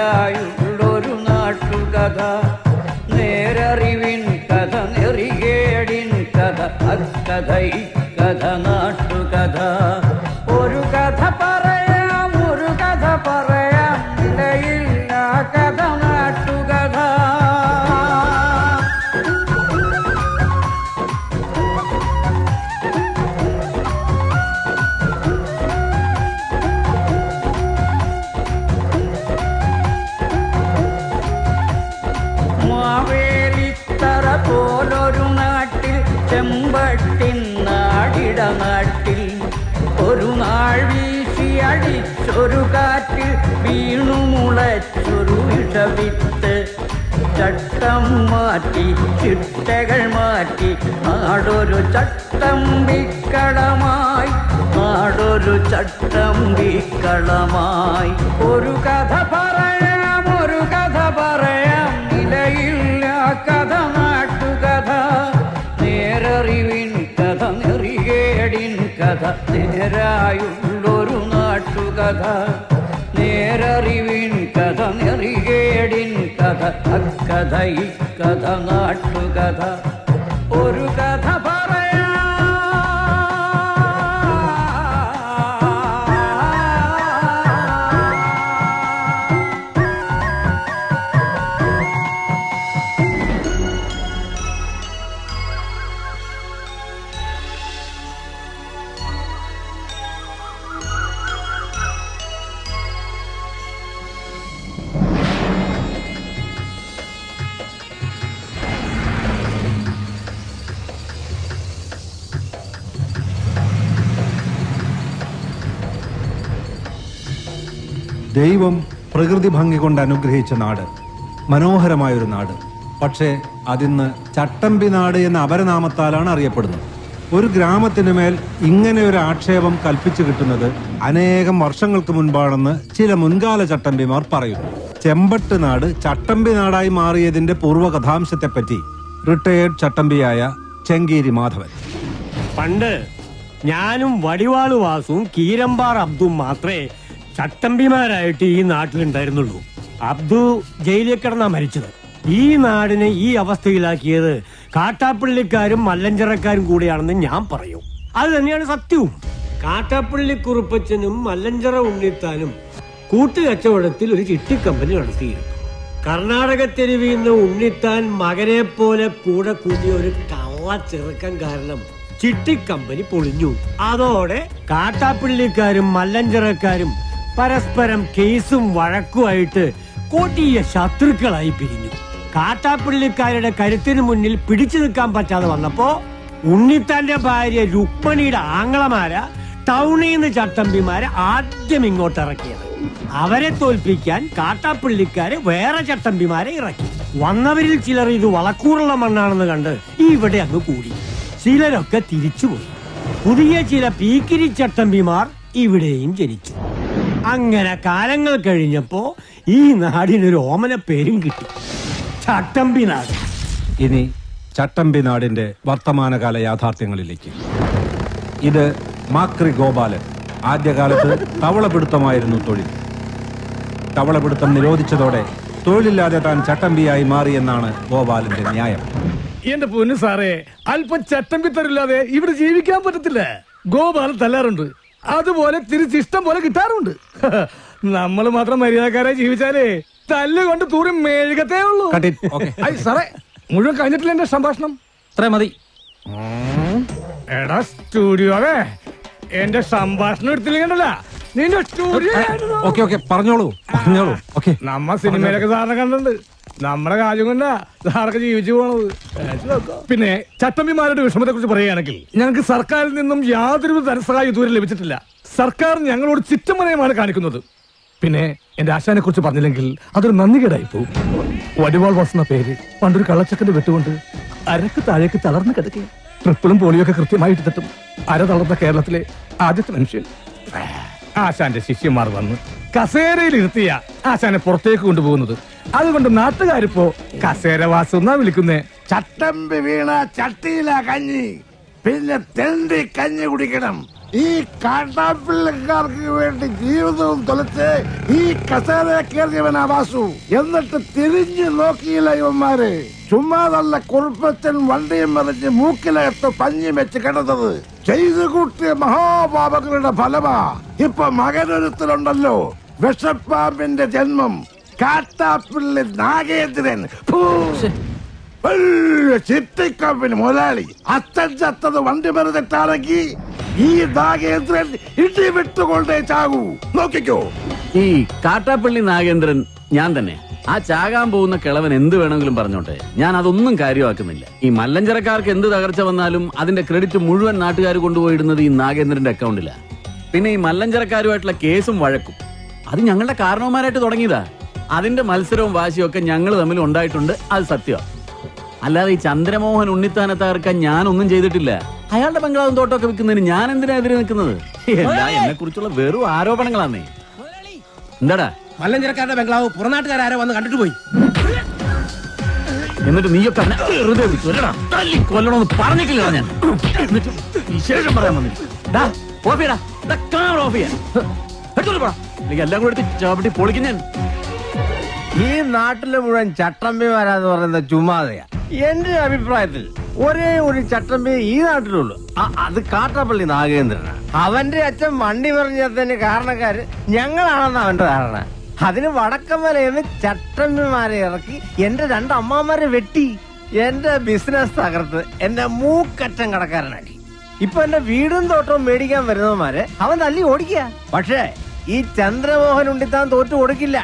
നേരായുള്ളൊരു നാട്ടുകഥ, നേരറിവിൻ കഥ, നെറികേടിൻ കഥ, അക്കഥ ഇക്കഥ നാട്ടുകഥ. ഒരു കഥ പറയാം, ഒരു കഥ പറയാം, ഇടയില്ല കഥ നാട്ടുകഥ. മാവേലിത്തറ പോലൊരു നാട്ടിൽ, ചെമ്പട്ടിൻ നാടിട നാട്ടിൽ, ഒരു നാൾ വീശി അടിച്ചൊരു കാറ്റിൽ വീണു മുളച്ചൊരു വിഷവിത്ത്. ചട്ടം മാറ്റി ചിട്ടകൾ മാറ്റി നാടൊരു ചട്ടമ്പിക്കളമായി, നാടൊരു ചട്ടമ്പിക്കളമായി. ഒരു കഥ പറയാം, ഒരു കഥ പറയാം, നിലയില്ല കഥ നാട്ടുകഥ. നേരറിവിൻ കഥ, നെറികേടിൻ കഥ, നേരായുള്ളൊരു നാട്ടുകഥ. നേരറിവിൻ കഥ, നെറികേടിൻ കഥ, അക്കഥ ഇക്കഥ നാട്ടുകഥ. ഒരു കഥ പറയാം. ദൈവം പ്രകൃതി ഭംഗി കൊണ്ട് അനുഗ്രഹിച്ച നാട്, മനോഹരമായൊരു നാട്. പക്ഷേ അതിന്ന് ചട്ടമ്പി നാട് എന്ന അപരനാമത്താലാണ് അറിയപ്പെടുന്നത്. ഒരു ഗ്രാമത്തിനു മേൽ ഇങ്ങനെ ഒരു ആക്ഷേപം കൽപ്പിച്ചു കിട്ടുന്നത് അനേകം വർഷങ്ങൾക്ക് മുൻപാണെന്ന് ചില മുൻകാല ചട്ടമ്പിമാർ പറയുന്നു. ചെമ്പട്ട് നാട് ചട്ടമ്പി നാടായി മാറിയതിന്റെ പൂർവ്വകഥാംശത്തെപ്പറ്റി റിട്ടയേർഡ് ചട്ടമ്പിയായ ചെങ്കീരി മാധവൻ: പണ്ട് ഞാനും വടിവാളു വാസുവും കീരമ്പാർ അബ്ദും മാത്രമേ ചട്ടമ്പിമാരായിട്ട് ഈ നാട്ടിലുണ്ടായിരുന്നുള്ളൂ. അബ്ദു ജയിലിൽ കിടന്നാ മരിച്ചത്. ഈ നാടിനെ ഈ അവസ്ഥയിലാക്കിയത് കാട്ടാപ്പള്ളിക്കാരും മല്ലഞ്ചറക്കാരും കൂടിയാണെന്ന് ഞാൻ പറയും. അത് തന്നെയാണ് സത്യവും. കാട്ടാപ്പള്ളി കുറുപ്പച്ചനും മല്ലഞ്ചറ ഉണ്ണിത്താനും കൂട്ടുകച്ചവടത്തിൽ ഒരു ചിട്ടിക്കമ്പനി നടത്തിയിരുന്നു. കർണാടക തെരുവിൽ നിന്ന് ഉണ്ണിത്താൻ മകനെ പോലെ കൂടെ കൂടിയ ഒരു കള്ള ചെറുക്കം കാരണം ചിട്ടിക്കമ്പനി പൊളിഞ്ഞു. അതോടെ കാട്ടാപ്പള്ളിക്കാരും മല്ലഞ്ചറക്കാരും പരസ്പരം കേസും വഴക്കുമായിട്ട് കൊടിയ ശത്രുക്കളായി പിരിഞ്ഞു. കാട്ടാപ്പള്ളിക്കാരുടെ കരുത്തിന് മുന്നിൽ പിടിച്ചു നിൽക്കാൻ പറ്റാതെ വന്നപ്പോ ഉണ്ണിത്താന്റെ ഭാര്യ രുക്മണിയുടെ ആങ്ങളമാര ടൗണിൽ നിന്ന് ചട്ടമ്പിമാരെ ആദ്യം ഇങ്ങോട്ട് ഇറക്കിയത്. അവരെ തോൽപ്പിക്കാൻ കാട്ടാപ്പള്ളിക്കാര് വേറെ ചട്ടമ്പിമാരെ ഇറക്കി. വന്നവരിൽ ചിലർ ഇത് വളക്കൂറുള്ള മണ്ണാണെന്ന് കണ്ട് ഇവിടെ അങ്ങ് കൂടി. ചിലരൊക്കെ തിരിച്ചുപോയി. പുതിയ ചില പീക്കിരി ചട്ടമ്പിമാർ ഇവിടെയും ജനിച്ചു. അങ്ങനെ കാലങ്ങൾ കഴിഞ്ഞപ്പോ ഈ നാടിനൊരു ഓമന പേരും കിട്ടി, ചട്ടമ്പി നാട്. ഇനി ചട്ടമ്പി നാടിന്റെ വർത്തമാനകാല യാഥാർത്ഥ്യങ്ങളിലേക്ക്. ഇത് മാക്രി ഗോപാലൻ. ആദ്യകാലത്ത് തവളപിടുത്തമായിരുന്നു തൊഴിൽ. തവളപിടുത്തം നിരോധിച്ചതോടെ തൊഴിലില്ലാതെ താൻ ചട്ടമ്പിയായി മാറിയെന്നാണ് ഗോപാലന്റെ ന്യായം. എന്റെ പൊന്നു സാറേ, അല്പം ചട്ടമ്പി തരില്ലാതെ ഇവിടെ ജീവിക്കാൻ പറ്റത്തില്ല. ഗോപാലൻ തല്ലാറുണ്ട്, അതുപോലെ തിരിച്ചിഷ്ടം പോലെ കിട്ടാറുണ്ട്. നമ്മൾ മാത്രം മര്യാദക്കാരായി ജീവിച്ചാലേ തല്ലുകൊണ്ട് തൂറി മെഴുകത്തേ ഉള്ളൂ. സാറേ, മുഴുവൻ കഴിഞ്ഞിട്ടില്ല എന്റെ സംഭാഷണം. അത്ര മതി. എടാ സ്റ്റുഡിയോവേ, എന്റെ സംഭാഷണം എടുത്തില്ലെങ്കിലല്ല നിന്റെ സ്റ്റുഡിയോ. പറഞ്ഞോളൂ. നമ്മ സിനിമയിലൊക്കെ സാറിനെ കണ്ടിട്ടുണ്ട്. നമ്മുടെ കാര്യം കൊണ്ടാ സാറൊക്കെ ജീവിച്ചു പോണത്. പിന്നെ ചട്ടമ്പിമാരുടെ വിഷമത്തെ കുറിച്ച് പറയുകയാണെങ്കിൽ ഞങ്ങൾക്ക് സർക്കാരിൽ നിന്നും യാതൊരു ധനസഹായം ഇതുവരെ ലഭിച്ചിട്ടില്ല. സർക്കാർ ഞങ്ങളോട് ചിറ്റമനയമാണ് കാണിക്കുന്നത്. പിന്നെ എന്റെ ആശാനെ കുറിച്ച് പറഞ്ഞില്ലെങ്കിൽ അതൊരു നന്ദികേടായി പോകും. വടിവാൾ വാസുന്ന പേര് പണ്ടൊരു കള്ളച്ചക്കന്റെ വെട്ടുകൊണ്ട് അരക്ക് താഴേക്ക് തളർന്നു കിടക്കുക. ട്രിപ്പിളും പോളിയൊക്കെ കൃത്യമായിട്ട് തട്ടും. അര തളർന്ന കേരളത്തിലെ ആദ്യത്തെ മനുഷ്യൻ. ആശാന്റെ ശിഷ്യന്മാർ വന്ന് കസേരയിൽ ഇരുത്തിയ ആശാനെ പുറത്തേക്ക് കൊണ്ടുപോകുന്നത്. അതുകൊണ്ട് നാട്ടുകാരിപ്പോ കസേരവാസം എന്നാ വിളിക്കുന്നേ. ചട്ടമ്പി വീണ ചട്ടിയില കഞ്ഞി, പിന്നെ തെണ്ടി കഞ്ഞി കുടിക്കണം. ഈ കാട്ടാപ്പിള്ളക്കാർക്ക് വേണ്ടി ജീവിതവും തൊലച്ച് ഈ കസേര കയറിയവനാ വാസു. എന്നിട്ട് തിരിഞ്ഞു നോക്കിയില്ല ഇവന്മാര്. ചുമ്മാതല്ല കുറുപ്പച്ചൻ വണ്ടിയും മറിഞ്ഞ് മൂക്കിലകത്ത് പഞ്ഞി വെച്ച് കിടന്നത്. ചെയ്തു കൂട്ടിയ മഹാപാപങ്ങളുടെ ഫലമാ ഇപ്പൊ മകനൊരുത്തലുണ്ടല്ലോ, വിഷപ്പാമ്പിന്റെ ജന്മം, കാട്ടാപ്പിള്ളി നാഗേന്ദ്രൻ. ചിട്ടിക്കമ്പിന് മുതലാളി. അച്ഛൻ ചത്തത് വണ്ടി മറിഞ്ഞിട്ടാണെങ്കിൽ ഈ നാഗേന്ദ്രൻ ഇടി വിട്ടുകൊണ്ടേ ചാകൂ. നോക്കിക്കോ. ഈ കാട്ടാപ്പള്ളി നാഗേന്ദ്രൻ ഞാൻ തന്നെ. ആ ചാകാൻ പോകുന്ന കിളവൻ എന്ത് വേണമെങ്കിലും പറഞ്ഞോട്ടെ, ഞാൻ അതൊന്നും കാര്യമാക്കുന്നില്ല. ഈ മല്ലഞ്ചരക്കാർക്ക് എന്ത് തകർച്ച വന്നാലും അതിന്റെ ക്രെഡിറ്റ് മുഴുവൻ നാട്ടുകാർ കൊണ്ടുപോയിടുന്നത് ഈ നാഗേന്ദ്രന്റെ അക്കൗണ്ടിലാ. പിന്നെ ഈ മല്ലഞ്ചരക്കാരുമായിട്ടുള്ള കേസും വഴക്കും അത് ഞങ്ങളുടെ കാരണവന്മാരായിട്ട് തുടങ്ങിയതാ. അതിന്റെ മത്സരവും വാശിയും ഒക്കെ ഞങ്ങൾ തമ്മിൽ ഉണ്ടായിട്ടുണ്ട്, അത് സത്യമാണ്. അല്ലാതെ ഈ ചന്ദ്രമോഹൻ ഉണ്ണിത്താനെ തകർക്കാൻ ഞാനൊന്നും ചെയ്തിട്ടില്ല. അയാളുടെ ബംഗ്ലാവും തോട്ടമൊക്കെ വിൽക്കുന്നതിന് ഞാൻ എന്തിനാ എതിരെ നിൽക്കുന്നത്? എന്നെ കുറിച്ചുള്ള വെറും ആരോപണങ്ങളാന്നേ. എന്താടാ മല്ലഞ്ചരക്കാരുടെ ബംഗ്ലാവ് പുറനാട്ടുകാരോ വന്ന് കണ്ടിട്ട് പോയി. എന്നിട്ട് നീയൊക്കെ കൊല്ലണമെന്ന് പറഞ്ഞിട്ടില്ല ഞാൻ. എന്നിട്ട് വിശേഷം പറയാൻ വന്നില്ല. എല്ലാം കൂടെ എടുത്ത് ചവിട്ടി പൊളിക്കും ഞാൻ. ഈ നാട്ടിലെ മുഴുവൻ ചട്ടമ്പിമാരാന്ന് പറയുന്നത് ചുമ്മാതെയാ. എന്റെ അഭിപ്രായത്തിൽ ഒരേ ഒരു ചട്ടമ്പി ഈ നാട്ടിലുള്ളൂ, അത് കാട്ടാപ്പള്ളി നാഗേന്ദ്രനാണ്. അവന്റെ അച്ഛൻ വണ്ടി പറഞ്ഞതിന് കാരണക്കാര് ഞങ്ങളാണെന്ന് അവന്റെ ധാരണ. അതിന് വടക്കമലയെന്ന് ചട്ടമ്പിമാരെ ഇറക്കി എന്റെ 2 അമ്മാമാരെ വെട്ടി എന്റെ ബിസിനസ് തകർത്ത് എന്റെ മൂക്കറ്റം കടക്കാരനാക്കി. ഇപ്പൊ എന്റെ വീടും തോട്ടവും മേടിക്കാൻ വരുന്നവന്മാരെ അവൻ തല്ലി ഓടിക്കുക. പക്ഷേ ഈ ചന്ദ്രമോഹൻ ഉണ്ണിത്താൻ തോറ്റു കൊടുക്കില്ല.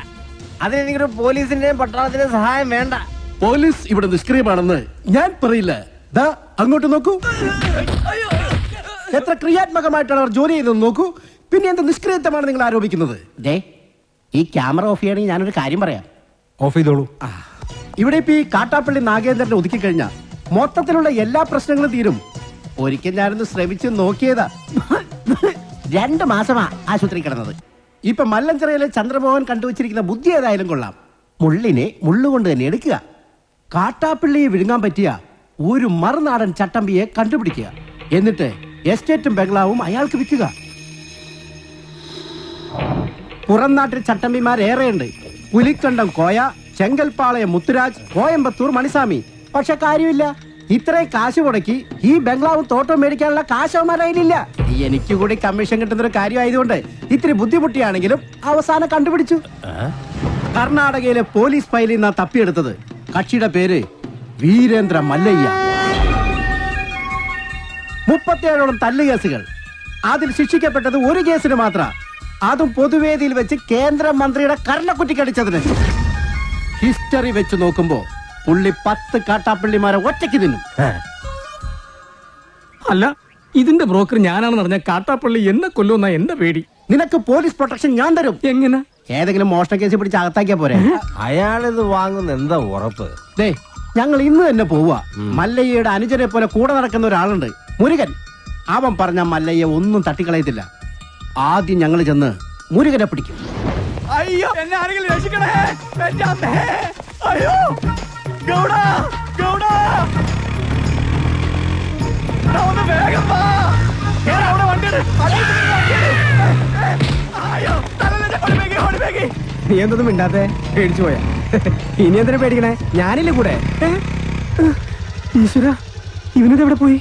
അതിനെനിക്കൊരു പോലീസിന്റെയും പട്ടാളത്തിന്റെയും സഹായം വേണ്ട. പോലീസ് ഇവിടെ നിഷ്ക്രിയമാണെന്ന് ഞാൻ പറയില്ല. ദാ അങ്ങോട്ട് നോക്കൂ, എത്ര ക്രിയാത്മകമായിട്ടാണ് അവർ ജോലി ചെയ്തതെന്ന് നോക്കൂ. പിന്നെ എന്ത് നിഷ്ക്രിയത്വമാണ് നിങ്ങൾ ആരോപിക്കുന്നത്? ഈ ക്യാമറ ഓഫ് ചെയ്യണമെങ്കിൽ ഞാനൊരു കാര്യം പറയാം. ഓഫ് ചെയ്തോളൂ. ഇവിടെ ഇപ്പൊ ഈ കാട്ടാപ്പള്ളി നാഗേന്ദ്രനെ ഒതുക്കി കഴിഞ്ഞാൽ മൊത്തത്തിലുള്ള എല്ലാ പ്രശ്നങ്ങളും തീരും. ഒരിക്കൽ ഞാനൊന്ന് ശ്രമിച്ച് നോക്കിയതാ. 2 മാസമാ ആശുപത്രി കിടന്നത്. ഇപ്പൊ മല്ലഞ്ചിറയിലെ ചന്ദ്രമോഹൻ കണ്ടുവച്ചിരിക്കുന്ന ബുദ്ധി ഏതായാലും കൊള്ളാം. മുള്ളിനെ മുള്ളുകൊണ്ട് തന്നെ എടുക്കുക. കാട്ടാപ്പിള്ളിയെ വിഴുങ്ങാൻ പറ്റിയ ഒരു മറുനാടൻ ചട്ടമ്പിയെ കണ്ടുപിടിക്കുക. എന്നിട്ട് എസ്റ്റേറ്റും ബംഗ്ലാവും അയാൾക്ക് വിൽക്കുക. പുറം നാട്ടിൽ ചട്ടമ്പിമാരേറെയുണ്ട്. പുലിക്കണ്ടം കോയ, ചെങ്കൽപ്പാളയം മുത്തുരാജ്, കോയമ്പത്തൂർ മണിസ്വാമി. പക്ഷെ കാര്യമില്ല, ഇത്രയും കാശ് മുടക്കി ഈ ബംഗ്ലാവും തോട്ടവും മേടിക്കാനുള്ള കാശവന്മാരായില്ല. എനിക്ക് കൂടി കമ്മീഷൻ കിട്ടുന്നൊരു കാര്യമായതുകൊണ്ട് ഇത്തിരി ബുദ്ധിമുട്ടിയാണെങ്കിലും അവസാനം കണ്ടുപിടിച്ചു. കർണാടകയിലെ പോലീസ് ഫയലിൽ നിന്നാ തപ്പിയെടുത്തത്. കക്ഷിയുടെ പേര് വീരേന്ദ്ര മല്ലയ്യ. 37ഓളം തല്ലുകേസുകൾ. അതിൽ ശിക്ഷിക്കപ്പെട്ടത് ഒരു കേസിന് മാത്രം, അതും പൊതുവേദിയിൽ വെച്ച് കേന്ദ്രമന്ത്രിയുടെ കർണക്കുറ്റിക്കടിച്ചതിന്. ഹിസ്റ്ററി വെച്ച് നോക്കുമ്പോ പുള്ളി 10 കാട്ടാപ്പള്ളിമാരെ ഒറ്റയ്ക്ക് തിന്നും. അല്ല, ഇതിന്റെ ബ്രോക്കർ ഞാനാണെന്ന് പറഞ്ഞ കാട്ടാപ്പള്ളി എന്നെ കൊല്ലുമെന്ന എന്റെ പേടി. നിനക്ക് പോലീസ് പ്രൊട്ടക്ഷൻ ഞാൻ തരും. എങ്ങനെ? ഏതെങ്കിലും മോഷണ കേസ് പിടിച്ച് അകത്താക്കിയാ പോരെ. അയാളിത് വാങ്ങുന്ന എന്താ ഉറപ്പ്? ദേ, ഞങ്ങൾ ഇന്ന് തന്നെ പോവുക. മല്ലയ്യയുടെ അനുജനെ പോലെ കൂടെ നടക്കുന്ന ഒരാളുണ്ട്, മുരുകൻ. അവൻ പറഞ്ഞ മല്ലയ്യ ഒന്നും തട്ടിക്കളയത്തില്ല. ആദ്യം ഞങ്ങൾ ചെന്ന് മുരുകനെ പിടിക്കും. അയ്യോ, എന്നെ ആരെങ്കിലും രക്ഷിക്കണേ. എന്റെ അമ്മേ. അയ്യോ, ഗൗഡാ, ഗൗഡാ. ഒന്ന് വേഗം വാ. അവിടെ വണ്ടിയുണ്ട്. അയ്യോ, ഓടിപ്പേക്ക്. നീ എന്തൊന്നും മിണ്ടാത്തെ? പേടിച്ചു പോയാ? ഇനി എന്തിനാ പേടിക്കണേ? ഞാനില്ലേ കൂടെ. ഈശ്വര, ഇവനത് എവിടെ പോയി?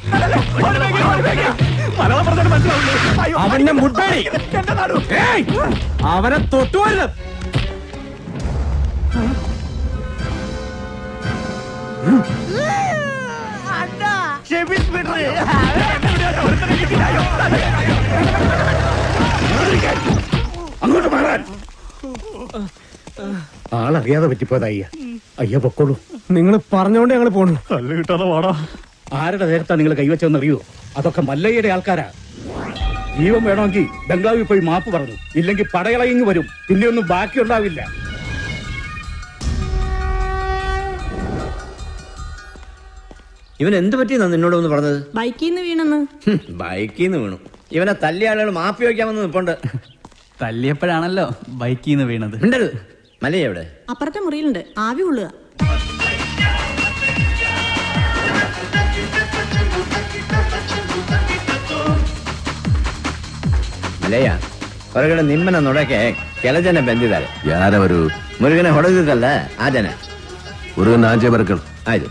അവന്റെ മുട്ടടി അവനെ തൊട്ടുപോയത്. അങ്ങോട്ട് മാറാൻ. ആളറിയാതെ പറ്റിപ്പോയതാ. അയ്യ പൊക്കോളൂ. നിങ്ങൾ പറഞ്ഞോണ്ട് ഞങ്ങൾ പോണു. കല്ല് കിട്ടാതെ വാടാ. ആരുടെ നേരത്താ നിങ്ങൾ കൈവച്ചെന്നറിയോ? അതൊക്കെ മല്ലയ്യയുടെ ആൾക്കാരാ. ജീവൻ വേണമെങ്കിൽ ബംഗ്ലാവിൽ പോയി മാപ്പ് പറഞ്ഞു, ഇല്ലെങ്കിൽ പടയളയിങ് വരും. പിന്നെ ഒന്നും ബാക്കിയുണ്ടാവില്ല. ഇവൻ എന്ത് പറ്റിയെന്നാ നിന്നോട് ഒന്ന് പറഞ്ഞത്? ബൈക്കിൽ നിന്ന് വീണെന്ന്. ബൈക്കിൽ നിന്ന് വീണു. ഇവനെ തല്ലിയ ആളുകൾ മാപ്പി വയ്ക്കാമെന്ന് നിപ്പുണ്ട്. തല്ലിയപ്പോഴാണല്ലോ ബൈക്കിൽ നിന്ന് വീണത്. ഉണ്ടത് മല്ലയ്യ എവിടെ? അപ്പുറത്തെ മുറിയിലുണ്ട്, ആവി കൊള്ളുക. ಮಲೆಯ ಹೊರಗಡೆ ನಿಮ್ಮನ್ನ ನೋಡಕ್ಕೆ ಕೆಲ ಜನ ಬಂದಿದ್ದಾರೆ. ಯಾರವರು? ಮುರುಗನೆ ಹೊಡೆದಿದ್ದಲ್ಲ ಆ ಜನ. ಮುರುಗನ ಆಚೆ ಬರ್ಕಳು. ಆಯ್ತು.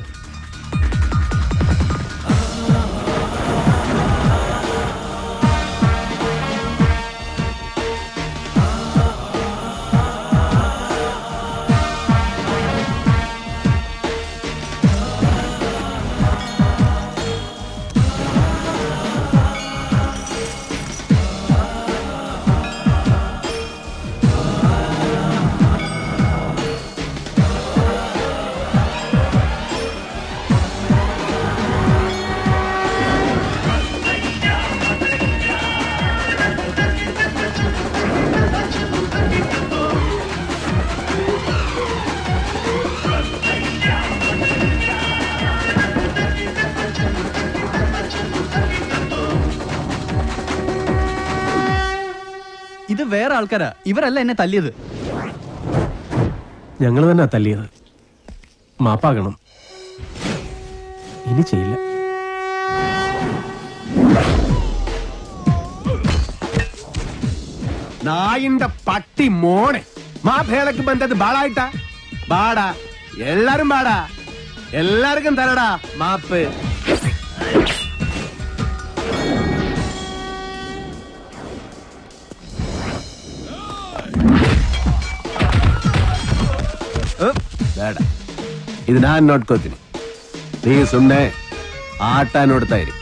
ഇത് വേറെ ആൾക്കാരാ, ഇവരല്ല എന്നെ തല്ലിയത്. ഞങ്ങൾ തന്നെ തല്ലിയത്. മാപ്പാകണം, ഇനി ചെയ്യില്ല. നായിന്റെ പട്ടി മോണെ മാപ്പേളക്ക് ബന്ധത് ബാളായിട്ടാ ബാടാ. എല്ലാരും ബാടാ, എല്ലാവർക്കും തരടാ മാപ്പ്. ಬೇಡ, ಇದು ನಾನ್ ನೋಡ್ಕೋತೀನಿ. ನೀ ಸುಮ್ನೆ ಆಟ ನೋಡ್ತಾ ಇರಿ.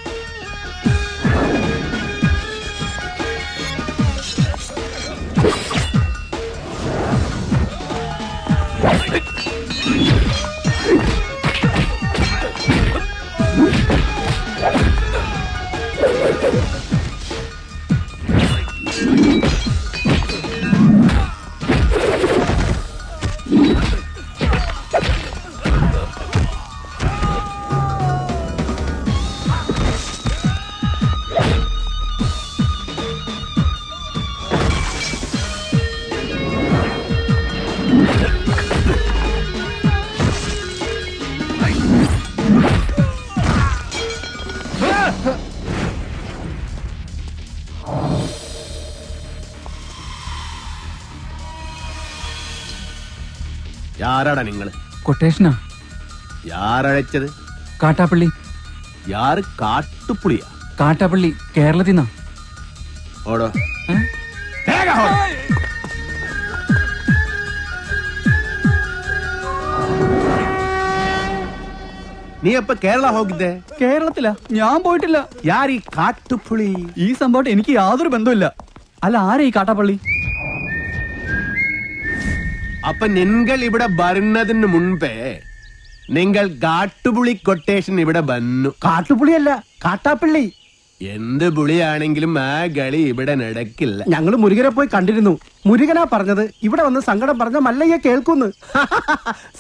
யாராடா നിങ്ങൾ? കൊട്ടേഷനാ. யாரழைச்சது? കാട്ടാപ്പള്ളി. யாரு? കാട്ടുപുളിയാ? കാട്ടാപ്പള്ളി, കേരളത്തിൽ നിന്നാ. ഓടോ. നീ എപ്പ കേരള ಹೋಗಿದ್ದೆ? കേരളത്തിലാ, ഞാൻ പോയിട്ടില്ല. ಯಾರೀ കാട്ടുപുളി? ഈ സംഭവം എനിക്ക് യാതൊരു ബന്ധമില്ല. അല്ല, ആരാ ഈ കാട്ടാപ്പള്ളി? അപ്പൊ നിങ്ങൾ ഇവിടെ വരുന്നതിന് മുൻപേ നിങ്ങൾ കാട്ടുപുളി കൊട്ടേഷൻ ഇവിടെ വന്നു. കാട്ടുപുളിയല്ല, കാട്ടാപ്പള്ളി. എന്ത് പുളിയാണെങ്കിലും ആ കളി ഇവിടെ നടക്കില്ല. ഞങ്ങള് മുരുകനെ പോയി കണ്ടിരുന്നു. മുരുകനാ പറഞ്ഞത് ഇവിടെ വന്ന് സങ്കടം പറഞ്ഞ മല്ലയ്യ കേൾക്കുന്നു.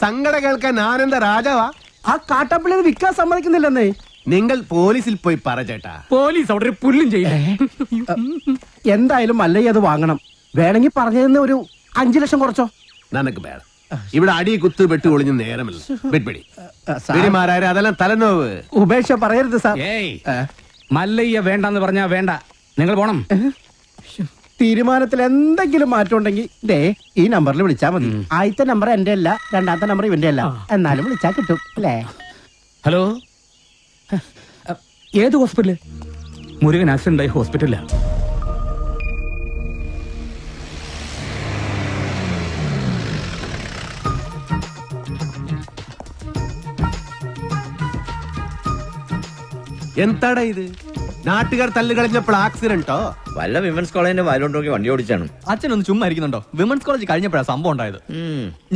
സങ്കടം കേൾക്കാൻ ആനന്ദ രാജാവാ? ആ കാട്ടാപ്പള്ളി വിൽക്കാൻ സമ്മതിക്കുന്നില്ലെന്നേ. നിങ്ങൾ പോലീസിൽ പോയി പറ ചേട്ടാ. പോലീസ് അവിടെ ഒരു പുല്ലും ചെയ്യില്ല. എന്തായാലും മല്ലയ്യ അത് വാങ്ങണം. വേണമെങ്കിൽ പറഞ്ഞതിന് ഒരു 5 ലക്ഷം കുറച്ചോ. നനക്ക് വേണം. ഇവിടെ അടി കുത്ത് വെട്ട് ഒളിഞ്ഞ് നേരമില്ല. വെടിമാരായ അതെല്ലാം തലനോവ്. ഉപേക്ഷ പറയരുത് സാർ. മല്ലയ്യ വേണ്ടെന്ന് പറഞ്ഞാ വേണ്ട, നിങ്ങൾ പോണം. തീരുമാനത്തിൽ എന്തെങ്കിലും മാറ്റം ഉണ്ടെങ്കിൽ ദേ ഈ നമ്പറിൽ വിളിച്ചാൽ മതി. ആദ്യത്തെ നമ്പർ എന്റെ അല്ല, രണ്ടാമത്തെ നമ്പർ ഇവന്റെ അല്ല. എന്നാലും വിളിച്ചാൽ കിട്ടും അല്ലേ? ഹലോ, ഏത് ഹോസ്പിറ്റല്? മുരുകൻ ആക്സിഡന്റ് ആയി ഹോസ്പിറ്റലിലാ. എന്താടാ ഇത്? നാട്ടുകാർ തല്ല് കളഞ്ഞപ്പോൾ ആക്സിഡന്റോ? വല്ല വിമൻസ് കോളേജിന്റെ വായിലോട്ട് വണ്ടി ഓടിച്ചാണ്. അച്ഛനൊന്ന് ചുമ്മാ ഇരിക്കുന്നുണ്ടോ? വിമൻസ് കോളേജ് കഴിഞ്ഞപ്പോഴാണ് സംഭവം ഉണ്ടായത്.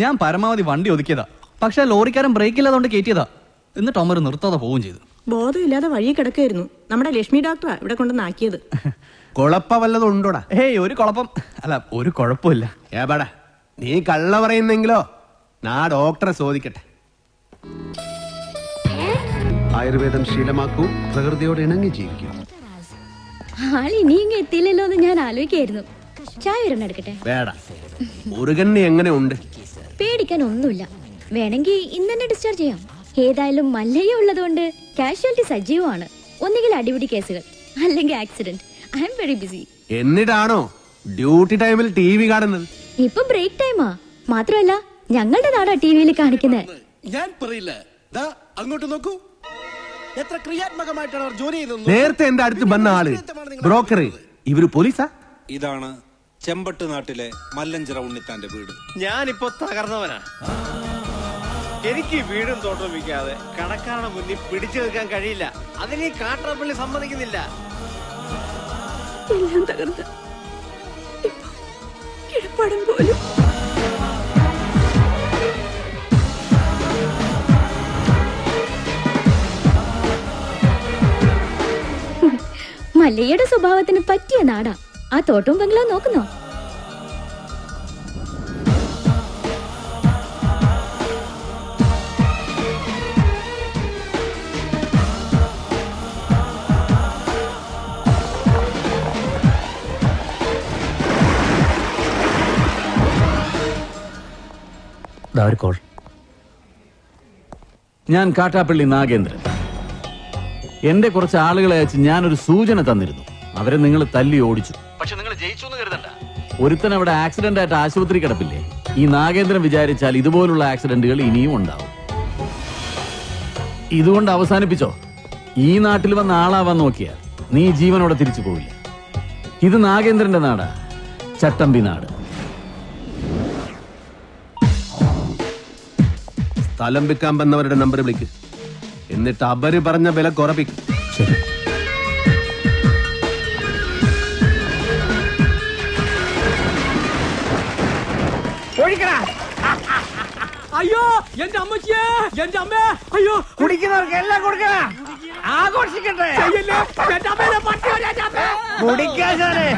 ഞാൻ പരമാവധി വണ്ടി ഒതുക്കിയതാ, പക്ഷെ ലോറിക്കാരൻ ബ്രേക്ക് ഇല്ലാതെ കയറ്റിയതാ. എന്നിട്ട് അമ്മ നിർത്താതെ പോവുകയും ചെയ്തു. ബോധമില്ലാതെ വഴി കിടക്കായിരുന്നു. നമ്മുടെ ലക്ഷ്മി ഡോക്ടറാ ഇവിടെ കൊണ്ടുവന്നാക്കിയത്. കുഴപ്പ വല്ലതും ഉണ്ടോടാ? ഹേയ്, ഒരു കുഴപ്പം അല്ല, ഒരു കുഴപ്പമില്ല. ഏപാടാ, നീ കള്ള പറയുന്നെങ്കിലോ നാ ഡോക്ടറെ ചോദിക്കട്ടെ. ആയുർവേദം ശീലമാക്കൂ, പ്രകൃതിയോട് ഇണങ്ങി ജീവിക്കൂ. ആളിനി ഇങ്ങ് എത്തിയില്ലല്ലോ എന്ന് ഞാൻ ആലോചിക്കായിരുന്നു. ചായ ഒരെണ്ണം എടുക്കട്ടെ? വേണ്ട. മുരുകന് എങ്ങനെ ഉണ്ട്? പേടിക്കാൻ ഒന്നുമില്ല. വേണമെങ്കിൽ ഇന്ന് തന്നെ ഡിസ്ചാർജ് ചെയ്യാം. ഏതായാലും മല്ലയ്യ ഉള്ളതുകൊണ്ട് കാഷ്വാലിറ്റി സജീവമാണ്. ഒന്നുകിൽ അടിപിടി കേസുകൾ, അല്ലെങ്കിൽ accident, I am very busy. എന്നിട്ടാണോ ഡ്യൂട്ടി ടൈമിൽ TV കാണുന്നത്? ഇപ്പൊ ബ്രേക്ക് ടൈമാ. മാത്രമല്ല ഞങ്ങളുടെ നാടാ ടിവിയിൽ കാണിക്കുന്നത്. ഞാൻ പറയില്ല. അങ്ങോട്ട് നോക്കൂ, എത്ര ക്രിയാത്മകമായിട്ടാണ് അവർ ജോലി ചെയ്തത്. നേരത്തെ എന്റെ അടുത്ത് വന്ന ആള് ബ്രോക്കർ, ഇവര് പോലീസാ? ഇതാണ് ചെമ്പട്ട് നാട്ടിലെ മല്ലഞ്ചിറ ഉണ്ണിത്താന്റെ വീട്. ഞാനിപ്പോ തകർന്നവനാ. എനിക്ക് വീടും തോട്ടം വിൽക്കാതെ കടക്കാരുടെ മുന്നിൽ പിടിച്ചു നിൽക്കാൻ കഴിയില്ല. അതിന് ഈ കാട്ടാപ്പള്ളി സമ്മതിക്കുന്നില്ല. എല്ലാം തകർന്ന് കിഴപ്പാടം പോലും. മല്ലയ്യയുടെ സ്വഭാവത്തിന് പറ്റിയ നാടാ. ആ തോട്ടവും ബംഗ്ലാവ് നോക്കുന്നോ? ഞാൻ കാട്ടാപ്പള്ളി നാഗേന്ദ്രൻ. എന്റെ കുറച്ച് ആളുകളെ അയച്ച് ഞാനൊരു സൂചന തന്നിരുന്നു. അവരെ നിങ്ങൾ തല്ലി ഓടിച്ചു. പക്ഷെ നിങ്ങൾ ജയിച്ചു എന്ന് കരുതണ്ട. ഒരുത്തൻ അവിടെ ആക്സിഡന്റ് ആയിട്ട് ആശുപത്രി കിടപ്പില്ലേ? ഈ നാഗേന്ദ്രൻ വിചാരിച്ചാൽ ഇതുപോലുള്ള ആക്സിഡന്റുകൾ ഇനിയും ഉണ്ടാവും. ഇതുകൊണ്ട് അവസാനിപ്പിച്ചോ. ഈ നാട്ടിൽ വന്ന ആളാവാൻ നോക്കിയാൽ നീ ജീവനോടെ തിരിച്ചു പോവില്ല. ഇത് നാഗേന്ദ്രന്റെ നാടാ, ചട്ടമ്പി നാട്. സ്ഥലം വിൽക്കാൻ വന്നവരുടെ നമ്പർ വിളിക്ക്. എന്നിട്ട് അവര് പറഞ്ഞ വില കുറപ്പിക്കും. ശരി. അയ്യോ എന്റെ അമ്മച്ചിയെ, എന്റെ അമ്മേ, അയ്യോ കുടിക്കുന്നവർക്ക് എല്ലാം കൊടുക്കണ. ആഘോഷിക്കട്ടെ. കുടിക്കാശാനെ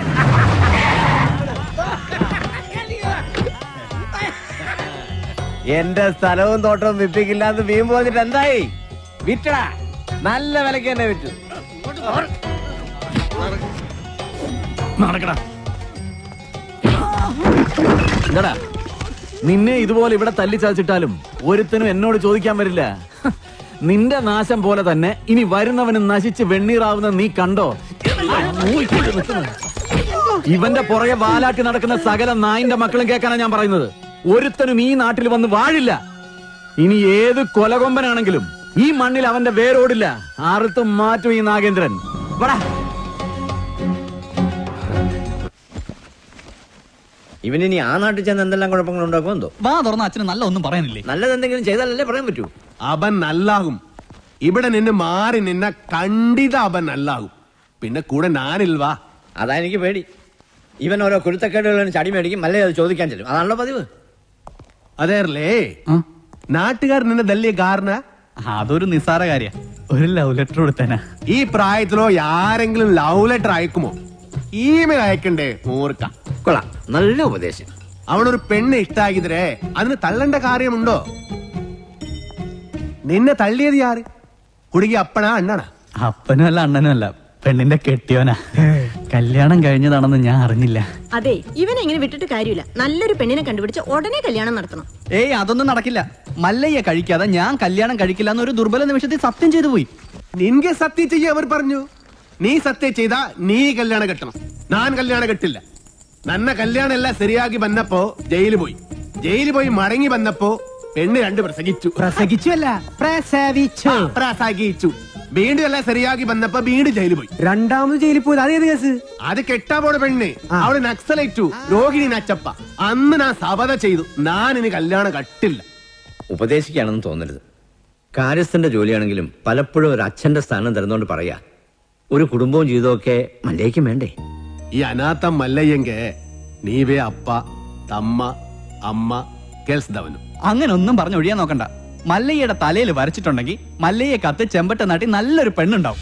എന്റെ സ്ഥലവും തോട്ടവും വിപ്പിക്കില്ലാന്ന് വീമ്പ് പോന്നിട്ട് എന്തായി? വിറ്റടാ, നല്ല വിലക്ക് തന്നെ വിറ്റു. നടക്കടാ. എന്താടാ നിന്നെ ഇതുപോലെ ഇവിടെ തല്ലിച്ചതച്ചിട്ടാലും ഒരുത്തനും എന്നോട് ചോദിക്കാൻ വരില്ല. നിന്റെ നാശം പോലെ തന്നെ ഇനി വരുന്നവന് നശിച്ച് വെണ്ണീറാവുന്ന നീ കണ്ടോ? ഇവന്റെ പുറകെ വാലാട്ടി നടക്കുന്ന സകല നായിന്റെ മക്കളും കേൾക്കാനാ ഞാൻ പറയുന്നത്. ഒരുത്തനും ഈ നാട്ടിൽ വന്ന് വാഴില്ല. ഇനി ഏത് കൊലകൊമ്പനാണെങ്കിലും ഈ മണ്ണിൽ അവന്റെ വേരോടില്ല. ആർത്തും മാറ്റും ഈ നാഗേന്ദ്രൻ. ഇവനിനി ആ നാട്ടിൽ ചെന്ന് എന്തെല്ലാം കുഴപ്പങ്ങൾ ഉണ്ടാക്കുമെന്തോ. വാ തുറന്ന അച്ഛന് നല്ല ഒന്നും പറയാനില്ലേ? നല്ലത് എന്തെങ്കിലും ചെയ്താലല്ലേ പറയാൻ പറ്റൂ. അവൻ നല്ലാകും. ഇവിടെ നിന്ന് മാറി നിന്ന കണ്ടിത അവൻ നല്ലാകും. പിന്നെ കൂടെ ഞാനിൽവാ. അതാ എനിക്ക് പേടി. ഇവൻ ഓരോ കുരുത്തക്കേടുകളും ചടി മേടിക്കും, അല്ലേ അത് ചോദിക്കാൻ ചെല്ലും. അതാണല്ലോ പതിവ്. അതേറല്ലേ നാട്ടുകാർ നിന്നെ തല്ലിയ കാരണ? അതൊരു നിസ്സാര കാര്യ. ഒരു ലവ് ലെറ്റർ കൊടുത്തനാ. ഈ പ്രായത്തിലോ ആരെങ്കിലും ലവ് ലെറ്റർ അയക്കുമോ? ഇമെയിൽ അയക്കണ്ടേ? ഓർക്ക. കൊള്ളാം, നല്ല ഉപദേശം. അവളൊരു പെണ്ണ് ഇഷ്ടാക്കിതരേ, അതിന് തള്ളേണ്ട കാര്യമുണ്ടോ? നിന്നെ തള്ളിയത് ആര്? കുടുങ്ങി അപ്പനാ അണ്ണനാ? അപ്പനും അല്ല അണ്ണനും അല്ല, പെണ്ണിന്റെ കെട്ടിയോനാ. കല്യാണം കഴിഞ്ഞതാണെന്ന് ഞാൻ അറിഞ്ഞില്ല. അതെ, ഇവനെ ഇങ്ങനെ വിട്ടിട്ട് കാര്യമില്ല. നല്ലൊരു പെണ്ണിനെ കണ്ടുപിടിച്ച് ഉടനെ കല്യാണം നടത്തണം. ഏയ് അതൊന്നും നടക്കില്ല. മല്ലയ്യ കഴിക്കാതെ ഞാൻ കല്യാണം കഴിക്കില്ല എന്നൊരു ദുർബല നിമിഷത്തിൽ സത്യം ചെയ്തു പോയി. നിൻಗೆ സത്യം ചെയ്യ അവർ പറഞ്ഞു. നീ സത്യം ചെയ്ത നീ കല്യാണം കെട്ടണം. ഞാൻ കല്യാണം കെട്ടില്ല. നന്ന കല്യാണം എല്ലാം ശരിയാക്കി വന്നപ്പോ ജയിലിൽ പോയി മടങ്ങി വന്നപ്പോ പെണ്ണ് 2 പ്രസവിച്ചു. പ്രസവിച്ചു. വീണ്ടും എല്ലാം ശരിയാക്കി വന്നപ്പോ വീണ്ടും ജയിലിൽ പോയി. രണ്ടാമത് ജയിലിൽ പോയത് അതേത് കേസ്? അത് കെട്ടാ പോണ പെണ്ണ്. അവള് നക്സലേറ്റു, രോഹിണി നച്ചപ്പ. അന്ന് ഞാൻ സബത ചെയ്തു, ഞാൻ ഇനി കല്യാണം കട്ടില്ല. ഉപദേശിക്കാണെന്ന് തോന്നരുത്. കാര്യസ്ഥന്റെ ജോലിയാണെങ്കിലും പലപ്പോഴും ഒരു അച്ഛന്റെ സ്ഥാനം തരുന്നോണ്ട് പറയാ. ഒരു കുടുംബവും ജീവിതമൊക്കെ മല്ലയ്ക്കും വേണ്ടേ? ഈ അനാഥ മല്ലയ്യെങ്ക നീവേ അപ്പ തമ്മ അമ്മ കേൾസ്തവനും. അങ്ങനെ ഒന്നും പറഞ്ഞു ഒഴിയാൻ നോക്കണ്ട. മല്ലയ്യയുടെ തലയിൽ വരച്ചിട്ടുണ്ടെങ്കിൽ മല്ലയ്യെ കത്ത് ചെമ്പട്ട നാട്ടി നല്ലൊരു പെണ്ണുണ്ടാവും.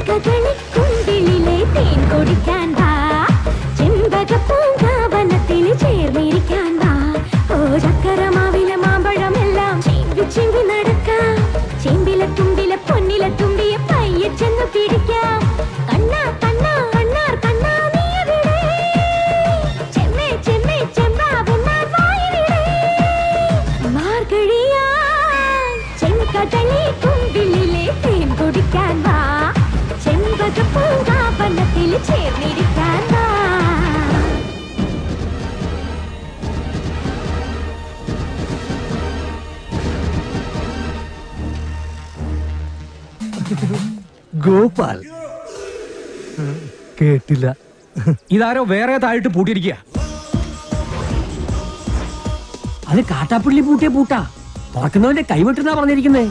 ചെങ്കകളിക്കുണ്ടിലെ തേൻ കുടിക്കാൻ വാ ചെമ്പക പൂങ്കാവനത്തിൽ ചേർന്നിരിക്കാൻ വാ ഓ ചക്കരമാവിലെ മാമ്പഴമെല്ലാം ചിങ്കി ചിങ്കി നടക്കാം ചെമ്പിലെ തുമ്പിലെ പൊന്നിലെ തുമ്പിയെ പയ്യെ ചെന്ന് പിടിക്കാം കണ്ണാ കണ്ണാ കണ്ണാർ കണ്ണാ നീ എവിടെ ചെമ്മേ ചെമ്മേ ചെമ്പാവുന്നാർ വായിവിടെ മാർഗഴിയാ ചെങ്കടലി കുമ്പിളിലെ തേൻ കുടിക്കാൻ വാ ചെമ്പക പൂങ്കാവനത്തിൽ ചേർന്നിരിക്കാൻ വാ ഗോപാൽ കേട്ടില്ല. ഇതാരോ വേറെ താഴിട്ട് പൂട്ടിയിരിക്കുക. അത് കാട്ടാപ്പിള്ളി പൂട്ടിയ പൂട്ടാ. തുറക്കുന്നവന്റെ കൈവിട്ടെന്നാ പറഞ്ഞിരിക്കുന്നേ.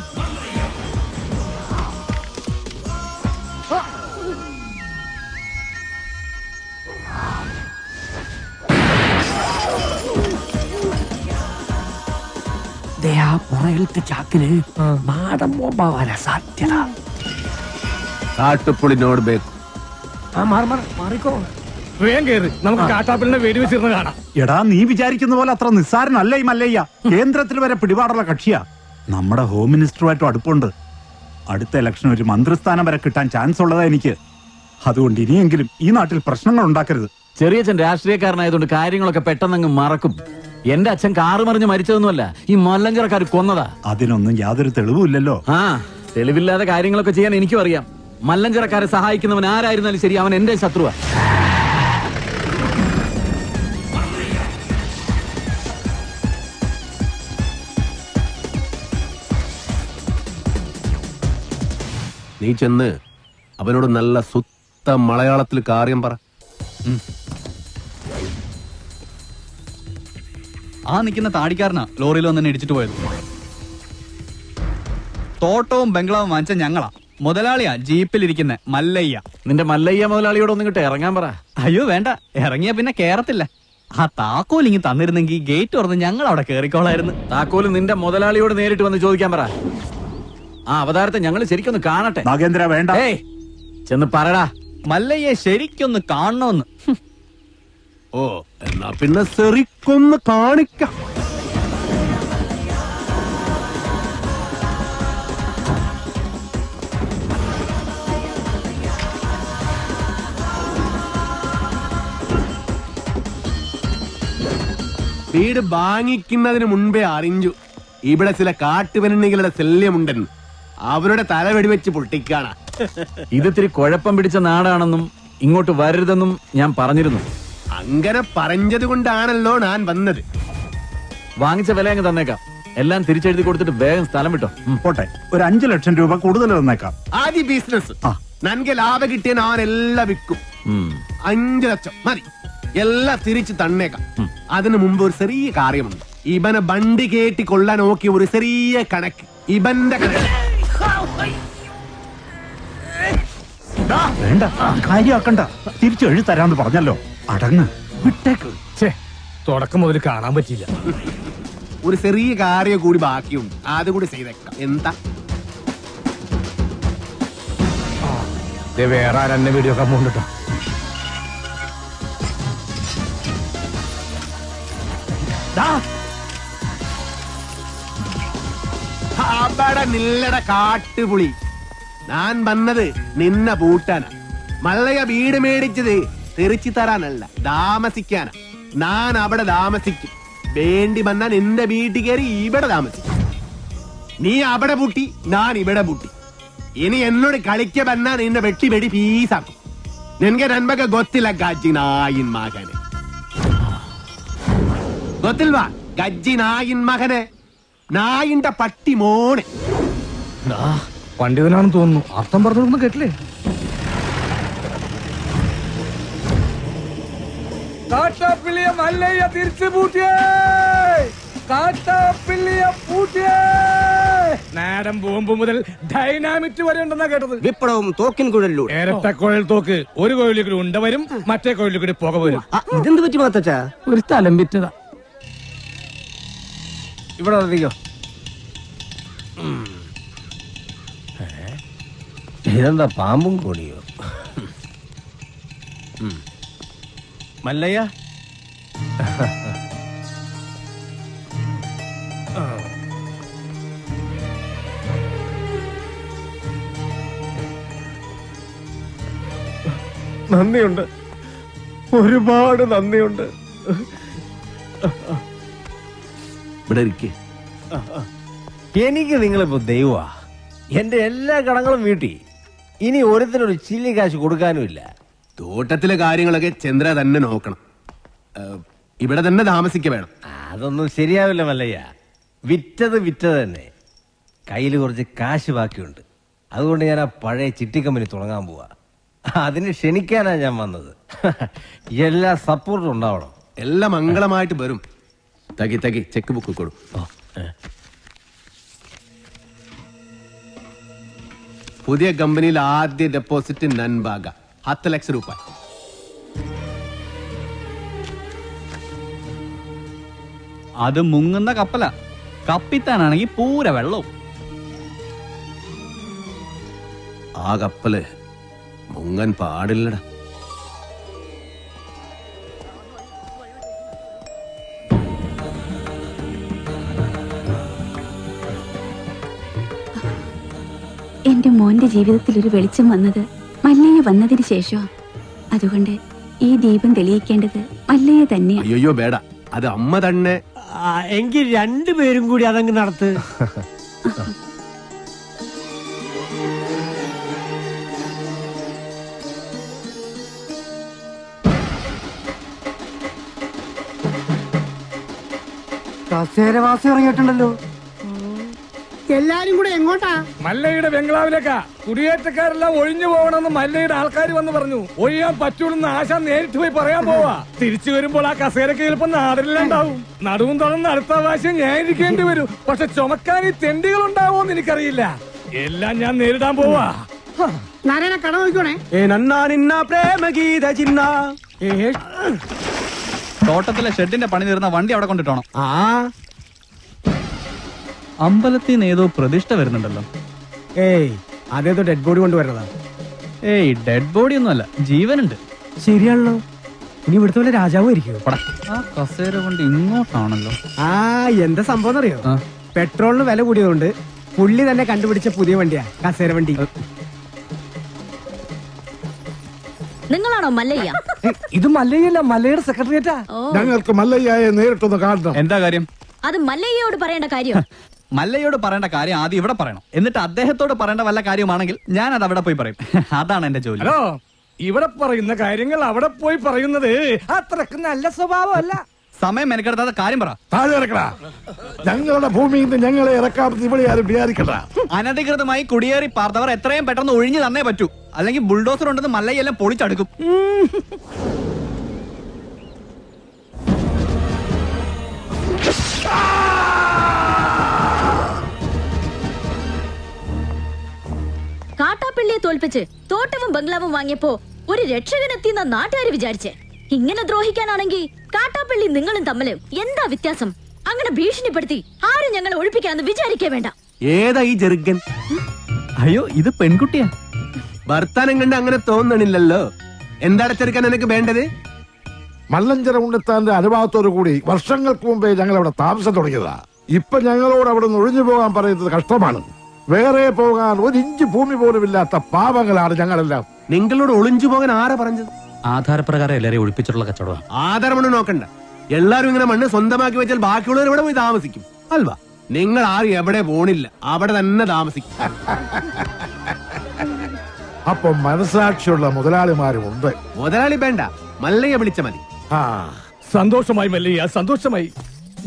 പുറകിലത്തെ ചാക്കിന് മാടം ബോംബാവാനാ സാധ്യത. കാട്ടുപുളിനോട് ബേക്കും. മാറിക്കോ. വേഗം കേറ്, നമുക്ക് കാട്ടാപ്പിളിനെ വെടിവെച്ചിരുന്ന് കാണാം. എടാ, നീ വിചാരിക്കുന്ന പോലെ അത്ര നിസ്സാരനല്ല ഈ മല്ലയ്യ. കേന്ദ്രത്തിൽ വരെ പിടിപാടുള്ള കക്ഷിയാ. നമ്മുടെ ഹോം മിനിസ്റ്ററുമായിട്ടും അടുപ്പുണ്ട്. അടുത്ത ഇലക്ഷൻ ഒരു മന്ത്രിസ്ഥാനം വരെ കിട്ടാൻ ചാൻസ് ഉള്ളതാ എനിക്ക്. അതുകൊണ്ട് ഇനിയെങ്കിലും ഈ നാട്ടിൽ പ്രശ്നങ്ങൾ ഉണ്ടാക്കരുത്. ചെറിയച്ഛൻ രാഷ്ട്രീയക്കാരനായതുകൊണ്ട് കാര്യങ്ങളൊക്കെ പെട്ടെന്നങ്ങ് മറക്കും. എന്റെ അച്ഛൻ കാറ് മറിഞ്ഞ് മരിച്ചതൊന്നുമല്ല, ഈ മല്ലഞ്ചറക്കാർ കൊന്നതാ. അതിനൊന്നും യാതൊരു തെളിവുമില്ലല്ലോ. ആ, തെളിവില്ലാതെ കാര്യങ്ങളൊക്കെ ചെയ്യാൻ എനിക്കും അറിയാം. മല്ലഞ്ചറക്കാരെ സഹായിക്കുന്നവൻ ആരായിരുന്നാലും ശരി, അവൻ എന്റെ ശത്രുവാ. നീ ചെന്ന് അവനോട് നല്ല സുത്ത മലയാളത്തിൽ കാര്യം പറ. ആ നിൽക്കുന്ന താടിക്കാരനാ ലോറിയിൽ വന്നെ ഇടിച്ചിട്ട് പോയത്. തോട്ടവും ബംഗ്ലാവും വാങ്ങിച്ച ഞങ്ങളാ. മുതലാളിയാ ജീപ്പിലിരിക്കുന്ന മല്ലയ്യ. നിന്റെ മല്ലയ്യ മുതലാളിയോട് ഒന്നും കിട്ടെ ഇറങ്ങാൻ പറ. അയ്യോ വേണ്ട, ഇറങ്ങിയ പിന്നെ കേറത്തില്ല. ആ താക്കോൽ ഇങ്ങ് തന്നിരുന്നെങ്കിൽ ഗേറ്റ് തുറന്ന് ഞങ്ങൾ അവിടെ കേറിക്കോളായിരുന്നു. താക്കോല് നിന്റെ മുതലാളിയോട് നേരിട്ട് വന്ന് ചോദിക്കാൻ പറ. ആ അവതാരത്തെ ഞങ്ങൾ ശരിക്കൊന്ന് കാണട്ടെ. നാഗേന്ദ്ര വേണ്ട. ചെന്ന് പറടാ, മല്ലയ്യെ ശരിക്കൊന്ന് കാണണമെന്ന്. ഓ, എന്നാ പിന്നെ ശരിക്കൊന്ന് കാണിക്കാം. വീട് വാങ്ങിക്കുന്നതിന് മുൻപേ അറിഞ്ഞു ഇവിടെ ചില കാട്ടുപെണ്ണുകളുടെ ശല്യമുണ്ടെന്ന്. അവരുടെ തല വെടിവെച്ച് പൊട്ടിക്കാണ്. ഇതിത്തിരി കുഴപ്പം പിടിച്ച നാടാണെന്നും ഇങ്ങോട്ട് വരരുതെന്നും ഞാൻ പറഞ്ഞിരുന്നു. അങ്ങനെ പറഞ്ഞത് കൊണ്ടാണല്ലോ ഞാൻ വന്നത്. വാങ്ങിച്ച വില അങ്ങ് തന്നേക്കാം. എല്ലാം തിരിച്ചെഴുതി കൊടുത്തിട്ട് വേഗം സ്ഥലം വിട്ടോ. പോട്ടെ, ഒരു 5 ലക്ഷം രൂപ കൂടുതൽ തന്നേക്കാം. ആദ്യ ബിസിനസ് നൻകെ ലാഭം കിട്ടിയ ഞാൻ എല്ലാം വിൽക്കും. 5 ലക്ഷം മതി, എല്ലാം തിരിച്ചു തന്നേക്കാം. അതിനു മുമ്പ് ഒരു ചെറിയ കാര്യമുണ്ട്. ഇവനെ ബണ്ടി കേട്ടി കൊള്ളാൻ നോക്കിയ ഒരു ചെറിയ കണക്ക്. ഇവന്റെ കണക്ക് വേണ്ട, കാര്യമാക്കണ്ട. തിരിച്ചു എഴുതി തരാന്ന് പറഞ്ഞല്ലോ. അടങ്ങ്, വിട്ടേക്ക്. തുടക്കം മുതൽ കാണാൻ പറ്റില്ല. ഒരു ചെറിയ കാര്യം കൂടി ബാക്കിയുണ്ട്, അതുകൂടി ചെയ്തേക്കാം. എന്താ വേറെ ആരെന്നെ വീഡിയോ ഒക്കെ പോകണ്ടോ? അവിടെ നില്ലട കാട്ടുപുളി. ഞാൻ വന്നത് നിന്ന പൂട്ടാനാ. മല്ലയ വീട് മേടിച്ചത് തെറിച്ചു തരാനല്ല, താമസിക്കാനാ. ഞാൻ അവിടെ താമസിക്കും. വേണ്ടി വന്നാൽ നിന്റെ വീട്ടിൽ കയറി ഇവിടെ താമസിക്കും. നീ അവിടെ പൂട്ടി, ഞാൻ ഇവിടെ പൂട്ടി. ഇനി എന്നോട് കളിക്ക വന്നാ നിന്നെ വെട്ടി വെടി പീസാക്കും. നിനക്ക് നന്മക്ക് ಗೊತ್ತಿಲ್ಲ ಗಜ್ಜಿ ನಾಯಿನ್ ಮಗನೆ. ಗೊತ್ತಿಲ್ವಾ ಗಜ್ಜಿ ನಾಯಿನ್ മകനെ? നായിന്റെ പട്ടി മോനെ. പണ്ഡിതനാണെന്ന് തോന്നുന്നു. അർത്ഥം പറഞ്ഞൊന്നും കേട്ടില്ലേ? കാട്ടാപ്പിള്ളിയെ മല്ലയ്യ തിരിച്ചു പൂട്ടിയേ. കാട്ടാപ്പിള്ളിയെ പൂട്ടിയേ. നേരം ബോംബ് മുതൽ ഡൈനാമിറ്റ് വരെ ഉണ്ടെന്നാ കേട്ടത്. വിപ്ലവം തോക്കിൻ കുഴലിലൂടെ. ഇരട്ട കുഴൽ തോക്ക്. ഒരു കുഴലിൽ കൂടി ഉണ്ട വരും, മറ്റേ കുഴലിൽ കൂടി പുക വരും. ഇതെന്ത് പറ്റി മാത്തച്ചാ? ഒരു സ്ഥലം വിറ്റതാ. ഇവിടെ വന്നിരിക്കോ. ഇതെന്താ പാമ്പും കോണിയോ? മല്ലയ്യ, നന്ദിയുണ്ട്, ഒരുപാട് നന്ദിയുണ്ട്. ഇവിടെ ഇരിക്കേ. എനിക്ക് നിങ്ങളിപ്പോ ദൈവമാ. എന്റെ എല്ലാ കടങ്ങളും വീട്ടി. ഇനി ഓരോരുത്തരൊരു ചില്ലി കാശ് കൊടുക്കാനുമില്ല. തോട്ടത്തിലെ കാര്യങ്ങളൊക്കെ ചന്ദ്ര തന്നെ നോക്കണം. ഇവിടെ തന്നെ താമസിക്ക വേണം. അതൊന്നും ശരിയാവില്ല മല്ലയ്യ. വിറ്റത് തന്നെ. കയ്യിൽ കുറച്ച് കാശ് ബാക്കിയുണ്ട്. അതുകൊണ്ട് ഞാൻ ആ പഴയ ചിട്ടി കമ്പനി തുടങ്ങാൻ പോവാ. അതിന് ക്ഷണിക്കാനാ ഞാൻ വന്നത്. എല്ലാ സപ്പോർട്ടും ഉണ്ടാവണം. എല്ലാം മംഗളമായിട്ട് വരും. തകി ചെക്ക് ബുക്ക് കൊടു. പുതിയ കമ്പനിയിൽ ആദ്യ ഡെപ്പോസിറ്റ് നൻബാഗ 10 ലക്ഷം രൂപ. അത് മുങ്ങുന്ന കപ്പല. കപ്പിത്താനാണെങ്കിൽ പൂര വെള്ളവും. ആ കപ്പല് മുങ്ങൻ പാടില്ലടാ. എന്റെ മോന്റെ ജീവിതത്തിൽ ഒരു വെളിച്ചം വന്നത് മല്ലയ്യ വന്നതിന് ശേഷം. അതുകൊണ്ട് ഈ ദീപം തെളിയിക്കേണ്ടത് മല്ലയ്യ തന്നെയാണ്. അയ്യോ വേട, അത് അമ്മ തന്നെ. എങ്കിൽ രണ്ടുപേരും കൂടി അതങ്ങ് നടത്ത്. കസേരവാസി ഇറങ്ങിയിട്ടുണ്ടല്ലോ. എല്ലാരും കൂടെ എങ്ങോട്ടാ? മല്ലയുടെ ബംഗ്ലാവിലേക്കാ. കുടിയേറ്റക്കാരെല്ലാം ഒഴിഞ്ഞു പോകണമെന്ന് മല്ലയുടെ ആൾക്കാർ വന്ന് പറഞ്ഞു. ഒഴിയാൻ പറ്റൂലെന്ന് ആശ നേരിട്ട് പോയി പറയാൻ പോവാ. തിരിച്ചു വരുമ്പോൾ ആ കസേരക്ക് ചിലപ്പോ നാടില്ലാണ്ടാവും. നടുവും തുറന്ന് അടുത്ത പ്രാവശ്യം ഞാൻ ഇരിക്കേണ്ടി വരും. പക്ഷെ ചുമക്കാൻ ഈ തെണ്ടികൾ ഉണ്ടാവോന്ന് എനിക്കറിയില്ല. എല്ലാം ഞാൻ നേരിടാൻ പോവാ. നാരായണ കട നോക്കണേ. തോട്ടത്തിലെ ഷെഡിന്റെ പണി തീർന്ന വണ്ടി അവിടെ കൊണ്ടിട്ടോണം. അമ്പലത്തിൽ നിന്ന് ഏതോ പ്രതിഷ്ഠ വരുന്നുണ്ടല്ലോ. ഏയ്, അതേതോ ഡെഡ് ബോഡി കൊണ്ടുവരുന്നതാ. ഏയ്, ഡെഡ് ബോഡി ഒന്നുമല്ല, ജീവനുണ്ട്. ശരിയാണല്ലോ. ഇനി ഇവിടുത്തെ പോലെ രാജാവും ഇരിക്കുമോ? ആ കസേര കൊണ്ട് ഇങ്ങോട്ടാണല്ലോ. എന്താ സംഭവം അറിയോ? പെട്രോളിന് വില കൂടിയതുകൊണ്ട് പുള്ളി തന്നെ കണ്ടുപിടിച്ച പുതിയ വണ്ടിയാ കസേര വണ്ടി. നിങ്ങളാണോ മല്ലയ്യ? ഇത് മല്ലയ്യല്ല, മല്ലയുടെ സെക്രട്ടറിയേറ്റാ. ഞങ്ങൾക്ക് മല്ലയ്യയെ നേരിട്ടൊന്ന് കാണണം. എന്താ കാര്യം? അത് മല്ലയ്യയോട് പറയേണ്ട കാര്യം. മല്ലയോട് പറയേണ്ട കാര്യം ആദ്യം ഇവിടെ പറയണം. എന്നിട്ട് അദ്ദേഹത്തോട് പറയേണ്ട വല്ല കാര്യമാണെങ്കിൽ ഞാൻ അത് അവിടെ പോയി പറയും. അതാണ് എന്റെ ജോലി. ഹലോ, ഇവിടെ പറയുന്ന കാര്യങ്ങൾ അവിടെ പോയി പറയുന്നത് അത്രക്ക് നല്ല സ്വഭാവമല്ല. സമയം മെനക്കെടുത്താത്ത കാര്യം പറ. താഴെ ഇറക്കടാ. ഞങ്ങളുടെ ഭൂമിയിൽ നിന്ന് ഞങ്ങളെ ഇറക്കാമെന്ന് ഇവിടെ ആരും വിചാരിക്കണ്ട. അനധികൃതമായി കുടിയേറി പാർത്തവർ എത്രയും പെട്ടെന്ന് ഒഴിഞ്ഞു തന്നേ പറ്റൂ. അല്ലെങ്കിൽ ബുൾഡോസർ ഉണ്ടെന്ന് മല്ലയെല്ലാം പൊളിച്ചടുക്കും. കാട്ടാപ്പള്ളിയെ തോൽപ്പിച്ച് തോട്ടവും ബംഗ്ലാവും വാങ്ങിയപ്പോ ഒരു രക്ഷകനെത്തിയെന്ന നാട്ടുകാര് വിചാരിച്ചേ. ഇങ്ങനെ ദ്രോഹിക്കാനാണെങ്കിൽ കാട്ടാപ്പള്ളി നിങ്ങളും തമ്മില് എന്താ വ്യത്യാസം? അങ്ങനെ ഭീഷണിപ്പെടുത്തി ആരും ഞങ്ങളെ ഒഴിപ്പിക്കാന്ന് വിചാരിക്കേ വേണ്ട. ഏതാ ഈ ജെറുഗൻ? അയ്യോ, ഇത് പെൺകുട്ടിയാ. ഭർത്താനം കണ്ട് അങ്ങനെ തോന്നണില്ലല്ലോ. എന്താണ് ചെറുക്കൻ എനിക്ക് വേണ്ടത്? മല്ലഞ്ചര ഉണ്ണിത്താന്റെ അനുഭവത്തോടു കൂടി വർഷങ്ങൾക്ക് മുമ്പേ ഞങ്ങൾ അവിടെ താമസം തുടങ്ങിയതാ. ഇപ്പൊ ഞങ്ങളോട് അവിടെ നിന്ന് ഒഴിഞ്ഞു പോകാൻ പറയുന്നത് കഷ്ടമാണ്. വേറെ പോകാൻ 1 ഇഞ്ച് ഭൂമി പോലും ഇല്ലാത്ത പാവങ്ങളാണ് ഞങ്ങളെല്ലാം. നിങ്ങളോട് ഒളിഞ്ചു പോകാൻ ആരാ പറഞ്ഞത്? ആധാരപ്രകാരം എല്ലാരെയും ഒഴിപ്പിച്ചിട്ടുള്ള കച്ചവടം. ആധാരമൊന്നും നോക്കണ്ട. എല്ലാരും ഇങ്ങനെ മണ്ണ് സ്വന്തമാക്കി വെച്ചാൽ ബാക്കിയുള്ളവർ ഇവിടെ പോയി താമസിക്കും അൽവാ. നിങ്ങൾ ആരും എവിടെ പോണില്ല, അവിടെ തന്നെ താമസിക്കും. അപ്പൊ മനസാക്ഷിയുള്ള മുതലാളിമാരും ഉണ്ട്. മുതലാളി വേണ്ട, മല്ലയെ വിളിച്ച മതി. സന്തോഷമായി മല്ലയ്യ, സന്തോഷമായി.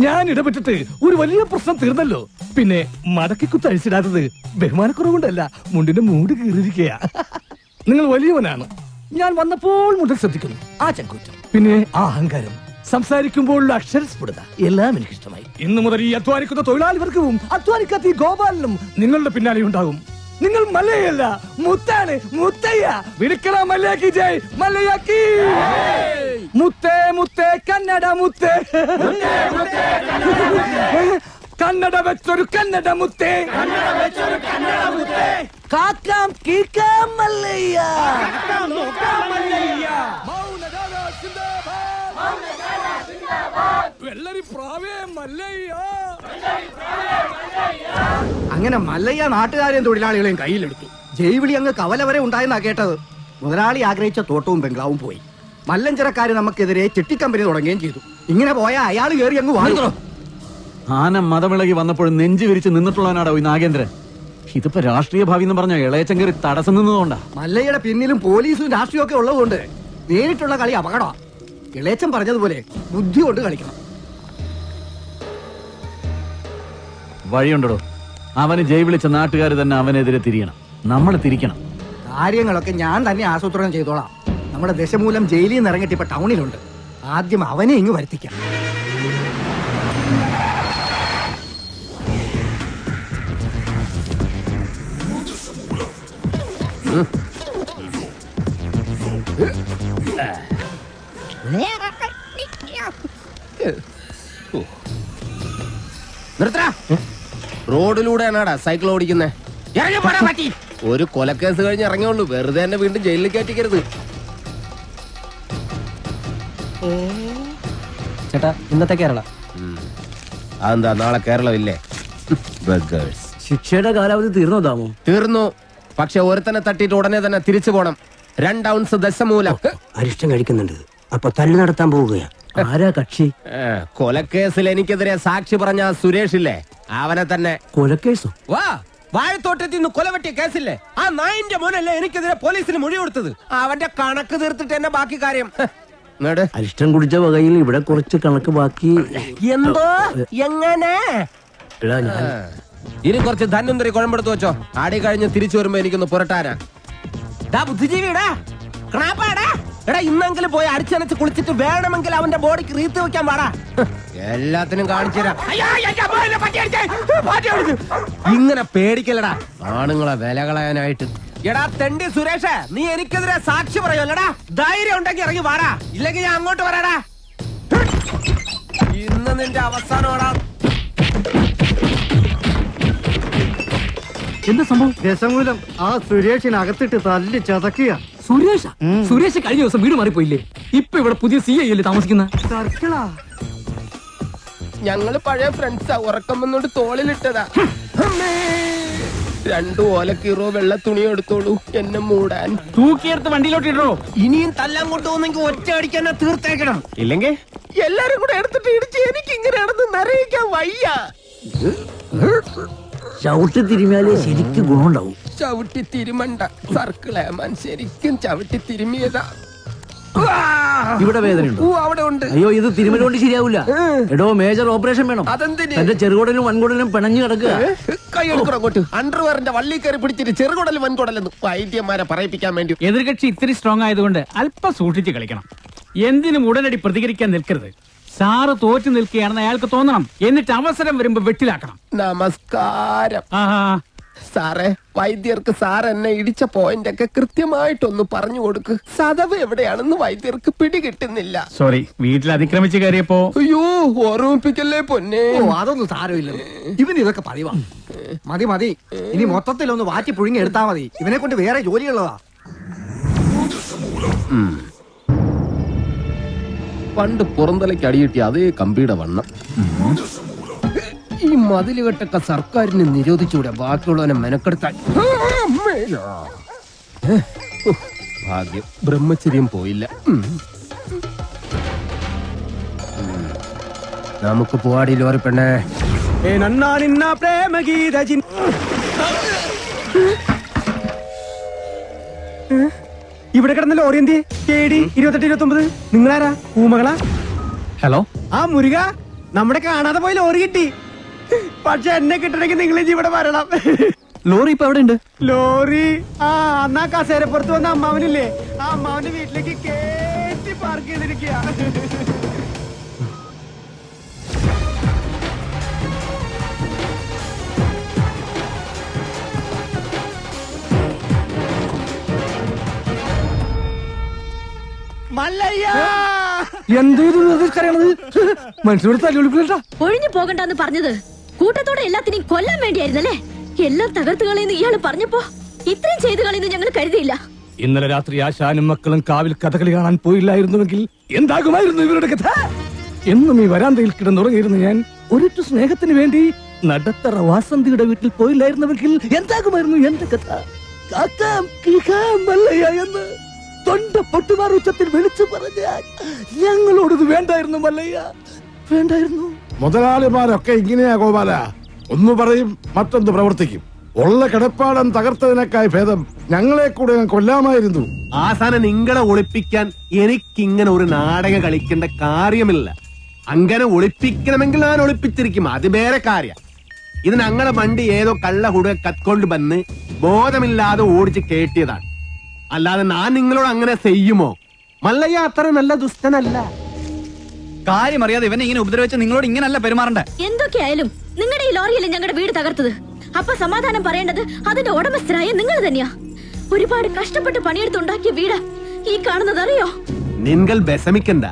ഞാൻ ഇടപെട്ടിട്ട് ഒരു വലിയ പ്രശ്നം തീർന്നല്ലോ. പിന്നെ മടക്കിക്കുത്ത് അഴിച്ചിടാത്തത് ബഹുമാനക്കുറവുകൊണ്ടല്ല, മുണ്ടിന്റെ മൂട് കീറിയിരിക്കുക. നിങ്ങൾ വലിയവനാണ്. ഞാൻ വന്നപ്പോൾ മുതൽ ശ്രദ്ധിക്കുന്നു ആ ചങ്കൂറ്റം, പിന്നെ ആ അഹങ്കാരം, സംസാരിക്കുമ്പോഴുള്ള അക്ഷരസ്ഫുടത എല്ലാം എനിക്ക് ഇഷ്ടമായി. ഇന്നു മുതൽ ഈ അധ്വാനിക്കുന്ന തൊഴിലാളി വർഗവും അധ്വാനിക്കാത്ത ഈ ഗോപാലനും നിങ്ങളുടെ പിന്നാലെ ഉണ്ടാകും. നിങ്ങൾ മല്ലയല്ല, മുത്താണ്, മുത്തയ്യ. വിളിക്കണ മല്ലയാക്കി ജയ്, മല്ലയാക്കി. മുത്തേ മുത്തേ കന്നഡ മുത്തേ, കന്നഡ വെച്ചൊരു കന്നഡ മുത്തേ, കാക്കാം കീക്കാം മല്ലയ്യ. അങ്ങനെ മല്ലയ്യ നാട്ടുകാരെയും തൊഴിലാളികളെയും കയ്യിലെടുത്തു. ജൈവിളി അങ്ങ് കവല വരെ ഉണ്ടായെന്നാ കേട്ടത്. മുതലാളി ആഗ്രഹിച്ച തോട്ടവും ബംഗ്ലാവും പോയി. മല്ലഞ്ചരക്കാര് നമുക്കെതിരെ ചിട്ടിക്കമ്പനി തുടങ്ങുകയും ചെയ്തു. ഇങ്ങനെ പോയ അയാൾ കയറി അങ്ങ് വാങ്ങോ. ആന മതമിളകി വന്നപ്പോഴും നെഞ്ചു വിരിച്ച് നിന്നിട്ടുള്ളവനാടോ ഈ നാഗേന്ദ്രൻ. ഇതിപ്പോ രാഷ്ട്രീയ ഭാവി എന്ന് പറഞ്ഞ ഇളയച്ചൻ കയറി തടസ്സം നിന്നതുകൊണ്ടാ. മല്ലയ്യയുടെ പിന്നിലും പോലീസും രാഷ്ട്രീയം ഒക്കെ ഉള്ളതുകൊണ്ട് നേരിട്ടുള്ള കളി അപകടമാണ്. ഇളയച്ചൻ പറഞ്ഞതുപോലെ ബുദ്ധി കൊണ്ട് കളിക്കണം. വഴിയുണ്ടോ? അവന് ജയ് വിളിച്ച നാട്ടുകാർ തന്നെ അവനെതിരെ തിരിയണം. നമ്മൾ തിരിക്കണം. കാര്യങ്ങളൊക്കെ ഞാൻ തന്നെ ആസൂത്രണം ചെയ്തോളാം. നമ്മുടെ ദശമൂലം ജയിലിൽ നിന്ന് ഇറങ്ങിയിട്ട് ഇപ്പൊ ടൗണിലുണ്ട്. ആദ്യം അവനെ ഇങ്ങ് വരുത്തിക്കാം. റോഡിലൂടെയാണാടാ സൈക്കിൾ ഓടിക്കുന്നേ. ഒരു കൊലക്കേസ് കഴിഞ്ഞ് ഇറങ്ങിയുള്ളൂ. വെറുതെ എന്നെ വീണ്ടും ജയിലിൽ കയറ്റിക്കരുത്. ചേട്ടാ ഇന്നത്തെ കേരള അതെന്താ നാളെ കേരളമില്ലേ? ശിക്ഷയുടെ കാലാവധി തീർന്നോ താമോ? തീർന്നു. പക്ഷെ ഒരുത്തനെ തട്ടിയിട്ട് ഉടനെ തന്നെ തിരിച്ചു പോണം. 2 ഔൺസ് ദശമൂലം. അരിഷ്ടം കഴിക്കുന്നുണ്ട്. അപ്പൊ തല്ലു നടത്താൻ പോവുകയാ. ആരാ കക്ഷി? കൊലക്കേസിൽ എനിക്കെതിരെ സാക്ഷി പറഞ്ഞ സുരേഷ് ഇല്ലേ, അവനെ തന്നെ. കൊലക്കേസോ? വാ, വാഴത്തോട്ടത്തിൽ നിന്ന് കൊലവെട്ടിയ കേസില്ലേ, ആ നായിന്റെ മോനല്ലേ എനിക്കെതിരെ പോലീസിന് മൊഴി കൊടുത്തത്. അവന്റെ കണക്ക് തീർത്തിട്ട് എന്നെ ബാക്കി കാര്യം. അരിഷ്ടം കുടിച്ച വകയിൽ ഇവിടെ കുറച്ച് കണക്ക് ബാക്കി. എന്തോ എങ്ങനെ? ഞാൻ ഇനി കുറച്ച് ധന്വന്തരി കുഴമ്പെടുത്ത് വെച്ചോ. ആടി കഴിഞ്ഞ് തിരിച്ചു വരുമ്പോ എനിക്കൊന്ന് പുരട്ടാനാ. ബുദ്ധിജീവിടാ ക്രാപ്പാടാ. എടാ ഇന്നെങ്കിലും പോയി അടിച്ചനച്ച് കുളിച്ചിട്ട് വേണമെങ്കിൽ അവന്റെ ബോഡിക്ക് റീത്ത് വെക്കാൻ പാടാ. എല്ലാത്തിനും കാണിച്ചുതരാം. ഇങ്ങനെ പേടിക്കലടാ ആണുങ്ങളെ വില കളയാനായിട്ട്. എടാ തെണ്ടി സുരേഷ്, നീ എനിക്കെതിരെ സാക്ഷി പറയുമല്ലടാ. ധൈര്യം ഉണ്ടെങ്കിൽ ഇറങ്ങി വാടാ, ഇല്ലെങ്കിൽ ഞാൻ അങ്ങോട്ട് വരാടാ. ഇന്ന് നിന്റെ അവസാനമാടാ. എന്താ സംഭവം? ദശമൂലം ആ സുരേഷിനകത്തിട്ട് തല്ലി ചതക്കുക. സുരേഷ് കഴിഞ്ഞ ദിവസം വീട് മാറിപ്പോയില്ലേ? ഇപ്പൊ ഇവിടെ പുതിയ CI അല്ലേ താമസിക്കുന്ന? സർക്കിളാ. ഞങ്ങള് പഴയ ഫ്രണ്ട്സാ. ഉറക്കം വന്നോണ്ട് തോളിലിട്ടതാ. 2 ഓലക്കീറോ വെള്ള തുണി എടുത്തോളൂ എന്നെ മൂടാൻ. തൂക്കിയെടുത്ത് വണ്ടിയിലോട്ട് ഇടോ. ഇനിയും തല്ലാൻ കൊണ്ടുപോകുന്നെങ്കിൽ ഒറ്റ അടിക്കാൻ തീർത്തേക്കണം. ഇല്ലെങ്കിൽ എല്ലാരും കൂടെ എടുത്തിട്ട് ഇടിച്ച് എനിക്ക് ഇങ്ങനെ നടന്ന് നിറയിക്കാൻ വയ്യ. ചവിട്ടി തിരുമിയാലേ ശരിക്കും ഗുണമുണ്ടാവും. ചവിട്ടി തിരുമണ്ട സർക്കിളേമാൻ, ശരിക്കും ചവിട്ടി തിരുമിയതാ. ഇവിടെ വേദനയുണ്ടോ? അവിടെ ഉണ്ട്. അയ്യോ, ഇത് തിരുമല കൊണ്ട് ശരിയാവില്ല. എടോ, മേജർ ഓപ്പറേഷൻ വേണം. അതെന്തിന്? എന്റെ ചെറുകുടലും വൻകുടലും പിണഞ്ഞു കിടക്കുക. കൈ എടുക്കണം അങ്ങോട്ട്. അണ്ടർവെയറിന്റെ വള്ളി കയറി പിടിച്ചിട്ട് ചെറുകുടലും വൻകുടലെന്ന് വൈദ്യന്മാരെ പറയിപ്പിക്കാൻ വേണ്ടി. എതിർകക്ഷി ഇത്തിരി സ്ട്രോങ് ആയതുകൊണ്ട് അല്പം സൂക്ഷിച്ച് കളിക്കണം. എന്തിനും ഉടനടി പ്രതികരിക്കാൻ നിൽക്കരുത്. സാറ് തോറ്റു നിൽക്കുകയാണെന്ന് അയാൾക്ക് തോന്നണം. എന്നിട്ട് അവസരം വരുമ്പോ വെട്ടിലാക്കണം. നമസ്കാരം സാറേ. വൈദ്യർക്ക് സാർ എന്നെ ഇടിച്ച പോയിന്റ് ഒക്കെ കൃത്യമായിട്ടൊന്ന് പറഞ്ഞു കൊടുക്ക്. സദവ് എവിടെയാണെന്ന് വൈദ്യർക്ക് പിടികിട്ടുന്നില്ല. സോറി, വീട്ടിൽ അതിക്രമിച്ച് കയറിയപ്പോ. അയ്യോ, ഓർമ്മിപ്പിക്കല്ലേ പൊന്നെ. അതൊന്നും സാരമില്ല. ഇവന് ഇതൊക്കെ പതിവാ. മതി മതി, ഇനി മൊത്തത്തിലൊന്ന് വാറ്റി പുഴുങ്ങി എടുത്താ മതി. ഇവനെ കൊണ്ട് വേറെ ജോലിയുള്ളതാ. പണ്ട് പുറന്തലയ്ക്ക് അടിയിട്ടി അതേ കമ്പിയുടെ വണ്ണം. ഈ മതിലുകെട്ടൊക്കെ സർക്കാരിന് നിരോധിച്ചൂടെ ബാക്കിയുള്ളവനെ മെനക്കെടുത്താൻ. ഭാഗ്യം ബ്രഹ്മചര്യം പോയില്ല. നമുക്ക് പോവാടി ലോറി പെണ്ണേ. ഇവിടെ കിടന്ന ലോറി എന്തി? KD 2829. നിങ്ങളാരാ? ഊമകളാ? ഹലോ. ആ മുരുക, നമ്മുടെ കാണാതെ പോയി ലോറി കിട്ടി. പക്ഷെ എന്നെ കിട്ടണമെങ്കിൽ നിങ്ങൾ ഇവിടെ വരണം. ലോറി ഇപ്പൊ എവിടെ ഉണ്ട്? ലോറി അന്നാ കസേരപ്പുറത്ത് വന്ന അമ്മാവനില്ലേ, ആ അമ്മാവന്റെ വീട്ടിലേക്ക് കേറ്റി പാർക്ക് ചെയ്തിരിക്കുക. മനുഷ്യരോട് തല്ലുകൊടുക്കില്ല. ഒഴിഞ്ഞു പോകണ്ടെന്ന് പറഞ്ഞത് കൂട്ടത്തോടെ എല്ലാത്തിനെയും കൊല്ലാൻ വേണ്ടിയായിരുന്നല്ലേ? എല്ലാം തകർത്ത് കളയുന്ന ഇയാള് പറഞ്ഞപ്പോ ഇത്രയും ചെയ്തു കളയുന്നു ഞങ്ങൾ കരുതിയില്ല. ഇന്നലെ രാത്രി ആശാനും മക്കളും കാവിൽ കഥകളി കാണാൻ പോയില്ലായിരുന്നുവെങ്കിൽ എന്താകുമായിരുന്നു ഇവരുടെ കഥ? എന്നും ഈ വരാന്തയിൽ കിടന്നുറങ്ങിയിരുന്നു ഞാൻ. ഒരിറ്റ സ്നേഹത്തിന് വേണ്ടി നടത്തറ വാസന്തിയുടെ വീട്ടിൽ പോയില്ലായിരുന്നുവെങ്കിൽ എന്താകുമായിരുന്നു എന്റെ കഥ? കാക്കാം കീക്കാം മല്ലയ്യ എന്ന് തൊണ്ട പൊട്ടുമാർ ഉച്ചത്തിൽ വിളിച്ചു പറഞ്ഞാൽ ഞങ്ങളോടത് വേണ്ടായിരുന്നു മല്ലയ്യ, വേണ്ടായിരുന്നു. മുതലാളിമാരൊക്കെ ഇങ്ങനെയാ ഗോപാല. ഒന്ന് പറയും മറ്റൊന്ന് പ്രവർത്തിക്കും. ഉള്ള കിടപ്പാടം തകർത്തതിനേക്കായി ഭേദം ഞങ്ങളെ കൂടെ കൊല്ലാമായിരുന്നു. ആസാനം നിങ്ങളെ ഒളിപ്പിക്കാൻ എനിക്കിങ്ങനെ ഒരു നാടകം കളിക്കേണ്ട കാര്യമില്ല. അങ്ങനെ ഒളിപ്പിക്കണമെങ്കിൽ ഞാൻ ഒളിപ്പിച്ചിരിക്കും, അത് വേറെ കാര്യം. ഇത് ഞങ്ങളെ വണ്ടി ഏതോ കള്ള ഹുട കത്കൊണ്ട് വന്ന് ബോധമില്ലാതെ ഓടിച്ച് കേട്ടിയതാണ്. അല്ലാതെ ഞാൻ നിങ്ങളോട് അങ്ങനെ ചെയ്യുമോ? മല്ലയ്യ അത്ര നല്ല ദുഷ്ടനല്ല. കാര്യം അറിയാതെ ഇവനെ ഇങ്ങനെ ഉപദ്രവിച്ച നിങ്ങളോട് ഇങ്ങനല്ല പെരുമാറണ്ടേ. എന്തൊക്കെയായാലും നിങ്ങളുടെ ഈ ലോറിയല്ലേ ഞങ്ങളുടെ വീട് തകർത്തത്. അപ്പൊ സമാധാനം പറയേണ്ടത് അതിന്റെ ഉടമസ്ഥരായ നിങ്ങൾ തന്നെയാ. ഒരുപാട് കഷ്ടപ്പെട്ട് പണിയെടുത്തുണ്ടാക്കിയ വീട് ഈ കാണുന്നത് അറിയോ? നിങ്ങൾ വിഷമിക്കണ്ട.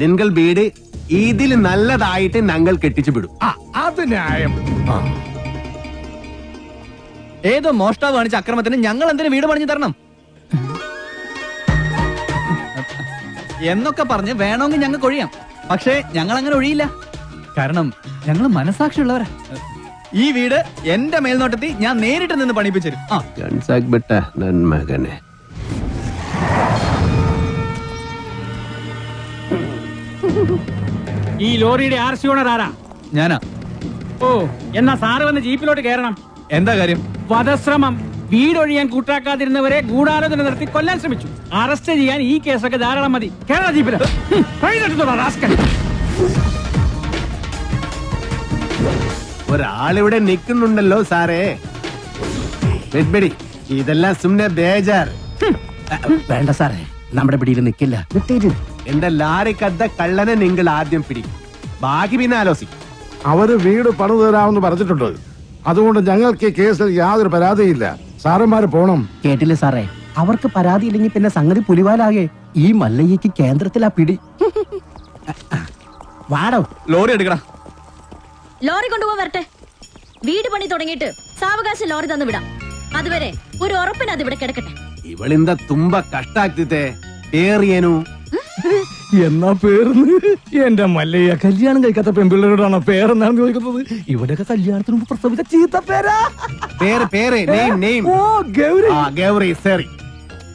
നിങ്ങൾ വീട് ഇതിൽ നല്ലതായിട്ട് ഞങ്ങൾ കെട്ടിച്ചു വിടും. അത് ന്യായം. ഏതോ മോഷ്ടാവ് കാണിച്ച അക്രമത്തിന് ഞങ്ങൾ എന്തിനു വീട് പണിഞ്ഞു തരണം എന്നൊക്കെ പറഞ്ഞ് വേണമെങ്കിൽ ഞങ്ങൾക്ക് ഒഴിയാം. പക്ഷേ ഞങ്ങൾ അങ്ങനെ ഒഴിയില്ല. കാരണം ഞങ്ങൾ മനസാക്ഷിയുള്ളവരാ. ഈ വീട് എന്റെ മേൽനോട്ടത്തിൽ ഞാൻ നേരിട്ട് നിന്ന് പണിപ്പിച്ചു. മകനെ ഈ ലോറിയുടെ RC ഓണർ ആരാ? ഞാനാ. ഓ, എന്നാ സാറ് വന്ന് ജീപ്പിലോട്ട് കയറണം. എന്താ കാര്യം? വധശ്രമം. വീടൊഴിയാൻ കൂട്ടാക്കാതിരുന്നവരെ ഗൂഢാലോചന നടത്തി കൊല്ലാൻ ശ്രമിച്ചു. അറസ്റ്റ് ചെയ്യാൻ ഈ കേസൊക്കെ ധാരാളം മതി. കേരള ജീപ്പില് ഒരാളിവിടെ നിൽക്കുന്നുണ്ടല്ലോ സാറേ. ഇതെല്ലാം സുമ്നെ ബേജാർ. വേണ്ട സാറേ, നമ്മുടെ പിടിയിൽ നിൽക്കില്ല. എന്റെ ലാറിക്കദ്ദ കള്ളനെ നിങ്ങൾ ആദ്യം പിടിക്കും, ബാക്കി പിന്നെ ആലോചിക്കും. അവര് വീട് പണിതു തരാമെന്ന് പറഞ്ഞിട്ടുണ്ട്. അതുകൊണ്ട് ഞങ്ങൾക്ക് ഈ കേസിൽ യാതൊരു പരാതിയില്ല. സാറന്മാര് പോണം. കേട്ടില്ലേ സാറേ, അവർക്ക് പരാതി ഇല്ലെങ്കിൽ പിന്നെ സംഗതി പുലിവാലാകെ. ഈ മല്ലയ്യക്ക് കേന്ദ്രത്തിലാ പിടി. വാടോ, ലോറി എടുക്കടാ. ലോറി കൊണ്ടുപോകാൻ വരട്ടെ. വീട് പണി തുടങ്ങിയിട്ട് സാവകാശം ലോറി തന്നു വിടാം. അതുവരെ ഒരു ഉറപ്പിന് അത് ഇവിടെ കിടക്കട്ടെ. ഇവളിന്ത തുമ്പ കഷ്ടാക്കിത്തെ പേറിയനു എന്നാ പേർന്ന് എന്റെ മല്ലയ്യ കല്യാണം കഴിക്കാത്ത പെൺപിള്ളേരോടാണോ പേരെന്നാണ് ചോദിക്കുന്നത്? ഇവിടെയൊക്കെ കല്യാണത്തിന് മുമ്പ് പ്രസവിച്ച ചീത്ത പേരാ. പേര് നെയിം. ഓ, ഗൗരി. ഗൗരി സോറി.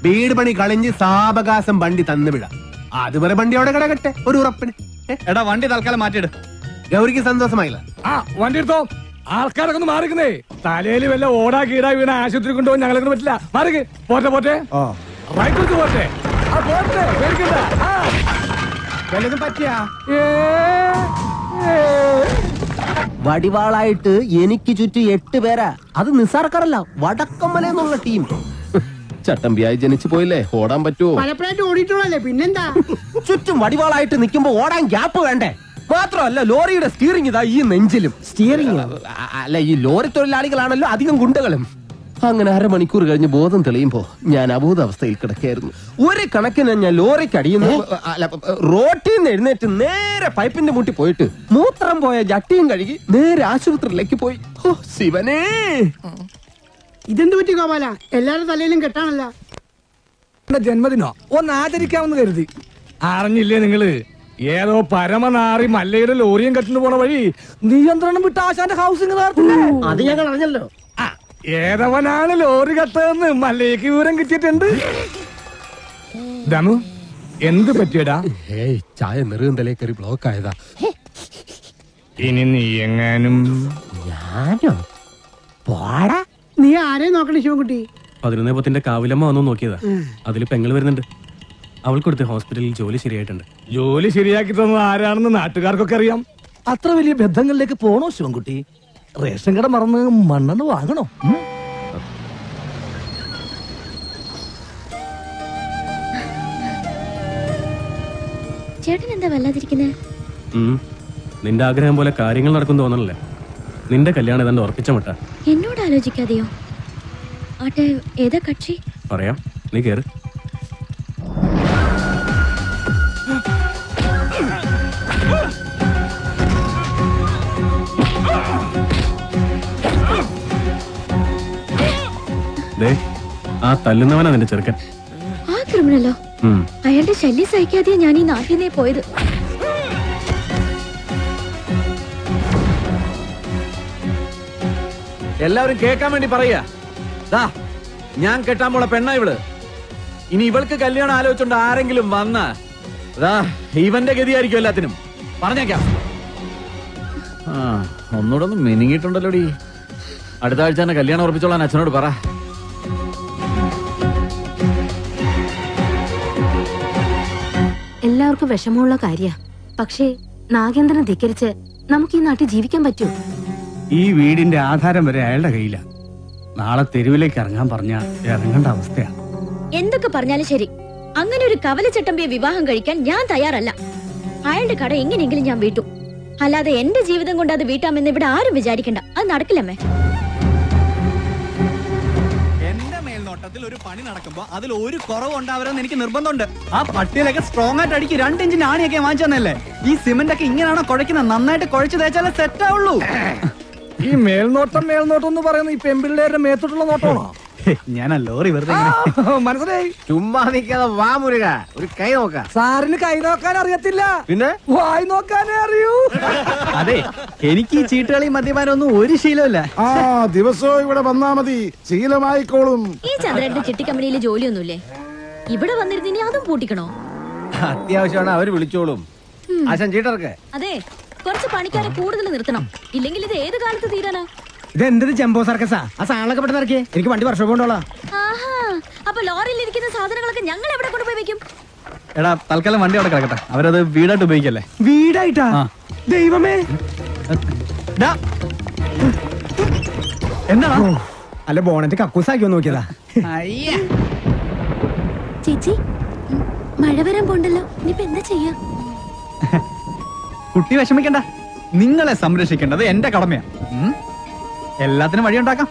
വീട് പണി കളിഞ്ഞ് സാവകാശം വണ്ടി തന്നുവിടാം. അതുവരെ വണ്ടി അവിടെ കിടക്കട്ടെ ഒരു ഉറപ്പിന്. എടാ, വണ്ടി തൽക്കാലം മാറ്റിയിട്. ഗൗരിക്ക് സന്തോഷമായില്ല. വണ്ടി എടുത്തോ. ആൾക്കാരൊക്കെ ഒന്ന് മാറിക്കുന്നേ. തലയിൽ വല്ല ഓടാ കീടാ വീണ ആശുപത്രി കൊണ്ടുപോകാൻ ഞങ്ങളെ പറ്റില്ല. മാറിക്ക്. പോട്ടെ റൈറ്റ് വെച്ച് പോട്ടെ. വടിവാളായിട്ട് എനിക്ക് ചുറ്റും 8 പേരാ. അത് നിസ്സാർക്കാരല്ല, വടക്കമ്മല എന്നുള്ള ടീം. ചട്ടമ്പിയായി ജനിച്ചു പോയില്ലേ, ഓടാൻ പറ്റുമോ? പലപ്പോഴായിട്ട് ഓടിയിട്ടുള്ളല്ലേ, പിന്നെന്താ? ചുറ്റും വടിവാളായിട്ട് നിൽക്കുമ്പോ ഓടാൻ ഗ്യാപ്പ് വേണ്ടേ? മാത്രമല്ല, ലോറിയുടെ സ്റ്റിയറിംഗ് ഇതാ ഈ നെഞ്ചിലും. സ്റ്റിയറിംഗ് അല്ല, ഈ ലോറി തൊഴിലാളികളാണല്ലോ അധികം ഗുണ്ടകളും. അങ്ങനെ അരമണിക്കൂർ കഴിഞ്ഞ് ബോധം തെളിയുമ്പോ ഞാൻ അബോധാവസ്ഥയിൽ കിടക്കായിരുന്നു. ഒരു കണക്കിന് ഞാൻ ലോറിക്ക് അടിയുന്നു. റോട്ടിൽ നിന്ന് എഴുന്നേറ്റ് നേരെ പൈപ്പിന്റെ മുട്ടി പോയിട്ട് മൂത്രം പോയ ജട്ടിയും കഴുകി നേരെ ആശുപത്രിയിലേക്ക് പോയി. ഓ ശിവനേ, ഇതെന്ത് പറ്റി ഗോപാല? എല്ലാരും തലയിലും കെട്ടാണല്ല. ജന്മദിനോ ഒന്ന് ആചരിക്കാമെന്ന് കരുതി. അറിഞ്ഞില്ലേ നിങ്ങള്? ഏതോ പരമനാറി മല്ലയുടെ ലോറിയും കെട്ടിന് പോണ വഴി നിയന്ത്രണം വിട്ട ആശാന്റെ ഹൗസിംഗ് അത് ഞങ്ങൾ അറിഞ്ഞല്ലോ. ഏതവനാണ് ലോറി കെട്ടതെന്ന് മല്ലയ്ക്ക് വിവരം കിട്ടിയിട്ടുണ്ട്. ദമു, എന്ത് പറ്റിയടാ? ചായ നെറുകന്തലേ കയറി ബ്ലോക്ക് ആയതാ. ഇനി നീ എങ്ങാനും ഞാനോ? പോടാ. നീ ആരെയും നോക്കണേ ശിവൻകുട്ടി? 11 കാവിലമ്മ വന്നു നോക്കിയതാ. അതിൽ പെങ്ങൾ വരുന്നുണ്ട്. അവൾക്കൊടുത്ത് ഹോസ്പിറ്റലിൽ ജോലി ശരിയായിട്ടുണ്ട്. ജോലി ശരിയാക്കി തന്നത് ആരാണെന്ന് നാട്ടുകാർക്കൊക്കെ അറിയാം. അത്ര വലിയ ബന്ധങ്ങളിലേക്ക് പോണോ ശിവൻകുട്ടി? റേഷൻ കട മറന്ന് മണ്ണെണ്ണ വാങ്ങണോ? ചേട്ടൻ എന്താ വല്ലാതിരിക്കുന്നത്? നിന്റെ ആഗ്രഹം പോലെ കാര്യങ്ങൾ നടക്കും തോന്നണല്ലേ? നിന്റെ കല്യാണം ഏതാണ്ട് ഉറപ്പിച്ച മട്ട. എന്നോട് ആലോചിക്കാതെയോ? ആട്ടെ, ഏതാ കക്ഷി? പറയാം, നീ കേറ്. ദേ, ആ തല്ലുന്നവനാ നിന്റെ ചെറുക്കൻ. ആ ക്രിമിനലോ? അയാളുടെ ശല്യം സഹിക്കാതെയാ ഞാൻ ഈ നാട്ടിൽ നിന്നേ പോയത്. എല്ലാവരും കേൾക്കാൻ വേണ്ടി പറയാ, ഞാൻ കെട്ടാൻ പോള പെണ്ണ ഇവള്. ഇനി ഇവൾക്ക് കല്യാണം ആലോചിച്ചോണ്ട് ആരെങ്കിലും വന്ന ഇവന്റെ ഗതിയായിരിക്കും എല്ലാത്തിനും. പറഞ്ഞേക്കാം. ഒന്നുകൂടെ ഒന്ന് മെനിങ്ങിട്ടുണ്ടല്ലോടി. അടുത്ത ആഴ്ച തന്നെ കല്യാണം ഉറപ്പിച്ചോളാൻ അച്ഛനോട് പറ. എല്ലാവർക്കും വിഷമമുള്ള കാര്യ. പക്ഷേ നാഗേന്ദ്രനെ ധിക്കരിച്ച് നമുക്ക് ഈ നാട്ടിൽ ജീവിക്കാൻ പറ്റൂ? ഈ വീടിന്റെ ആധാരം വരെ അയാളുടെ കയ്യിലാ. നാളെ തെരുവിലേക്ക് ഇറങ്ങാൻ പറഞ്ഞ ഇറങ്ങേണ്ട അവസ്ഥയാ. എന്തൊക്കെ പറഞ്ഞാലും ശരി, അങ്ങനെ ഒരു കവലച്ചട്ടമ്പിയെ വിവാഹം കഴിക്കാൻ ഞാൻ തയ്യാറല്ല. അയാളുടെ കട എങ്ങനെയെങ്കിലും ഞാൻ വീട്ടു. അല്ലാതെ എന്റെ ജീവിതം കൊണ്ട് അത് വീട്ടാമെന്ന് ഇവിടെ ആരും വിചാരിക്കണ്ട. അത് നടക്കില്ലമ്മേ. എന്റെ മേൽനോട്ടത്തിൽ ഒരു പണി നടക്കുമ്പോ അതിൽ ഒരു കുറവ് ഉണ്ടാവരെന്ന് എനിക്ക് നിർബന്ധമുണ്ട്. ആ പട്ടിയിലൊക്കെ സ്ട്രോങ് ആയിട്ട് അടിക്ക്. 2 ഇഞ്ചിന് ആണിയൊക്കെ വാങ്ങിച്ചെന്നല്ലേ. ഈ സിമന്റ് ഒക്കെ ഇങ്ങനെയാണോ കുഴക്കുന്നത്? നന്നായിട്ട് കുഴച്ച് തേച്ചാലേ സെറ്റ് ആവുള്ളൂ. ഈ മേൽനോട്ടം എന്ന് പറയുന്നത് ഈ പെമ്പിള്ളേരുടെ മേത്തോട്ടുള്ള നോട്ടമാണോ? ഞാൻ ലോറി വെറുതെ മനസ്സിലായി. ചുമ്മാ നിൽക്കാതെ വാ മുരുക, ഒരു കൈ നോക്കാം. സാറിന് കൈ നോക്കാൻ അറിയത്തില്ല, പിന്നെ വായി നോക്കാനേ അറിയൂ. അതെ, എനിക്ക് ഈ ചീട്ടുകളി മദ്യപാനം ഒന്നും ഒരു ശീലമില്ല. ദിവസവും ഇവിടെ വന്നാ മതി, ശീലമായിക്കോളും. ഈ ചന്ദ്രന്റെ ചിട്ടിക്കമ്പനിയിൽ ജോലിയൊന്നുമില്ലേ? ഇവിടെ വന്നിരുന്നിനി അതും പൂട്ടിക്കണോ? അത്യാവശ്യമാണ്, അവര് വിളിച്ചോളും. ആശാൻ ചീട്ടർക്ക് അതെ, കുറച്ച് പണിക്കാരെ കൂടുതൽ നിർത്തണം. ഇല്ലെങ്കിൽ ഇത് ഏത് കാലത്ത് തീരാനാ? ഇത് എന്തൊരു ജംബോ സർക്കസാ? ആ സാധനങ്ങളൊക്കെ പെട്ടെന്ന് ഇറക്കിയേ, എനിക്ക് വണ്ടി വർഷം കൊണ്ടോളാം. ആഹാ, അപ്പൊ ലോറിയിൽ ഇരിക്കുന്ന സാധനങ്ങളൊക്കെ ഞങ്ങൾ എവിടെ കൊണ്ടുപോയി വെക്കും? എടാ, തൽക്കാലം വണ്ടി അവിടെ കിടക്കട്ടെ. അവരത് വീടായിട്ട് ഉപയോഗിക്കല്ലേ. വീടായിട്ടാ? ദൈവമേ, എന്താ അല്ല ബോണറ്റ് കക്കൂസാക്കിയോ നോക്കിയതാ. ചേച്ചി, മഴ വരാൻ പോണ്ടല്ലോ, ഇനിയിപ്പോ എന്താ ചെയ്യാ? കുട്ടി വിഷമിക്കണ്ട, നിങ്ങളെ സംരക്ഷിക്കേണ്ടത് എന്റെ കടമയാ. എല്ലാത്തിനും വഴിയുണ്ടാക്കാം.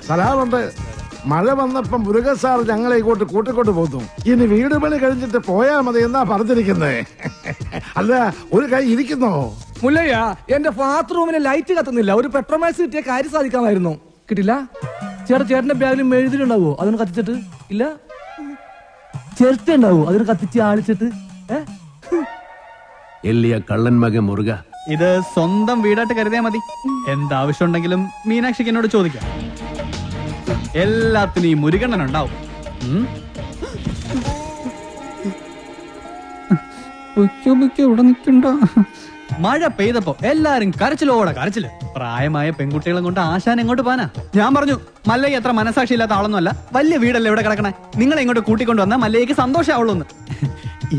സലാമുണ്ട്. മഴ വന്നപ്പം മുരുക സാർ ഞങ്ങളെ ഇങ്ങോട്ട് കൂട്ടിക്കൊണ്ട് പോന്നു. ഇനി വീട് പണി കഴിഞ്ഞിട്ട് പോയാ മതി എന്നാ പറഞ്ഞിരിക്കുന്നേ. അല്ല, ഒരു കൈ ഇരിക്കുന്നോ? മുല്ലയ്യ, എന്റെ ബാത്റൂമിന് ലൈറ്റ് കത്തുന്നില്ല. ഒരു പെട്രോമാക്സ് കിട്ടിയ കാര്യം സാധിക്കാമായിരുന്നു. കിട്ടില്ല. ചേട്ടന്റെ ബാഗിൽ മെഴുതിലുണ്ടാവോ? അതിന് കത്തിച്ചിട്ട് ഇല്ല. ചിരട്ട ഉണ്ടാവോ? അതിന് കത്തിച്ച് ആളിച്ചിട്ട്. എല്ലിയ കള്ളൻ മകൻ മുറുക. ഇത് സ്വന്തം വീടായിട്ട് കരുതിയാ മതി. എന്താവശ്യം ഉണ്ടെങ്കിലും മീനാക്ഷിക്ക് എന്നോട് ചോദിക്കാം. എല്ലാത്തിനും ഈ മുരുകണ്ണൻ ഉണ്ടാവും. ഇവിടെ നിൽക്കണ്ട. മഴ പെയ്തപ്പോ എല്ലാരും കരച്ചിലോടെ കരച്ചില്. പ്രായമായ പെൺകുട്ടികളെ കൊണ്ട് ആശാൻ എങ്ങോട്ട് പോനാ? ഞാൻ പറഞ്ഞു, മല്ലയ്യ എത്ര മനസാക്ഷി ഇല്ലാത്ത ആളൊന്നുമല്ല. വലിയ വീടല്ലേ ഇവിടെ കിടക്കണേ. നിങ്ങളെ ഇങ്ങോട്ട് കൂട്ടിക്കൊണ്ട് വന്നാൽ മല്ലയ്യക്ക് സന്തോഷമാവുള്ളൂന്ന്.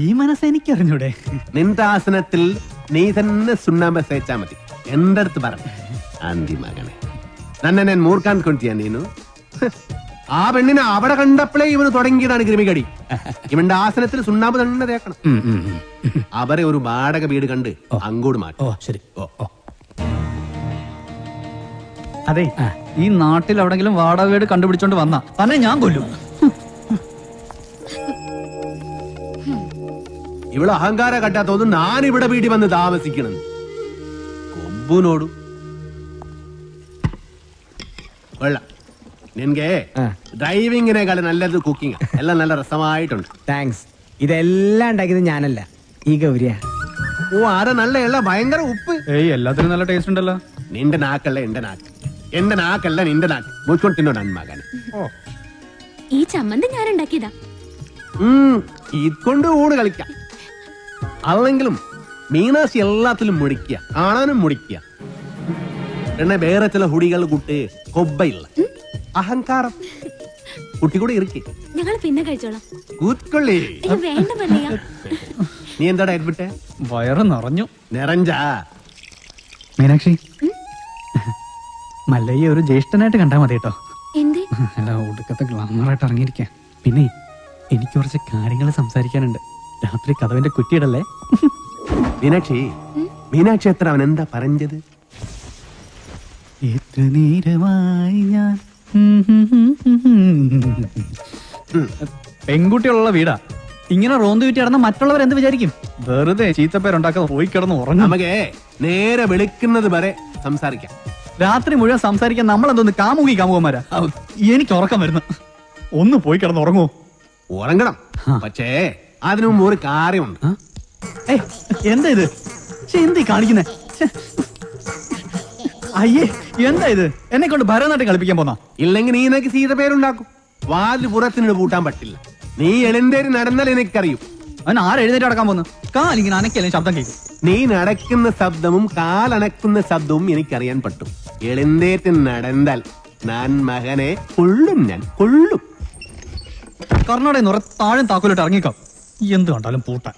ഈ മനസ്സ് എനിക്കറിഞ്ഞൂടെ? നിന്റെ ആസനത്തിൽ നീ തന്നെ സുണ്ണാമ്പ തേച്ചാ മതി. എന്റെ അടുത്ത് പറഞ്ഞു ആന്തി മകനെ, നന്നെ ഞാൻ മൂർക്കാൻ കൊണ്ടിയാ നീനു. ആ പെണ്ണിനെ അവിടെ കണ്ടപ്പോഴേ ഇവന് തുടങ്ങിയതാണ് ക്രിമികടി. ഇവന്റെ ആസനത്തിൽ സുണ്ണാമ്പ് തന്നെ തേക്കണം. അവരെ ഒരു വാടക വീട് കണ്ട് അങ്ങോട്ട് മാറ്റും. ശരി. അതെ, ഈ നാട്ടിൽ എവിടെങ്കിലും വാടക വീട് കണ്ടുപിടിച്ചോണ്ട് വന്നാ തന്നെ ഞാൻ കൊല്ലും. ഇവള് അഹങ്കാര കട്ടാത്തോന്നും ഞാൻ ഇവിടെ വീട്ടിൽ വന്ന് താമസിക്കണം. കൊമ്പുനോടും കൊള്ളാം. നിനക്ക് ഡ്രൈവിങ്ങിനേക്കാളും നല്ലത് കുക്കിംഗ്. എല്ലാം നല്ല രസമായിട്ടുണ്ട്. താങ്ക്സ്. ഇതെല്ലാം ഉണ്ടാക്കിയത് ഞാനല്ല, ഈ ഗൗരിയാ. ഓ, ആരെ നല്ല എള്ള ഭയങ്കര ഉപ്പ്. എല്ലാത്തിനും നല്ല ടേസ്റ്റ് ഉണ്ടല്ലോ. നിന്റെ നാക്കല്ല എന്റെ നാക്ക്, എന്റെ നാക്കല്ല നിന്റെ നാക്ക്. മുച്ചോണ്ട് തിന്നോ നന്മകനെ. ഈ ചമ്മന്തി ഞാൻ ഉണ്ടാക്കിയതാ. ഇതുകൊണ്ട് ഊണ് കളിക്കാം. അല്ലെങ്കിലും മീനാശി എല്ലാത്തിലും മുടിക്കുക, കാണാനും മുടിക്കുക. എന്നെ വേറെ ചില ഹുടികൾ കുട്ടി കൊബ്ബയില്ല അഹങ്കാരം കുട്ടി കൂടെ ഇരിക്കേ. ഞങ്ങൾ പിന്നെ കഴിച്ചോളാം. കൂത്തൊള്ളി. വേണ്ട മല്ലയ്യ. നീ എന്താടാ എഡ്വിട്ടെ? വയറ് നിറഞ്ഞു. നിറഞ്ചാ മീനാക്ഷി, മല്ലയ്യ ഒരു ജ്യേഷ്ഠനായിട്ട് കണ്ടാൽ മതി കേട്ടോ. എന്തേ? അല്ല, ഒടുക്കത്തെ ഗ്ലാമറായിട്ട് ഇറങ്ങിയിരിക്കാൻ. പിന്നെ എനിക്ക് കുറച്ച് കാര്യങ്ങൾ സംസാരിക്കാനുണ്ട്. രാത്രി കഥവിന്റെ കുറ്റിയിടല്ലേ? മീനാക്ഷി, മീനാക്ഷി എത്ര അവൻ എന്താ പറഞ്ഞത്? എത്ര നേരമായി ഞാൻ പെൺകുട്ടികളുള്ള വീടാ. ഇങ്ങനെ റോന്ത് വിറ്റ് കിടന്ന മറ്റുള്ളവർ എന്ത് വിചാരിക്കും? വെറുതെ ചീത്തപ്പേരുണ്ടാക്കാതെ പോയി കിടന്ന് ഉറങ്ങും. നമുക്ക് നേരെ വെളുക്കുന്നത് വരെ സംസാരിക്കാം. രാത്രി മുഴുവൻ സംസാരിക്കാൻ നമ്മളെന്തോന്ന് കാമുകന്മാരാ? എനിക്ക് ഉറക്കം വരുന്നു. ഒന്ന് പോയി കിടന്ന് ഉറങ്ങുമോ? ഉറങ്ങണം, പക്ഷേ അതിനു മുമ്പ് ഒരു കാര്യമുണ്ട്. എന്താ ഇത്? എന്ത് കാണിക്കുന്നേ? അയ്യേ, എന്താ ഇത്? എന്നെ കൊണ്ട് ഭരതനാട്യം കളിപ്പിക്കാൻ പോന്നാ? ഇല്ലെങ്കിൽ നീ എനിക്ക് സീത പേരുണ്ടാക്കും. വാതിൽ പുറത്തിനോട് പൂട്ടാൻ പറ്റില്ല. നീ എഴുന്നേറ്റ് നടന്നാൽ എനിക്കറിയും. അവൻ എഴുന്നേറ്റ് നടക്കാൻ പോന്നു? കാലിങ്ങനെ അനക്കല്ലേ ശബ്ദം കേൾക്കും. നീ നടക്കുന്ന ശബ്ദവും കാലണക്കുന്ന ശബ്ദവും എനിക്കറിയാൻ പറ്റും. എഴുന്നേറ്റ് നടന്നാൽ ഞാൻ മകനെ കൊള്ളും, ഞാൻ കൊള്ളും. കർണാടക നിറ താഴെ താക്കോലിട്ട് ഇറങ്ങിക്കോ. എന്ത് കണ്ടാലും പൂട്ടാൻ.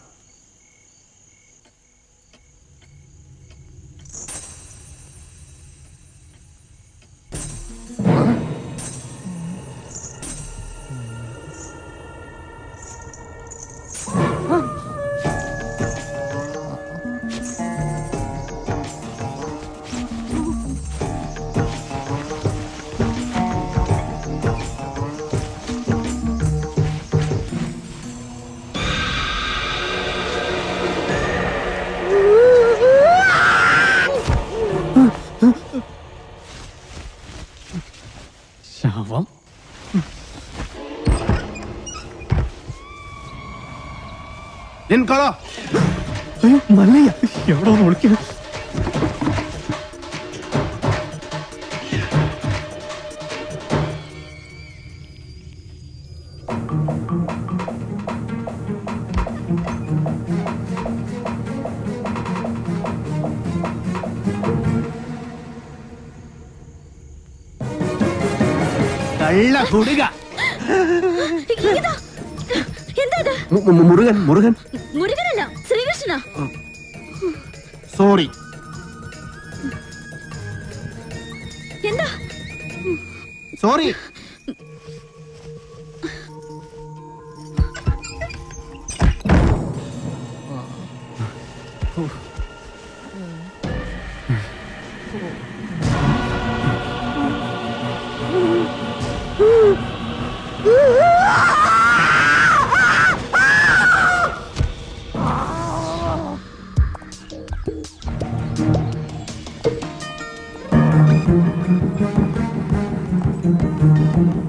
ശവം. നിൻകൊളോ മല്ലയ്യ എവിടെ വിളിക്കുന്നു? കള്ള കുടുക. എന്താ? മുരുകൻ. മുരുകൻ മുരുകനല്ല, ശ്രീകൃഷ്ണ. സോറി. എന്താ? സോറി.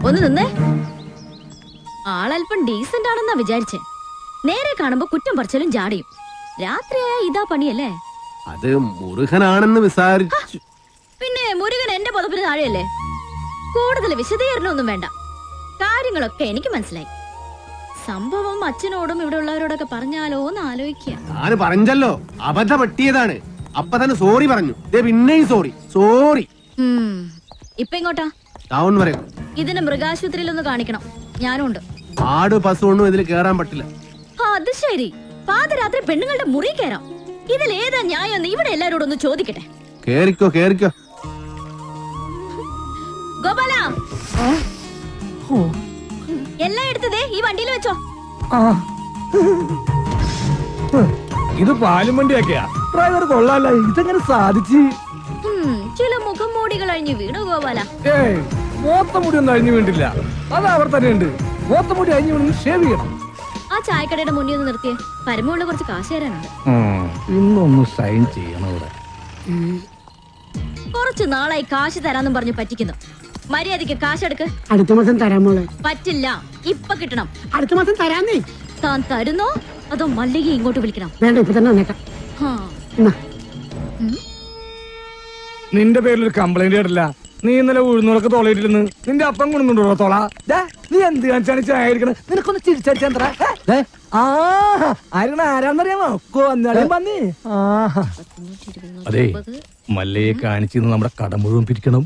ഒന്ന് നിന്നേ. ആളല്പം ഡീസന്റ് ആണെന്നാ വിചാരിച്ചേ. നേരെ കാണുമ്പോ കുറ്റം പറിച്ചാലും ജാടിയും. രാത്രിയായ ഇതാ പണിയല്ലേ? അത് മുരുകനാണെന്ന് വിചാരിച്ചു. പിന്നെ മുരുകൻ എന്റെ പുതപ്പിന് താഴെയല്ലേ? കൂടുതൽ വിശദീകരണമൊന്നും വേണ്ട. കാര്യങ്ങളൊക്കെ എനിക്ക് മനസ്സിലായി. സംഭവം അച്ഛനോടും ഇവിടെ ഉള്ളവരോടൊക്കെ പറഞ്ഞാലോ എന്ന് ആലോചിക്കുക. ഞാൻ പറഞ്ഞല്ലോ, അബദ്ധം പറ്റിയതാണ്. അപ്പൊ തന്നെ സോറി പറഞ്ഞു. പിന്നെയും സോറി. ഇപ്പൊ ഇങ്ങോട്ടാ? ടൗൺ വരെ. ഇതിന് മൃഗാശുപത്രിയിലൊന്ന് കാണിക്കണം. ഞാനും ഉണ്ട്. ആട് പശു ഒന്നും ഇതിൽ കേറാൻ പറ്റില്ല. അത് ശരി. പാതിരാത്രി പെണ്ണുങ്ങളുടെ മുറി കയറാം. ഇതിൽ ഏതാ ന്യായം? ഇവിടെ എല്ലാരോടും ഒന്ന് ചോദിക്കട്ടെ. കേറിക്കോ. ഗോപാല, എല്ലാം എടുത്തതേ ഈ വണ്ടിയിൽ വെച്ചോ. ഇത് പാലും വണ്ടിയാക്കിയാ ഡ്രൈവർ കൊള്ളാല്ല. ഇതെങ്ങനെ സാധിച്ചു? ചില മുഖം മൂടികൾ അഴിഞ്ഞു വീണു ഗോപാല. മോത്തമുടി ഒന്നും അഴിഞ്ഞു വീണ്ടില്ല. അത് അവർ തന്നെ ഉണ്ട്. മോത്തമുടി അഴിഞ്ഞു വീണ് ഷേവ് ചെയ്യണം. ആ ചായക്കടയുടെ മുന്നിൽ ഒന്ന് നിർത്തിയേ. പരമുള്ള കുറച്ച് കാശ് തരാനുണ്ട്. ഇന്നൊന്ന് സൈൻ ചെയ്യണം ഇവിടെ. കുറച്ചു നാളായി കാശ് തരാന്നും പറഞ്ഞു പറ്റിക്കുന്നു. മര്യാദക്ക് കാശെടുക്ക്. അടുത്ത മാസം തരാൻ മോളെ. പറ്റില്ല, ഇപ്പൊ കിട്ടണം. അടുത്ത മാസം തരാന്നേ. താൻ തരുന്നോ അതോ മല്ലിക ഇങ്ങോട്ട് വിളിക്കണം? വേണ്ട, ഇപ്പൊ തന്നെ വന്നേക്കാം. നിന്റെ പേരിലൊരു കംപ്ലൈന്റ് കേട്ടില്ല. നീ ഇന്നലെ ഉഴുന്നൂറൊക്കെ തോളയിട്ടിരുന്ന് നിന്റെ അപ്പം കൊണ്ടുണ്ടോ തോള? നീ എന്ത് കാണിച്ചാണ് ചായക്കണം? നിനക്കൊന്ന് ചിരിച്ചടിച്ചാ ആരാന്നറിയാമോ? വന്നേ. അതെ, മല്ലയെ കാണിച്ചിരുന്ന് നമ്മുടെ കട മുഴുവൻ പിരിക്കണം.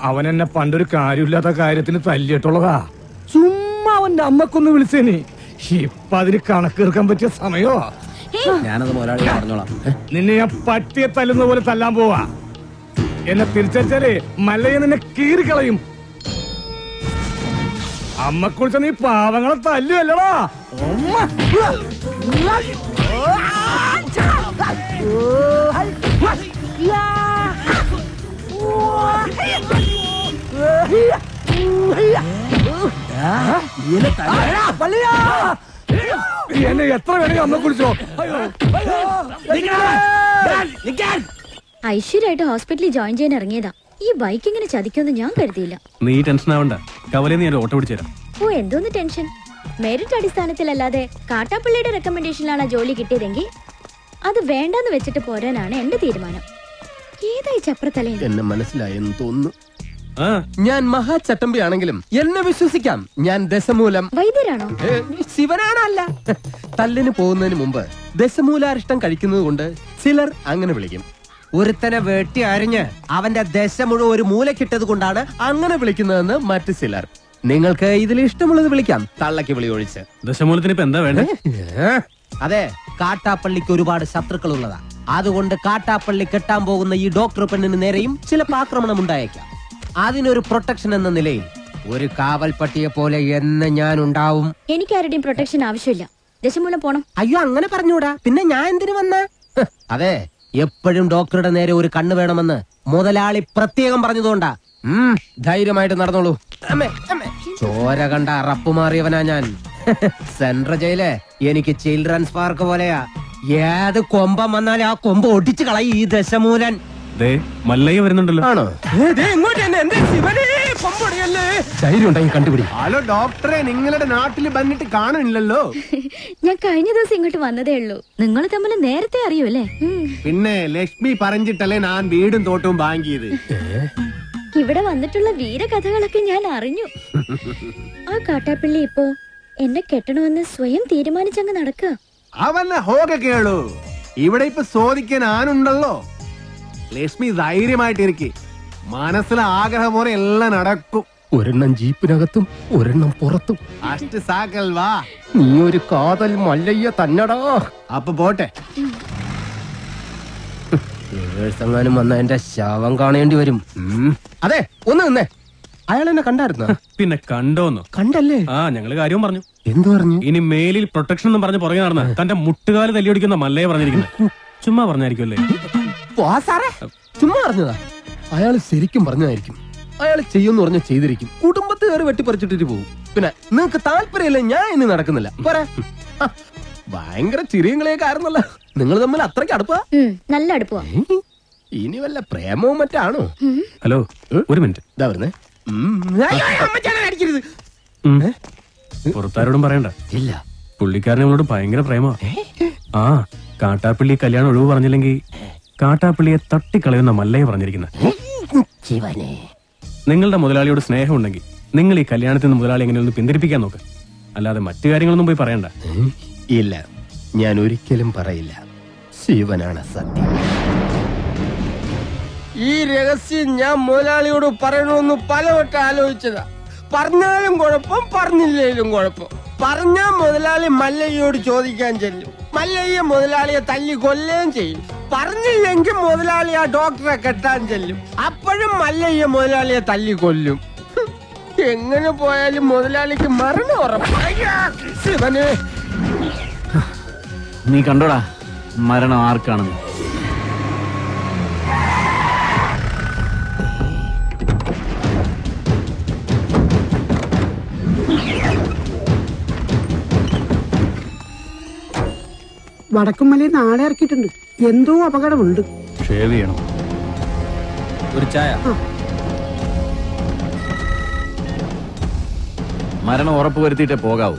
അവൻ എന്നെ പണ്ടൊരു കാര്യമില്ലാത്ത കാര്യത്തിന് തല്ലിയിട്ടുള്ളതാ. ചുമ്മാ അവന്റെ അമ്മക്കൊന്ന് വിളിച്ചേനി. ഇപ്പൊ അതിന് കണക്കേർക്കാൻ പറ്റിയ സമയോ? ഞാനത് മുതലാളി പറഞ്ഞോളാം. നിന്നെ ഞാൻ പട്ടിയെ തല്ലുന്ന പോലെ തല്ലാൻ പോവാ. എന്നെ തിരിച്ചാലേ മല്ലയെ നിന്നെ കീറിക്കളയും. അമ്മ കുറിച്ച് നീ പാവങ്ങളെ തല്ലുവല്ലടാ. എന്നെ എത്ര വേണമെങ്കിൽ അമ്മ കുറിച്ചോ. ഐശ്വര്യമായിട്ട് ഹോസ്പിറ്റലിൽ ജോയിൻ ചെയ്യാൻ ഇറങ്ങിയതാ. ഈ ബൈക്ക് ഇങ്ങനെ ചതിക്കുമെന്ന് ഞാൻ കരുതിയില്ല. നീ ടെൻഷൻ ആവണ്ട, കവലയിൽ നീ ഓട്ടോ പിടിച്ചു തരാം. ഓ, എന്തോന്ന് ടെൻഷൻ. മെറിറ്റ് അടിസ്ഥാനത്തിലല്ലാതെ കാട്ടാപ്പള്ളിയുടെ റെക്കമെൻഡേഷനിലാണ് ജോലി കിട്ടിയതെങ്കിൽ അത് വേണ്ടെന്ന് വെച്ചിട്ട് പോരാനാണ് എന്റെ തീരുമാനം. ഏതായി ചപ്രത്തലേ? എന്നെ മനസ്സിലായെന്ന് തോന്നുന്നു. ഞാൻ മഹാചട്ടമ്പി ആണെങ്കിലും എന്നെ വിശ്വസിക്കാം. ഞാൻ ദശമൂലം വൈദ്യരാണോ? ശിവനാണല്ല. തല്ലിന് പോകുന്നതിന് മുമ്പ് ദശമൂലാരിഷ്ടം കഴിക്കുന്നത് കൊണ്ട് ചിലർ അങ്ങനെ വിളിക്കും. ഒരുത്തനെ വെട്ടി അരിഞ്ഞ് അവന്റെ ദശ മുഴുവൻ ഒരു മൂലക്കിട്ടത് കൊണ്ടാണ് അങ്ങനെ വിളിക്കുന്നതെന്ന് മറ്റു ചിലർ. നിങ്ങൾക്ക് ഇതിൽ ഇഷ്ടമുള്ളത് വിളിക്കാം, തള്ളക്ക് വിളി ഒഴിച്ച്. ദശമൂലത്തിന് ഇപ്പൊ എന്താ വേണ്ടേ? അതെ, കാട്ടാപ്പള്ളിക്ക് ഒരുപാട് ശത്രുക്കൾ ഉള്ളതാ. അതുകൊണ്ട് കാട്ടാപ്പള്ളി കെട്ടാൻ പോകുന്ന ഈ ഡോക്ടർ പെണ്ണിന് നേരെയും ചിലപ്പോൾ ആക്രമണം ഉണ്ടായേക്കാം. അതിനൊരു പ്രൊട്ടക്ഷൻ എന്ന നിലയിൽ ഒരു കാവൽ പട്ടിയെ പോലെ എന്ന് ഞാൻ ഉണ്ടാവും. എനിക്ക് ആരുടെയും പ്രൊട്ടക്ഷൻ ആവശ്യമില്ല. ദശമൂലം പോണം. അയ്യോ, അങ്ങനെ പറഞ്ഞൂടാ. പിന്നെ ഞാൻ എന്തിനു വന്ന? അതെ, എപ്പോഴും ഡോക്ടറുടെ നേരെ ഒരു കണ്ണ് വേണമെന്ന് മുതലാളി പ്രത്യേകം പറഞ്ഞതുകൊണ്ടാ. ധൈര്യമായിട്ട് നടന്നോളൂ. ചോര കണ്ട അറപ്പ് മാറിയവനാ ഞാൻ. സെൻട്രൽ ജയില് എനിക്ക് ചിൽഡ്രൻസ് പാർക്ക് പോലെയാ. ഏത് കൊമ്പം വന്നാലും ആ കൊമ്പ് ഒടിച്ചു കളയും ഈ ദശമൂലൻ. മല്ലയ്യ വരുന്നുണ്ടല്ലോ. ആണോ? ധൈര്യം ഉണ്ടെങ്കിൽ കണ്ടുപിടി. ഹലോ ഡോക്ടറെ, നിങ്ങളുടെ നാട്ടിൽ വന്നിട്ട് കാണുന്നില്ലല്ലോ. ഞാൻ കഴിഞ്ഞ ദിവസം ഇങ്ങോട്ട് വന്നതേ ഉള്ളൂ. നിങ്ങൾ തമ്മിൽ നേരത്തെ അറിയൂല്ലേ? പിന്നെ ലക്ഷ്മി പറഞ്ഞിട്ടല്ലേ ഞാൻ വീടും തോട്ടവും വാങ്ങിയത്. ഇവിടെ വന്നിട്ടുള്ള വീരകഥകളൊക്കെ ഞാൻ അറിഞ്ഞു. ആ കാട്ടാപ്പള്ളി ഇപ്പോ എന്നെ കെട്ടണമെന്ന് സ്വയം തീരുമാനിച്ചങ്ങ് നടക്കുക. അവന്നെ ഹോക കേളു. ഇവിടെ ഇപ്പൊ ചോദിക്കാൻ ആനുണ്ടല്ലോ. ലക്ഷ്മി ധൈര്യമായിട്ടിരിക്കെ. മനസ്സിലെ ആഗ്രഹം പോലെ എല്ലാം നടക്കും. ഒരെണ്ണം ജീപ്പിനകത്തും ഒരെണ്ണം പുറത്തും. അഷ്ട സാക്കൽ വാ. നീ ഒരു കാതൽ മല്ലയ്യ തന്നടാ. അപ്പൊ പോട്ടെ. എങ്ങാനും വന്ന എന്റെ ശവം കാണേണ്ടി വരും. അതെ, ഒന്ന് നിന്നേ. അയാൾ എന്നെ കണ്ടായിരുന്നോ? പിന്നെ കണ്ടോന്നോ? കണ്ടല്ലേ? ആ, ഞങ്ങള് കാര്യവും പറഞ്ഞു. എന്തു പറഞ്ഞു? ഇനി മേലിൽ പ്രൊട്ടക്ഷൻ എന്നും പറഞ്ഞ് പുറകെ നടന്ന തന്റെ മുട്ടുകാല് തല്ലിയൊടിക്കുന്ന മല്ലയെ പറഞ്ഞിരിക്കുന്നത്. ചുമ്മാ പറഞ്ഞായിരിക്കുമല്ലേ? ചുമ്മാ പറഞ്ഞതാ. അയാൾ ശരിക്കും പറഞ്ഞതായിരിക്കും. അയാൾ ചെയ്യുമെന്ന് പറഞ്ഞ ചെയ്തിരിക്കും. കുടുംബത്തെ കയറി വെട്ടിപ്പറിച്ചിട്ടിട്ട് പോകും. പിന്നെ നിങ്ങക്ക് താല്പര്യമില്ല, ഞാൻ ഇനി നടക്കുന്നില്ല. പോരാ. ഭയങ്കര ചിരിയങ്ങളെയൊക്കെ ആയിരുന്നല്ലോ. നിങ്ങൾ തമ്മിൽ അത്രയ്ക്ക് അടുപ്പാ? നല്ല അടുപ്പാ. ഇനി വല്ല പ്രേമവും മറ്റാണോ? ഹലോ, ഒരു മിനിറ്റ്. ഇതാ വരുന്നേ. പുറത്താരോടും പറയണ്ട. ഇല്ല, പുള്ളിക്കാരൻ നമ്മളോട് ഭയങ്കര പ്രേമ. ആ, കാട്ടാപ്പള്ളി കല്യാണം ഒഴിവ് പറഞ്ഞില്ലെങ്കിൽ കാട്ടാപ്പള്ളിയെ തട്ടിക്കളയുന്ന മല്ലയെ പറഞ്ഞിരിക്കുന്നത്. നിങ്ങളുടെ മുതലാളിയോട് സ്നേഹം ഉണ്ടെങ്കിൽ നിങ്ങൾ ഈ കല്യാണത്തിൽ നിന്ന് മുതലാളി എങ്ങനെയൊന്ന് പിന്തിരിപ്പിക്കാൻ നോക്ക്. അല്ലാതെ മറ്റു കാര്യങ്ങളൊന്നും പോയി പറയണ്ട. ഇല്ല, ഞാൻ ഒരിക്കലും പറയില്ല. ശിവനാണ് സത്യം. ഈ രഹസ്യം ഞാൻ മുതലാളിയോട് പറയണമെന്ന് പലവട്ടം ആലോചിച്ചതാ. പറഞ്ഞാലും കുഴപ്പം, പറഞ്ഞില്ലേലും കുഴപ്പം. പറഞ്ഞാൽ മുതലാളി മല്ലയ്യോട് ചോദിക്കാൻ ചെല്ലും. മല്ലയ്യ മുതലാളിയെ തല്ലി കൊല്ലുകയും ചെയ്യും. പറഞ്ഞില്ലെങ്കിൽ മുതലാളി ആ ഡോക്ടറെ കെട്ടാൻ ചെല്ലും. അപ്പോഴും മല്ലയ്യ മുതലാളിയെ തല്ലി കൊല്ലും. എങ്ങനെ പോയാലും മുതലാളിക്ക് മരണം ഉറപ്പാണ്. ശിവനെ, നീ കണ്ടോടാ മരണം ആർക്കാണെന്ന്? വടക്കുമലയിൽ നാളെ ഇറക്കിയിട്ടുണ്ട്. എന്തോ അപകടമുണ്ട്. ഷേവ് ചെയ്യണം. ഒരു ചായ. മരണം ഉറപ്പ് വരുത്തിയിട്ടേ പോകാവൂ.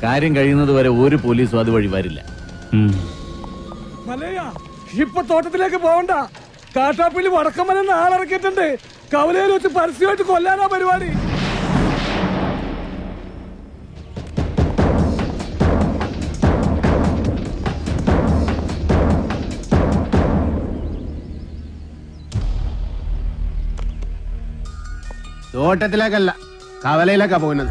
കാര്യം കഴിയുന്നത് വരെ ഒരു പോലീസും അതുവഴി വരില്ല. ഇപ്പൊ തോട്ടത്തിലേക്ക് പോകണ്ട. കാട്ടാപ്പള്ളി വടക്കമല നാളിറക്കിയിട്ടുണ്ട്. കവലയിൽ വെച്ച് പരസ്യമായിട്ട് കൊല്ലാനാ പരിപാടി. തോട്ടത്തിലേക്കല്ല, കവലയിലേക്കാ പോകുന്നത്.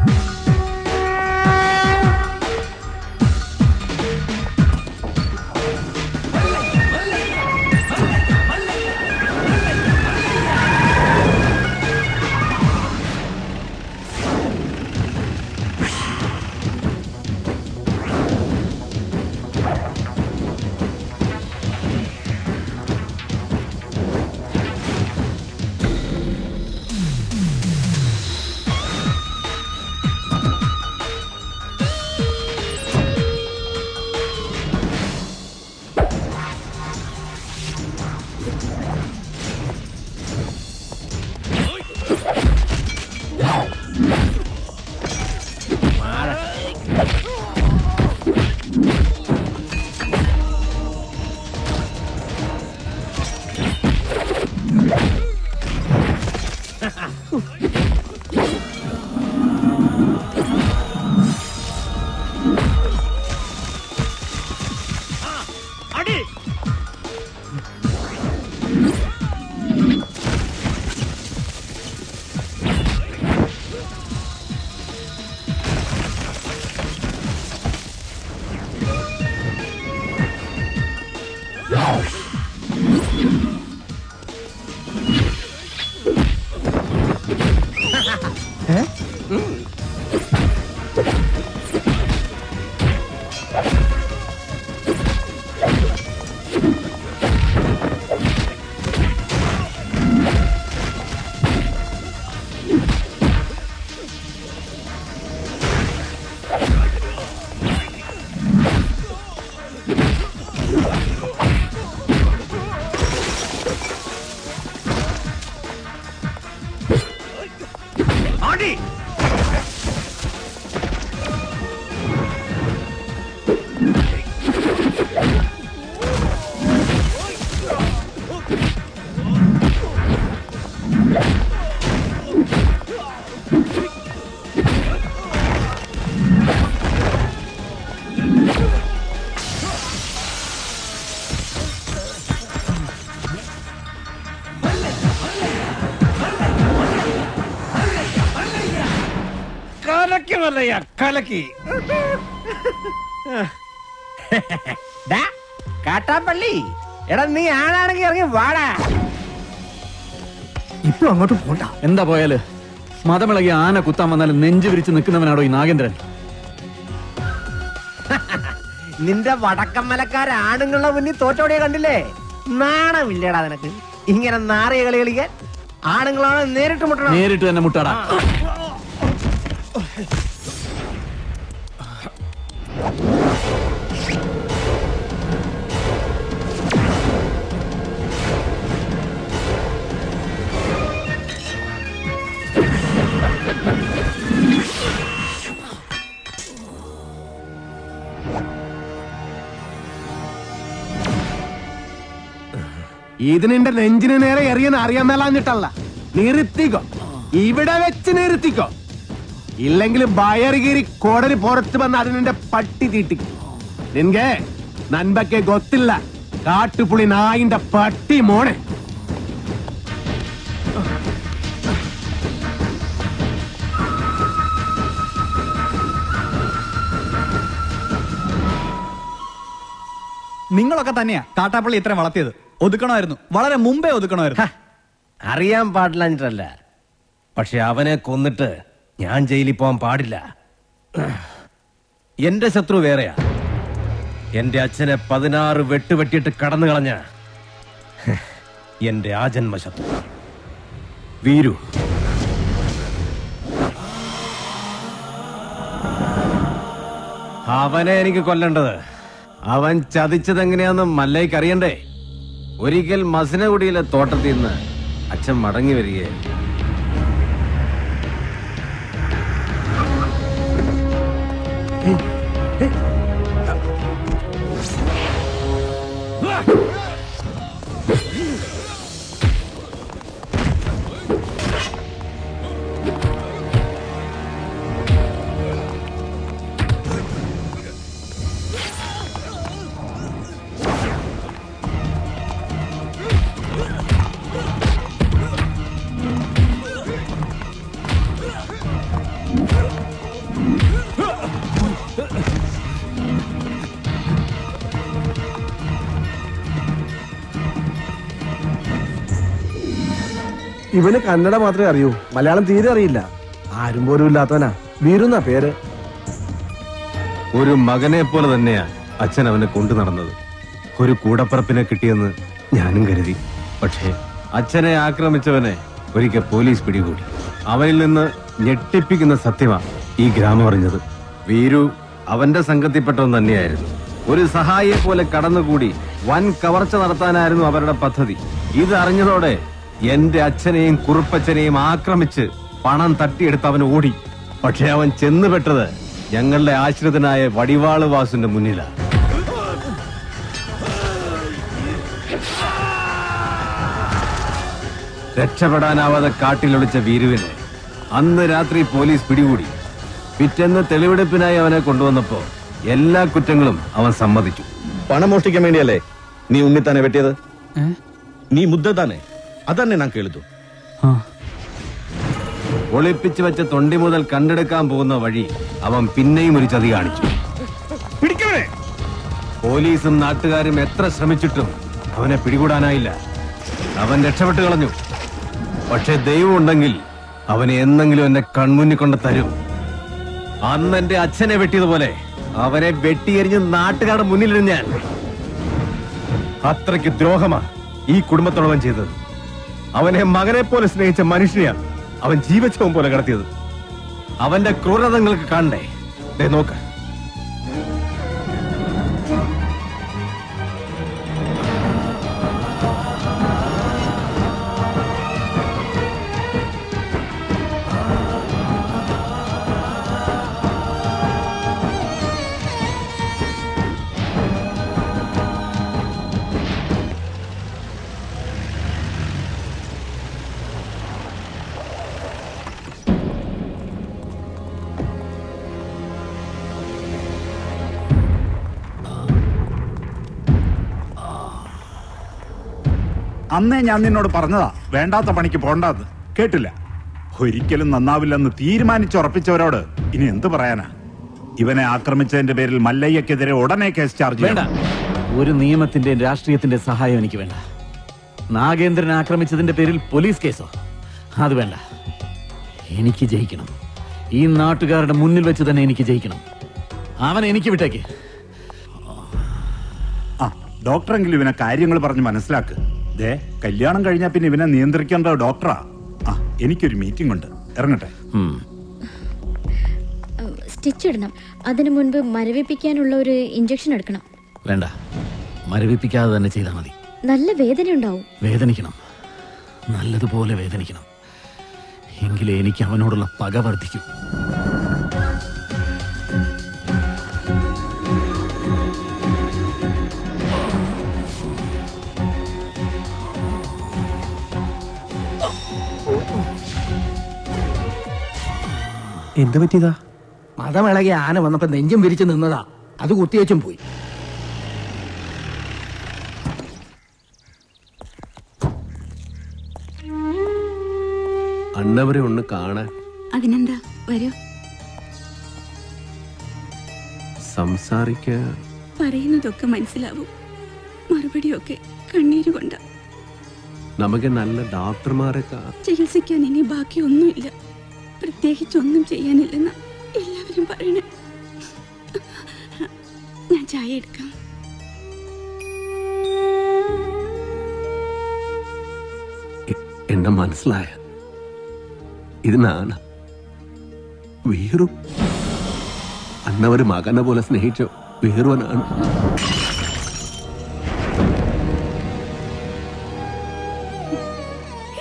കലക്കി കാട്ടാപ്പള്ളി എടാ നീ ആണാണെങ്കിൽ ഇറങ്ങി വാടാ. ഇപ്പൊ അങ്ങോട്ട് പോണ്ട. എന്താ പോയാല് മതമിളകി ആന കുത്താൻ വന്നാലും നെഞ്ചു വിരിച്ച് നിൽക്കുന്നവനാണോ ഈ നാഗേന്ദ്രൻ? നിന്റെ വടക്കമ്മലക്കാരാണുങ്ങളുടെ മുന്നിൽ തോറ്റോടിയെ കണ്ടില്ലേ? നാണമില്ലേടാ നിനക്ക് ഇങ്ങനെ നാറിയ കളി കളിക്കാൻ? ആണുങ്ങളാണ് നേരിട്ട് മുട്ടണം. നേരിട്ട് തന്നെ മുട്ടാടാ. ഇതിനെ നെഞ്ചിന് നേരെ എറിയാൻ അറിയാൻ മേലാഞ്ഞിട്ടല്ല, നിർത്തിക്കോ, ഇവിടെ വെച്ച് നിർത്തിക്കോ. ഇല്ലെങ്കിൽ ബയറുകീറി കോടരി പുറത്ത് വന്ന് അതിനെ പട്ടി തീട്ടിക്കും. നിൻകെ നൻപക്കെ ഗൊത്തില്ല, കാട്ടുപുളി നായിന്റെ പട്ടി മോനെ. നിങ്ങളൊക്കെ തന്നെയാ കാട്ടാപ്പള്ളി ഇത്രയും വളർത്തിയത്. ഒതുക്കണമായിരുന്നു, വളരെ മുമ്പേ ഒതുക്കണമായിരുന്നു. അറിയാൻ പാടില്ല, പക്ഷെ അവനെ കൊന്നിട്ട് ഞാൻ ജയിലിൽ പോകാൻ പാടില്ല. എന്റെ ശത്രു വേറെയാ. എന്റെ അച്ഛനെ 16 വെട്ടുവെട്ടിയിട്ട് കടന്നു കളഞ്ഞ എന്റെ ആജന്മ ശത്രു വീരു. അവനെ എനിക്ക് കൊല്ലേണ്ടത്. അവൻ ചതിച്ചതെങ്ങനെയാന്ന് മല്ലയ്ക്ക് അറിയണ്ടേ? ഒരിക്കൽ മസിനഗുഡിയിലെ തോട്ടത്തിൽ നിന്ന് അച്ഛൻ മടങ്ങി വരികയായിരുന്നു. ഇവന് കന്നഡ മാത്രമേ അറിയൂ, മലയാളം തീരെ അറിയില്ല. ആരും പോലും ഇല്ലാത്തവനാ. വീരുന്ന പേര്. ഒരു മകനെ പോലെ തന്നെയാ അച്ഛൻ അവനെ കൊണ്ടു നടന്നത്. ഒരു കൂടപ്പറപ്പിനെ കിട്ടിയെന്ന് ഞാനും കരുതി. പക്ഷേ അച്ഛനെ ആക്രമിച്ചവനെ ഒരിക്കൽ പോലീസ് പിടികൂടി. അവനിൽ നിന്ന് ഞെട്ടിപ്പിക്കുന്ന സത്യമാ ഈ ഗ്രാമം അറിഞ്ഞത്. വീരു അവന്റെ സംഘത്തിൽപ്പെട്ടവൻ തന്നെയായിരുന്നു. ഒരു സഹായിയെ പോലെ കടന്നുകൂടി വൻ കവർച്ച നടത്താനായിരുന്നു അവരുടെ പദ്ധതി. ഇതറിഞ്ഞതോടെ എന്റെ അച്ഛനെയും കുറുപ്പച്ഛനെയും ആക്രമിച്ച് പണം തട്ടിയെടുത്ത് അവൻ ഓടി. പക്ഷെ അവൻ ചെന്നുപെട്ടത് ഞങ്ങളുടെ ആശ്രിതനായ വടിവാള് വാസുന്റെ മുന്നിലാണ്. രക്ഷപ്പെടാനാവാതെ കാട്ടിലൊളിച്ച വീരുവിനെ അന്ന് രാത്രി പോലീസ് പിടികൂടി. പിറ്റേന്ന് തെളിവെടുപ്പിനായി അവനെ കൊണ്ടുവന്നപ്പോ എല്ലാ കുറ്റങ്ങളും അവൻ സമ്മതിച്ചു. പണം മോഷ്ടിക്കാൻ വേണ്ടിയല്ലേ നീ ഉണ്ണിത്താനെ വെട്ടിയത്? നീ മുദ്ദത്താനെ അതന്നെ ഞാൻ കേളിത്തു. ഒളിപ്പിച്ചു വെച്ച തൊണ്ടി മുതൽ കണ്ടെടുക്കാൻ പോകുന്ന വഴി അവൻ പിന്നെയും ഒരു ചതി കാണിച്ചു. പോലീസും നാട്ടുകാരും എത്ര ശ്രമിച്ചിട്ടും അവനെ പിടികൂടാനായില്ല. അവൻ രക്ഷപ്പെട്ടു കളഞ്ഞു. പക്ഷെ ദൈവം ഉണ്ടെങ്കിൽ അവനെ എന്നെങ്കിലും എന്നെ കൺമുന്നിൽ കൊണ്ട് തരും. അന്ന് എന്റെ അച്ഛനെ വെട്ടിയതുപോലെ അവനെ വെട്ടിയെറിഞ്ഞ് നാട്ടുകാരുടെ മുന്നിലിരുന്ന് ഞാൻ. അത്രയ്ക്ക് ദ്രോഹമാ ഈ കുടുംബത്തോടവൻ ചെയ്തത്. അവനെ മകനെ പോലെ സ്നേഹിച്ച മനുഷ്യനെയാ അവൻ ജീവച്ഛവം പോലെ കടത്തിയത്. അവന്റെ ക്രൂരത നിങ്ങൾക്ക് കാണണ്ടേ? ദേ നോക്ക്. അന്നേ ഞാൻ നിന്നോട് പറഞ്ഞതാ വേണ്ടാത്ത പണിക്ക് പോണ്ടാന്ന്. കേട്ടില്ല. ഒരിക്കലും നന്നാവില്ലെന്ന് തീരുമാനിച്ചുറപ്പിച്ചവരോട് ഇനി എന്ത് പറയാനാ? ഇവനെ ആക്രമിച്ചതിന്റെ പേരിൽ മല്ലയ്യക്കെതിരെ ഉടനെ കേസ് ചാർജ് വേണ്ട. ഒരു നിയമത്തിന്റെ രാഷ്ട്രീയത്തിന്റെ സഹായം എനിക്ക് വേണ്ട. നാഗേന്ദ്രനെ ആക്രമിച്ചതിന്റെ പേരിൽ പോലീസ് കേസോ? അത് വേണ്ട. എനിക്ക് ജയിക്കണം. ഈ നാട്ടുകാരുടെ മുന്നിൽ വെച്ച് തന്നെ എനിക്ക് ജയിക്കണം. അവൻ എനിക്ക് വിട്ടേക്ക്. ആ ഡോക്ടറെങ്കിലും ഇവനെ കാര്യങ്ങൾ പറഞ്ഞ് മനസ്സിലാക്ക്. ദേ കല്യാണം കഴിഞ്ഞാ പിന്നെ ഇവനെ നിയന്ത്രിക്കേണ്ട ഡോക്ടറാ. ആ എനിക്കൊരു മീറ്റിംഗ് ഉണ്ട്, ഇറങ്ങട്ടെ. സ്റ്റിച്ച് ഇടണം. അതിനു മുൻപ് മരവിപ്പിക്കാനുള്ള ഒരു ഇഞ്ചക്ഷൻ എടുക്കണം. വേണ്ട, മരവിപ്പിക്കാതെ തന്നെ ചെയ്താൽ മതി. നല്ല വേദന ഉണ്ടാവും. വേദനിക്കണം, നല്ലതുപോലെ വേദനിക്കണം. എങ്കിലേ എനിക്ക് അവനോടുള്ള പക വർദ്ധിക്കൂ. എന്ത് പറ്റിയതാ? മതമിളകി ആന വന്നപ്പോ നെഞ്ചും വിരിച്ചു നിന്നതാ. അത് കുത്തിവെച്ചും പോയി. അണ്ണവരെ ഒന്ന് കാണാൻ. അതിനെന്താ, വരൂ. സംസാരിക്കാൻ പറയുന്നതൊക്കെ മനസ്സിലാവും. മറുപടിയൊക്കെ കണ്ണീരുകൊണ്ട. നമുക്ക് നല്ല ഡോക്ടർമാരെ ചികിത്സിക്കാൻ ഇനി ബാക്കിയൊന്നുമില്ല. പ്രത്യേകിച്ചൊന്നും ചെയ്യാനില്ലെന്ന എല്ലാവരും പറയണേ. ഞാൻ ചായ എടുക്കാം. എന്നെ മനസ്സിലായ ഇത് നാണ് വീറും അന്നവര് മകനെ പോലെ സ്നേഹിച്ച വീറുവനാണ്.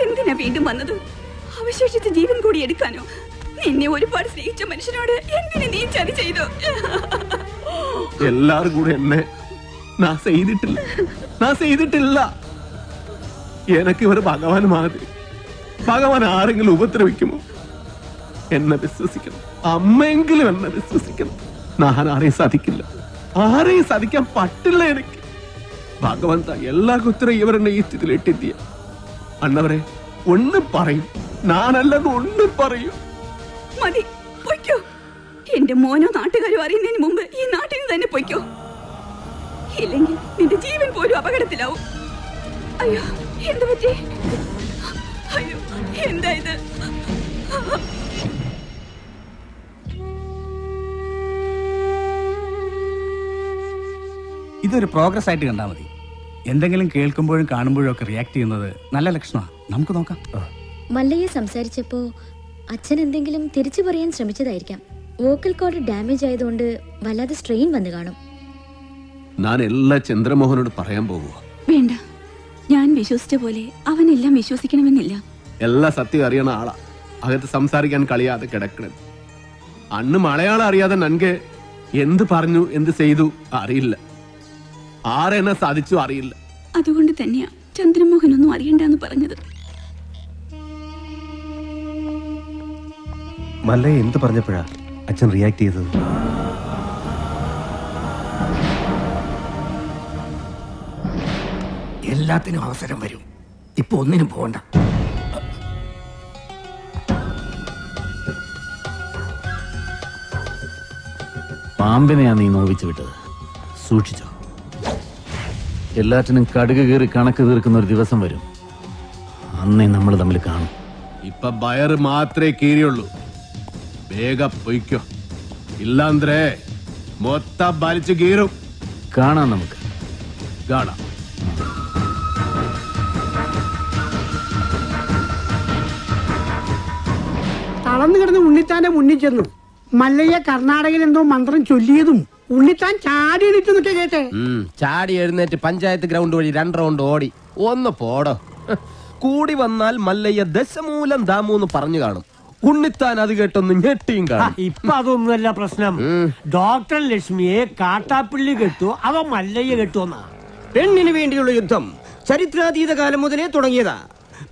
എന്തിനാ വീണ്ടും വന്നത്? അവശേഷിച്ച ജീവൻ കൂടി എടുക്കാനോ? നിന്നെ ഒരുപാട് സ്നേഹിച്ച മനുഷ്യനോട് എന്തിനു നീ ചതി ചെയ്തു? എല്ലാരും കൂടെ എന്നെ ഞാൻ ചെയ്തിട്ടില്ല. എനക്ക് ഇവര് ഭഗവാൻ മാതിരി. ഭഗവാൻ ആരെങ്കിലും ഉപദ്രവിക്കുമോ എന്നെ വിശ്വസിക്കണം. അമ്മയെങ്കിലും എന്നെ വിശ്വസിക്കണം. ഞാൻ ആരെയും സാധിക്കില്ല, ആരെയും സാധിക്കാൻ പറ്റില്ല എനിക്ക്. ഭഗവന്ത എല്ലാ കുത്തരം ഇവരെന്നെ ഈ സ്ഥിതിയിൽ ഇട്ടെത്തിയ അണ്ണവരെ ഒന്ന് പറയും, ഞാനല്ലെന്ന് ഒന്ന് പറയൂ. മതി, പൊയ്ക്കോ. എന്റെ മോനോ നാട്ടുകാരോ അറിയുന്നതിന് മുമ്പ് ഈ നാട്ടിൽ നിന്ന് തന്നെ പൊയ്ക്കോ. ഇല്ലെങ്കിൽ നിന്റെ ജീവൻ പോലും അപകടത്തിലാവും. അയ്യോ, എന്ത് പറ്റി? അയ്യോ, എന്താ ഇത്? ഇതൊരു പ്രോഗ്രസ് ആയിട്ട് കണ്ടാൽ മതി. എന്തെങ്കിലും കേൾക്കുമ്പോഴും കാണുമ്പോഴും ഒക്കെ റിയാക്ട് ചെയ്യുന്നത് നല്ല ലക്ഷണമാണ്. നമുക്ക് നോക്കാം. മല്ലയെ സംസാരിച്ചപ്പോ അച്ഛൻ എന്തെങ്കിലും തിരിച്ചു പറയാൻ ശ്രമിച്ചതായിരിക്കാം. വോക്കൽ കോഡ് ഡാമേജ് ആയതുകൊണ്ട് വല്ലാതെ സ്ട്രെയിൻ വന്നു കാണും. ഞാൻ എല്ലാ ചന്ദ്രമോഹനോട് പറയാൻ പോകുക. വേണ്ട, ഞാൻ വിശ്വസിച്ച പോലെ അവനെല്ലാം വിശ്വസിക്കണമെന്നില്ല. എല്ലാ സത്യം അറിയണ ആളാ. അകത്ത് സംസാരിക്കാൻ കളിയാതെ കിടക്കണം. അന്ന് മലയാളം അറിയാതെ നൻകെ എന്ത് പറഞ്ഞു എന്ത് ചെയ്തു അറിയില്ല. ആരെന്നെ സാധിച്ചു അറിയില്ല. അതുകൊണ്ട് തന്നെയാ ചന്ദ്രമോഹനൊന്നും അറിയണ്ടെന്ന് പറഞ്ഞത്. മല്ലയെ എന്ത് പറഞ്ഞപ്പോഴാ അച്ഛൻ റിയാക്ട് ചെയ്തത്? എല്ലാത്തിനും അവസരം വരും. ഇപ്പൊ ഒന്നിനും പോകണ്ട. പാമ്പിനെയാ നീ നോവിച്ചു വിട്ടത്. സൂക്ഷിച്ചോ. എല്ലാറ്റിനും കടുക് കീറി കണക്ക് തീർക്കുന്ന ഒരു ദിവസം വരും. അന്നേ നമ്മൾ തമ്മിൽ കാണും. ഇപ്പൊ ബയർ മാത്രമേ കീറിയുള്ളൂ. വേഗം പൊയ്ക്കോ, ഇല്ലാന്ത്രേ മൊത്തം വലിച്ചു കീറും. കാണാം, നമുക്ക് കാണാം. തളർന്നു കിടന്ന് ഉണ്ണിത്താന്റെ മുന്നിൽ ചെന്നു. മല്ലയ്യ കർണാടകയിൽ എന്തോ മന്ത്രം ചൊല്ലിയതും ഉണ്ണിത്താൻ ചാടി എണീറ്റ് നിൽക്കെ കേട്ടെ. ചാടി എഴുന്നേറ്റ് പഞ്ചായത്ത് ഗ്രൗണ്ട് വഴി 2 റൗണ്ട് ഓടി. ഒന്ന് പോടോ. കൂടി വന്നാൽ മല്ലയ്യ ദശമൂലം ദാമൂന്ന് പറഞ്ഞു കാണും. ഉണ്ണിത്താൻ അത് കേട്ടൊന്ന് ഞെട്ടിയും കാണും. ഇപ്പൊ അതൊന്നുമല്ല പ്രശ്നം. ഡോക്ടർ ലക്ഷ്മിയെ കാട്ടാപ്പിള്ളി കെട്ടു, അവ മല്ലയ്യ കെട്ടുവന്നാ. പെണ്ണിന് വേണ്ടിയുള്ള യുദ്ധം ചരിത്രാതീത കാലം മുതലേ തുടങ്ങിയതാ.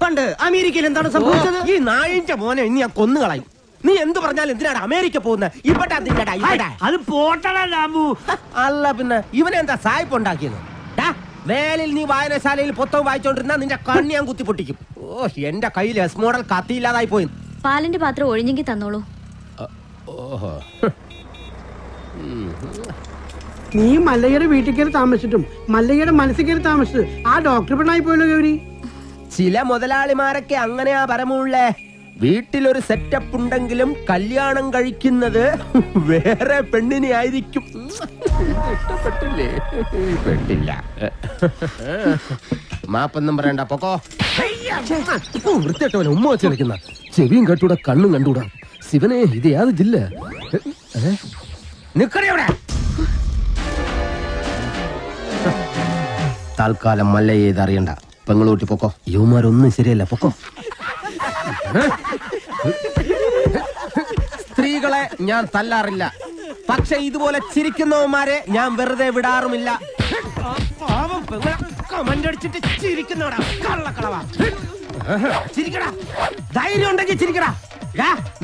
പണ്ട് അമേരിക്കയിൽ എന്താണ് സംഭവിച്ചത്? ഈ നായിന്റെ മോനെ ഇനി ഞാൻ കൊന്നുകളയും. നീ എന്ത് പറഞ്ഞാലും എന്തിനാണ് അമേരിക്ക പോകുന്നത്? ഇവിടെ അത് പോട്ടടാ രാമു. അല്ല പിന്നെ ഇവനെന്താ സായിപ്പ് ഉണ്ടാക്കിയത്? വേലിൽ നീ വായനശാലയിൽ പുസ്തകം വായിച്ചോണ്ടിരുന്ന നിന്റെ കണ്ണി ഞാൻ കുത്തി പൊട്ടിക്കും. ഓ, എന്റെ കയ്യിൽ എസ് മോഡൽ കത്തിയില്ലാതായി പോയി. പാലിന്റെ പാത്രം ഒഴിഞ്ഞെങ്കിൽ തന്നോളൂ. ഓഹോ, നീ മല്ലയ്യയുടെ വീട്ടിൽ കയറി താമസിച്ചിട്ടും മല്ലയ്യയുടെ മനസ്സിൽ കയറി താമസിച്ചത് ആ ഡോക്ടർ പെണ്ണായി പോയല്ലോ ഗൗരി. ചില മുതലാളിമാരൊക്കെ അങ്ങനെയാ പരമുള്ളേ. വീട്ടിലൊരു സെറ്റപ്പ് ഉണ്ടെങ്കിലും കല്യാണം കഴിക്കുന്നത് വേറെ പെണ്ണിനെ ആയിരിക്കും. ഇഷ്ടപ്പെട്ടില്ലേ? പെട്ടില്ല. മാപ്പൊന്നും പറയണ്ട, പൊക്കോ. വൃത്തിയായിട്ടവനെ ഉമ്മ വെച്ച് കളിക്കുന്ന. ചെവിയും കണ്ടൂടാ, കണ്ണും കണ്ടൂടാ. ശിവനെ, ഇത് യാത് ജില്ല? നിക്കടെ. തൽക്കാലം മല്ലയെ ഇത് അറിയണ്ട. പെങ്ങളൂട്ടി പൊക്കോ. യുവമാരൊന്നും ശരിയല്ല, പൊക്കോ. സ്ത്രീകളെ ഞാൻ തല്ലാറില്ല, പക്ഷെ ഇതുപോലെ ചിരിക്കുന്നവന്മാരെ ഞാൻ വെറുതെ വിടാറുമില്ല. കമന്റടിച്ചിട്ട് ചിരിക്കുന്നവടാ, കള്ളക്കളവാ. ചിരിക്കടാ, ധൈര്യം ഉണ്ടെങ്കിൽ ചിരിക്കടാ.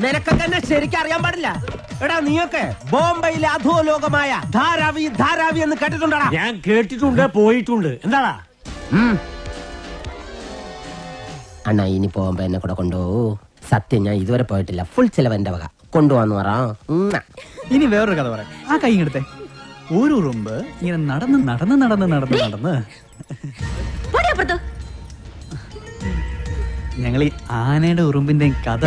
നിനക്കൊക്കെ എന്നെ ശരിക്കും അറിയാൻ പാടില്ല. എടാ, നീയൊക്കെ ബോംബെയിലെ അധോലോകമായ ധാരാവി ധാരാവി എന്ന് കേട്ടിട്ടുണ്ടാ? ഞാൻ കേട്ടിട്ടുണ്ട്, പോയിട്ടുണ്ട്. എന്താടാ? അണ്ണാ, ഇനി പോകുമ്പോ എന്നെ കൂടെ കൊണ്ടുപോകൂ. സത്യം, ഞാൻ ഇതുവരെ പോയിട്ടില്ല. ഫുൾ ചെലവ് എന്റെ വക. കൊണ്ടുപോവാന്ന് പറ. ഇനി വേറൊരു കഥ പറയാം. ആ കൈ ഇങ്ങടുത്തെ. ഒരു ഉറുമ്പ് ഇങ്ങനെ നടന്ന് നടന്ന് നടന്ന് നടന്ന് നടന്ന് ഞങ്ങൾ ഈ ആനയുടെ ഉറുമ്പിന്റെ കഥ.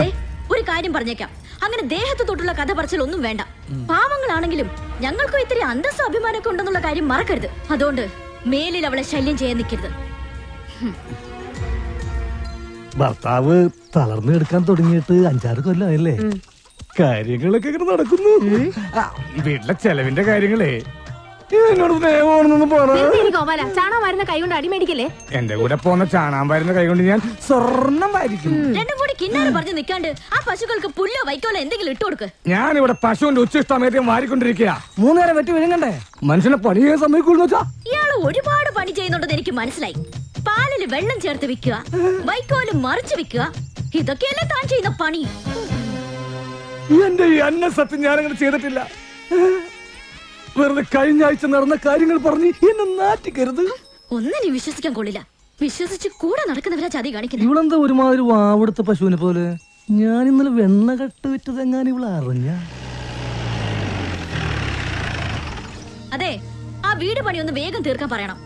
ഒരു കാര്യം പറഞ്ഞേക്കാം, അങ്ങനെ ദേഹത്ത് തൊട്ടുള്ള കഥ പറച്ചിലൊന്നും വേണ്ട. പാവങ്ങളാണെങ്കിലും ഞങ്ങൾക്കും ഇത്തിരി അന്തസ്സും അഭിമാനമൊക്കെ ഉണ്ടെന്നുള്ള കാര്യം മറക്കരുത്. അതുകൊണ്ട് മേലിൽ അവളെ ശല്യം ചെയ്യാൻ നിൽക്കരുത്. ഭർത്താവ് തളർന്നു കിടക്കാൻ തുടങ്ങിയിട്ട് 5-6 കൊല്ലമായല്ലേ? കാര്യങ്ങളൊക്കെ ഇങ്ങനെ നടക്കുന്നു. വീട്ടിലെ ചെലവിന്റെ കാര്യങ്ങളേ എന്നോട് സ്നേഹമാണെന്നൊന്നും ഗോപാല, ചാണകം വരുന്ന കൈ കൊണ്ട് അടിമേടിക്കല്ലേ? എന്റെ കൂടെ പോന്ന ചാണാൻ വരുന്ന കൈ കൊണ്ട് ഞാൻ സ്വർണം വാരിക്കും. രണ്ടും കൂടി കിന്നാരം പറഞ്ഞു നിൽക്കാണ്ട് ആ പശുക്കൾക്ക് പുല്ലോ വൈക്കോലോ എന്തെങ്കിലും ഇട്ടു കൊടുക്ക്. ഞാനിവിടെ പശുവിന്റെ ഉച്ചിഷ്ടമേറ്റം വാരിക്കൊണ്ടിരിക്കുക. 3 നേരം വെട്ടി വിഴുങ്ങണ്ടേ? മനുഷ്യനെ പണി ചെയ്യാൻ സമ്മതിക്കൂന്ന് വെച്ചാ? ഇയാള് ഒരുപാട് പണി ചെയ്യുന്നുണ്ടെന്ന് എനിക്ക് മനസ്സിലായി. പാലില് വെള്ളം ചേർത്ത് വിൽക്കുക, വൈക്കോലും മറിച്ച് വിൽക്കുക, ഇതൊക്കെയല്ലേ താൻ ചെയ്യുന്ന പണി. എന്റെ ഈ അന്ന സത്യം ഞാനങ്ങനെ ചെയ്തിട്ടില്ല. വെറുതെ കഴിഞ്ഞ ആഴ്ച നടന്ന കാര്യങ്ങൾ പറഞ്ഞ് എന്നെ നാറ്റിക്കരുത്. ഒന്നിനും വിശ്വസിക്കാൻ കൊള്ളില്ല. വിശ്വസിച്ച് കൂടെ നടക്കുന്നവരാ ചതി കാണിക്കുന്നത്. ഇവളെന്താ ഒരുമാതിരി വാവെടുത്ത പശുവിനെ പോലെ? ഞാൻ ഇന്നലെ വെണ്ണ കട്ട് വിറ്റതെങ്ങാൻ ഇവള് അറിഞ്ഞ? അതെ, ആ വീട് പണി ഒന്ന് വേഗം തീർക്കാൻ പറയണം.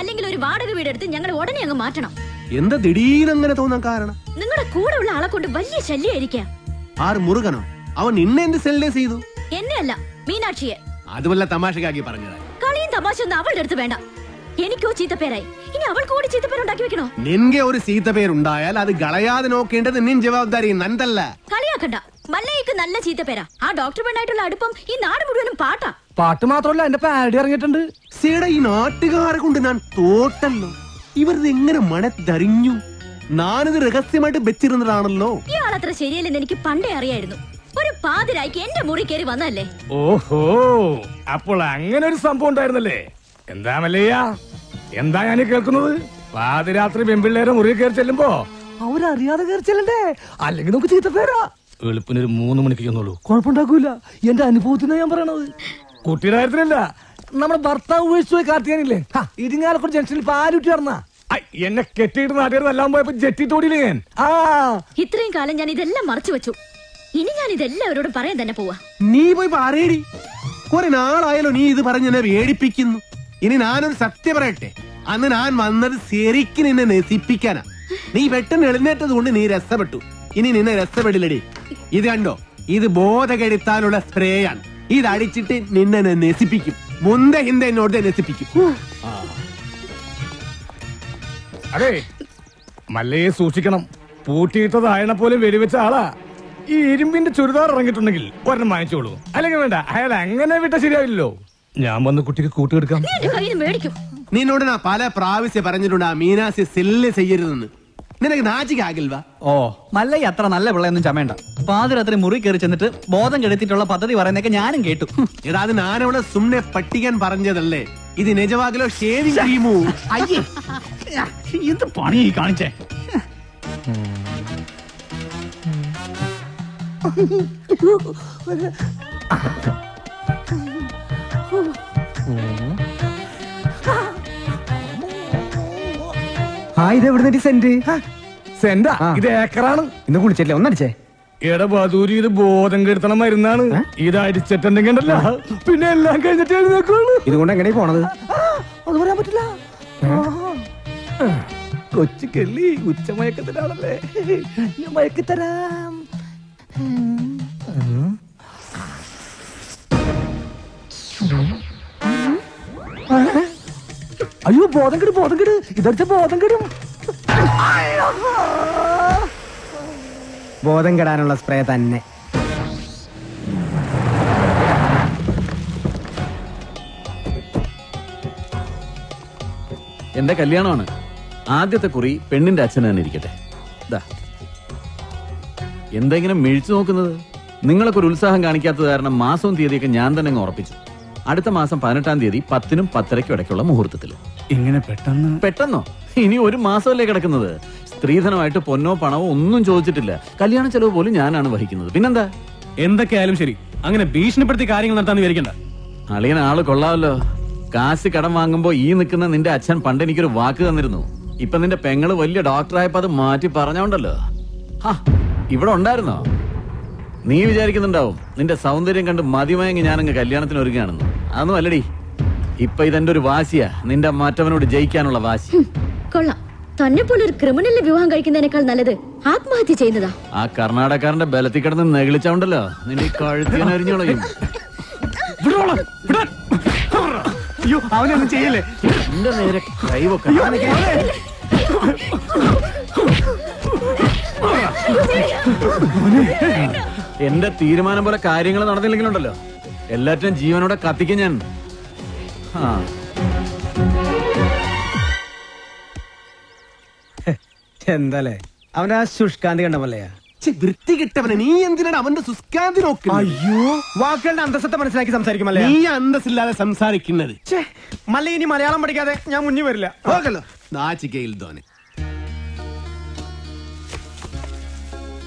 അല്ലെങ്കിൽ ഒരു വാടക വീടെടുത്ത് ഞങ്ങൾ ഉടനെ അങ്ങ് മാറ്റണം. എന്താ ദിടീരങ്ങനെ തോന്നാൻ കാരണം? നിങ്ങളുടെ കൂടെ ഉള്ള ആളെ കൊണ്ട് വലിയ ശല്യമായിരിക്കാം. ആറ് മുറുകനോ? അവൻ നിന്നെ എന്ത് സെല്ലേ ചെയ്തു? എന്നെ അല്ല, മീനാക്ഷിയെ. അതുമല്ല തമാശക്കാക്കി പറഞ്ഞതാ. കളിയും തമാശ ഒന്നും അവളുടെ അടുത്ത് വേണ്ട. എനിക്കോ ചീത്തപ്പേരായി, ഇനി അവൾക്ക് കൂടി ചീത്തപ്പേരുണ്ടാക്കി വെക്കണോ? നിൻകെ ഒരു ചീത്തപ്പേരുണ്ടായാൽ അത് കളയാതെ നോക്കേണ്ടത് നിൻ ജവാബ്ദാരി, നന്തല്ല. കളിയാക്കണ്ട. മല്ലയ്ക്ക് നല്ല ചീത്ത പേരാ. ആ ഡോക്ടർ പെണ്ണായിട്ടുള്ള അടുപ്പം ഈ നാട് മുഴുവനും പാട്ടാ. പാട്ട് മാത്രമല്ല, എന്റെ പാരഡി ഇറങ്ങിയിട്ടുണ്ട്. സീടെ ഈ നാട്ടുകാരെ കൊണ്ട് ഞാൻ തോട്ടല്ലോ. ഇവരിത് എങ്ങനെ മണത്തറിഞ്ഞു? ഞാനിത് രഹസ്യമായിട്ട് വെച്ചിരുന്നതാണല്ലോ. ഇയാളത്ര ശരിയല്ലെന്ന് എനിക്ക് പണ്ടേ അറിയായിരുന്നു. ഒരു പാതിരായിക്ക് എന്റെ മുറി കയറി വന്നല്ലേ. ഓഹോ, അപ്പോൾ അങ്ങനെ ഒരു സംഭവം ഉണ്ടായിരുന്നല്ലേ? എന്താ മല്ലയ്യ, എന്താ ഞാൻ കേൾക്കുന്നത്? പാതിരാത്രി പെൺപിള്ളേരെ മുറി കയറി ചെല്ലുമ്പോ അവരറിയാതെ കയറി ചെല്ലണ്ടേ? അല്ലെങ്കിൽ നമുക്ക് ചീത്ത പേരാ. എളുപ്പിനൊരു 3 മണിക്ക് ചെന്നുള്ളൂ, കുഴപ്പമുണ്ടാക്കൂല. എന്റെ അനുഭവത്തിനാ ഞാൻ പറയണത്. കുട്ടിയുടെ കാര്യത്തിലല്ല, നമ്മുടെ ഭർത്താവ് ഉപേക്ഷിച്ചു പോയി കാർത്തിയാനില്ലേ, ഇരിങ്ങാലക്കുടി ജംഗ്ഷനിൽ പാലുറ്റി നടന്ന എന്നെ കെട്ടിയിട്ട് നാട്ടുകാർ എല്ലാം പോയപ്പോ ജെറ്റി തോടിയില്ലേ ഞാൻ. ഇത്രയും കാലം ഞാൻ ഇതെല്ലാം മറച്ചു വെച്ചു. ഇനി ഞാൻ ഇതെല്ലാവരോടും പറയാൻ തന്നെ പോവാ. നീ പോയി പറയടി. കുറെ നാളായാലോ നീ ഇത് പറഞ്ഞ് എന്നെ വേടിപ്പിക്കുന്നു. ഇനി ഞാനൊരു സത്യം പറയട്ടെ, അന്ന് ഞാൻ വന്നത് ശരിക്കും നിന്നെ നശിപ്പിക്കാനാ. നീ പെട്ടെന്ന് എഴുന്നേറ്റത് കൊണ്ട് നീ രസപ്പെട്ടു. ഇനി നിന്നെ രസപ്പെടില്ലടി. ഇത് കണ്ടോ, ഇത് ബോധകെടുത്താനുള്ള സ്പ്രേ ആണ്. ഇത് അടിച്ചിട്ട് നിന്നെ നശിപ്പിക്കും. മുന്ത ഹിന്ദ എന്നോട് നശിപ്പിക്കും. അതെ, മല്ലയെ സൂക്ഷിക്കണം. പൂട്ടിയിട്ടത് അയണ പോലും വെടിവെച്ച ആളാ. ഈ ഇരുമ്പിന്റെ ചുരിദാർ ഇറങ്ങിയിട്ടുണ്ടെങ്കിൽ ഒരെണ്ണം വാങ്ങിച്ചോളൂ. അല്ലെങ്കിൽ വേണ്ട, അയാൾ അങ്ങനെ വിട്ട ശരിയാവില്ലല്ലോ. ഞാൻ വന്ന് കുട്ടിക്ക് കൂട്ടുകൊടുക്കാം. നിന്നോട് ഞാൻ പല പ്രാവശ്യം പറഞ്ഞിട്ടുണ്ട് ആ മീനാസി സെല്ല് ചെയ്യരുതെന്ന്. നിനക്ക് നാച്ചിക്കാകിൽവാ? ഓ, മല്ലയ്യ അത്ര നല്ല പിള്ളയൊന്നും ചമേണ്ട. പാതിരാത്രി മുറി കയറി ചെന്നിട്ട് ബോധം കെടുത്തിട്ടുള്ള പദ്ധതി പറയുന്നൊക്കെ ഞാനും കേട്ടു. എടാ, അത് ഞാനവിടെ സുമ്നെ പട്ടിക്കാൻ പറഞ്ഞതല്ലേ. ഇത് നിജവാകിലോ ഷേവിംഗ് ക്രീമോ? അയ്യേ, എന്ത് പണി കാണിച്ചേ. ഇത് എവിടെ സെന്റ്? സെന്റാ? ഇത് ഏക്കറാണ്. ഇന്ന് കുളിച്ചല്ലേ, ഒന്നടിച്ചേ. എടാ ബദൂരി, ഇത് ബോധം കെടുത്തണ മരുന്നാണ്. ഇത് അടിച്ചിട്ടുണ്ടെങ്കിൽ ഉണ്ടല്ലോ, പിന്നെ എല്ലാം കഴിഞ്ഞിട്ട് എഴുന്നേക്കുള്ളൂ. ഇതുകൊണ്ട് എങ്ങനെ പോണത്? അത് പറയാൻ പറ്റില്ല. കൊച്ചു കെള്ളി, ഉച്ചമയക്കത്തിലാണല്ലേ, ഞാൻ മയക്കിത്തരാം. അയ്യോ, ബോധം കെടും, ബോധം കെടും. ഇതടിച്ച ബോധം കെടും. ബോധം കെടാനുള്ള സ്പ്രേ തന്നെ. എന്റെ കല്യാണമാണ്. ആദ്യത്തെ കുറി പെണ്ണിന്റെ അച്ഛൻ തന്നെ ഇരിക്കട്ടെ. എന്തെങ്കിലും മിഴിച്ചു നോക്കുന്നത്? നിങ്ങളൊക്കെ ഒരു ഉത്സാഹം കാണിക്കാത്തത് കാരണം മാസവും തീയതിയൊക്കെ ഞാൻ തന്നെ അങ്ങ് ഉറപ്പിച്ചു. അടുത്ത മാസം 18-ാം തീയതി 10-നും 10:30-ക്കും ഇടയ്ക്കുള്ള മുഹൂർത്തത്തിൽ. ഇങ്ങനെ പെട്ടെന്നോ? ഇനി ഒരു മാസമല്ലേ കിടക്കുന്നത്. സ്ത്രീധനമായിട്ട് പൊന്നോ പണവോ ഒന്നും ചോദിച്ചിട്ടില്ല. കല്യാണ ചെലവ് പോലും ഞാനാണ് വഹിക്കുന്നത്. പിന്നെന്താ? എന്തൊക്കെയായാലും ശരി, അങ്ങനെ ഭീഷണിപ്പെടുത്തി കാര്യങ്ങൾ നടത്താൻ വിചാരിക്കണ്ട. അളിയൻ ആള് കൊള്ളാമല്ലോ. കാശ് കടം വാങ്ങുമ്പോ ഈ നിൽക്കുന്ന നിന്റെ അച്ഛൻ പണ്ട് എനിക്കൊരു വാക്ക് തന്നിരുന്നു. ഇപ്പൊ നിന്റെ പെങ്ങള് വലിയ ഡോക്ടറായപ്പോ അത് മാറ്റി പറഞ്ഞോണ്ടല്ലോ. ഇവിടെ ഉണ്ടായിരുന്നോ? നീ വിചാരിക്കുന്നുണ്ടാവും നിന്റെ സൗന്ദര്യം കണ്ട് മതിമയങ്ങി ഞാനങ്ങ് കല്യാണത്തിന് ഒരുങ്ങാണെന്ന്. അതൊന്നും അല്ലടി. ഇപ്പൊ ഇതെന്റെ ഒരു വാശിയാ, നിന്റെ മറ്റവനോട് ജയിക്കാനുള്ള വാശി. കൊള്ളാം. തന്നെ പോലെ ഒരു ക്രിമിനലിനെ വിവാഹം കഴിക്കുന്നതിനേക്കാൾ നല്ലത് ആത്മഹത്യ ചെയ്യുന്നതാ. ആ കർണാടകക്കാരന്റെ ബലത്തിൽ കിടന്ന് നെഗളിച്ചോണ്ടല്ലോ നിന്റെ കഴുത്തിനെ അരിഞ്ഞോളയും. അയ്യോ, അവനൊന്നും ചെയ്യല്ലേ. എന്റെ നേരെ കൈവൊക്കെ. എന്റെ തീരുമാനം പോലെ കാര്യങ്ങൾ നടന്നില്ലെങ്കിലുണ്ടല്ലോ, എല്ലാറ്റിനും ജീവനോടെ കത്തിക്കും ഞാൻ. എന്താലേ അവന്റെ ആ ശുഷ്കാന്തി കണ്ടമല്ലയാ. വൃത്തി കിട്ടവനെ, നീ എന്തിനാണ് അവന്റെ സുസ്കാന്തി നോക്കുന്നത്? അയ്യോ, വാക്കുകളുടെ അന്തസ്സത്തെ മനസ്സിലാക്കി സംസാരിക്കുമല്ലേ. നീ അന്തസ്സില്ലാതെ സംസാരിക്കുന്നത്. മല്ല, ഇനി മലയാളം പഠിക്കാതെ ഞാൻ മുന്നിൽ വരില്ല. പോകല്ലോ നാച്ചിക്കയിൽ തോനെ.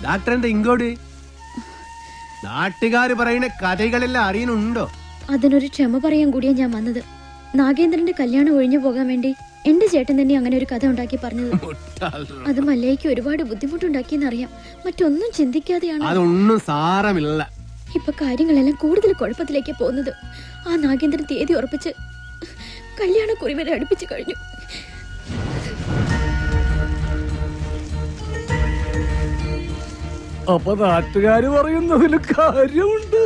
ഡാക്ടർ എന്താ ഇങ്ങോട്ട്? നാട്ടുകാര് പറയുന്ന കഥകളെല്ലാം അറിയുന്നുണ്ടോ? അതിനൊരു ക്ഷമ പറയാൻ കൂടിയാ ഞാൻ വന്നത്. നാഗേന്ദ്രന്റെ കല്യാണം ഒഴിഞ്ഞു പോകാൻ വേണ്ടി എന്റെ ചേട്ടൻ തന്നെ അങ്ങനെ ഒരു കഥ ഉണ്ടാക്കി പറഞ്ഞത്. അത് മല്ലയ്ക്ക് ഒരുപാട് ബുദ്ധിമുട്ടുണ്ടാക്കിയെന്നറിയാം. മറ്റൊന്നും ചിന്തിക്കാതെയാണ്. അതൊന്നും സാരമില്ല. ഇപ്പൊ കാര്യങ്ങളെല്ലാം കൂടുതൽ കുഴപ്പത്തിലേക്ക് പോകുന്നത്. ആ നാഗേന്ദ്രൻ തീയതി ഉറപ്പിച്ച് കല്യാണക്കുറി വരെ അടുപ്പിച്ചു കഴിഞ്ഞു. അപ്പൊ നാട്ടുകാര് പറയുന്നതിൽ കാര്യമുണ്ട്.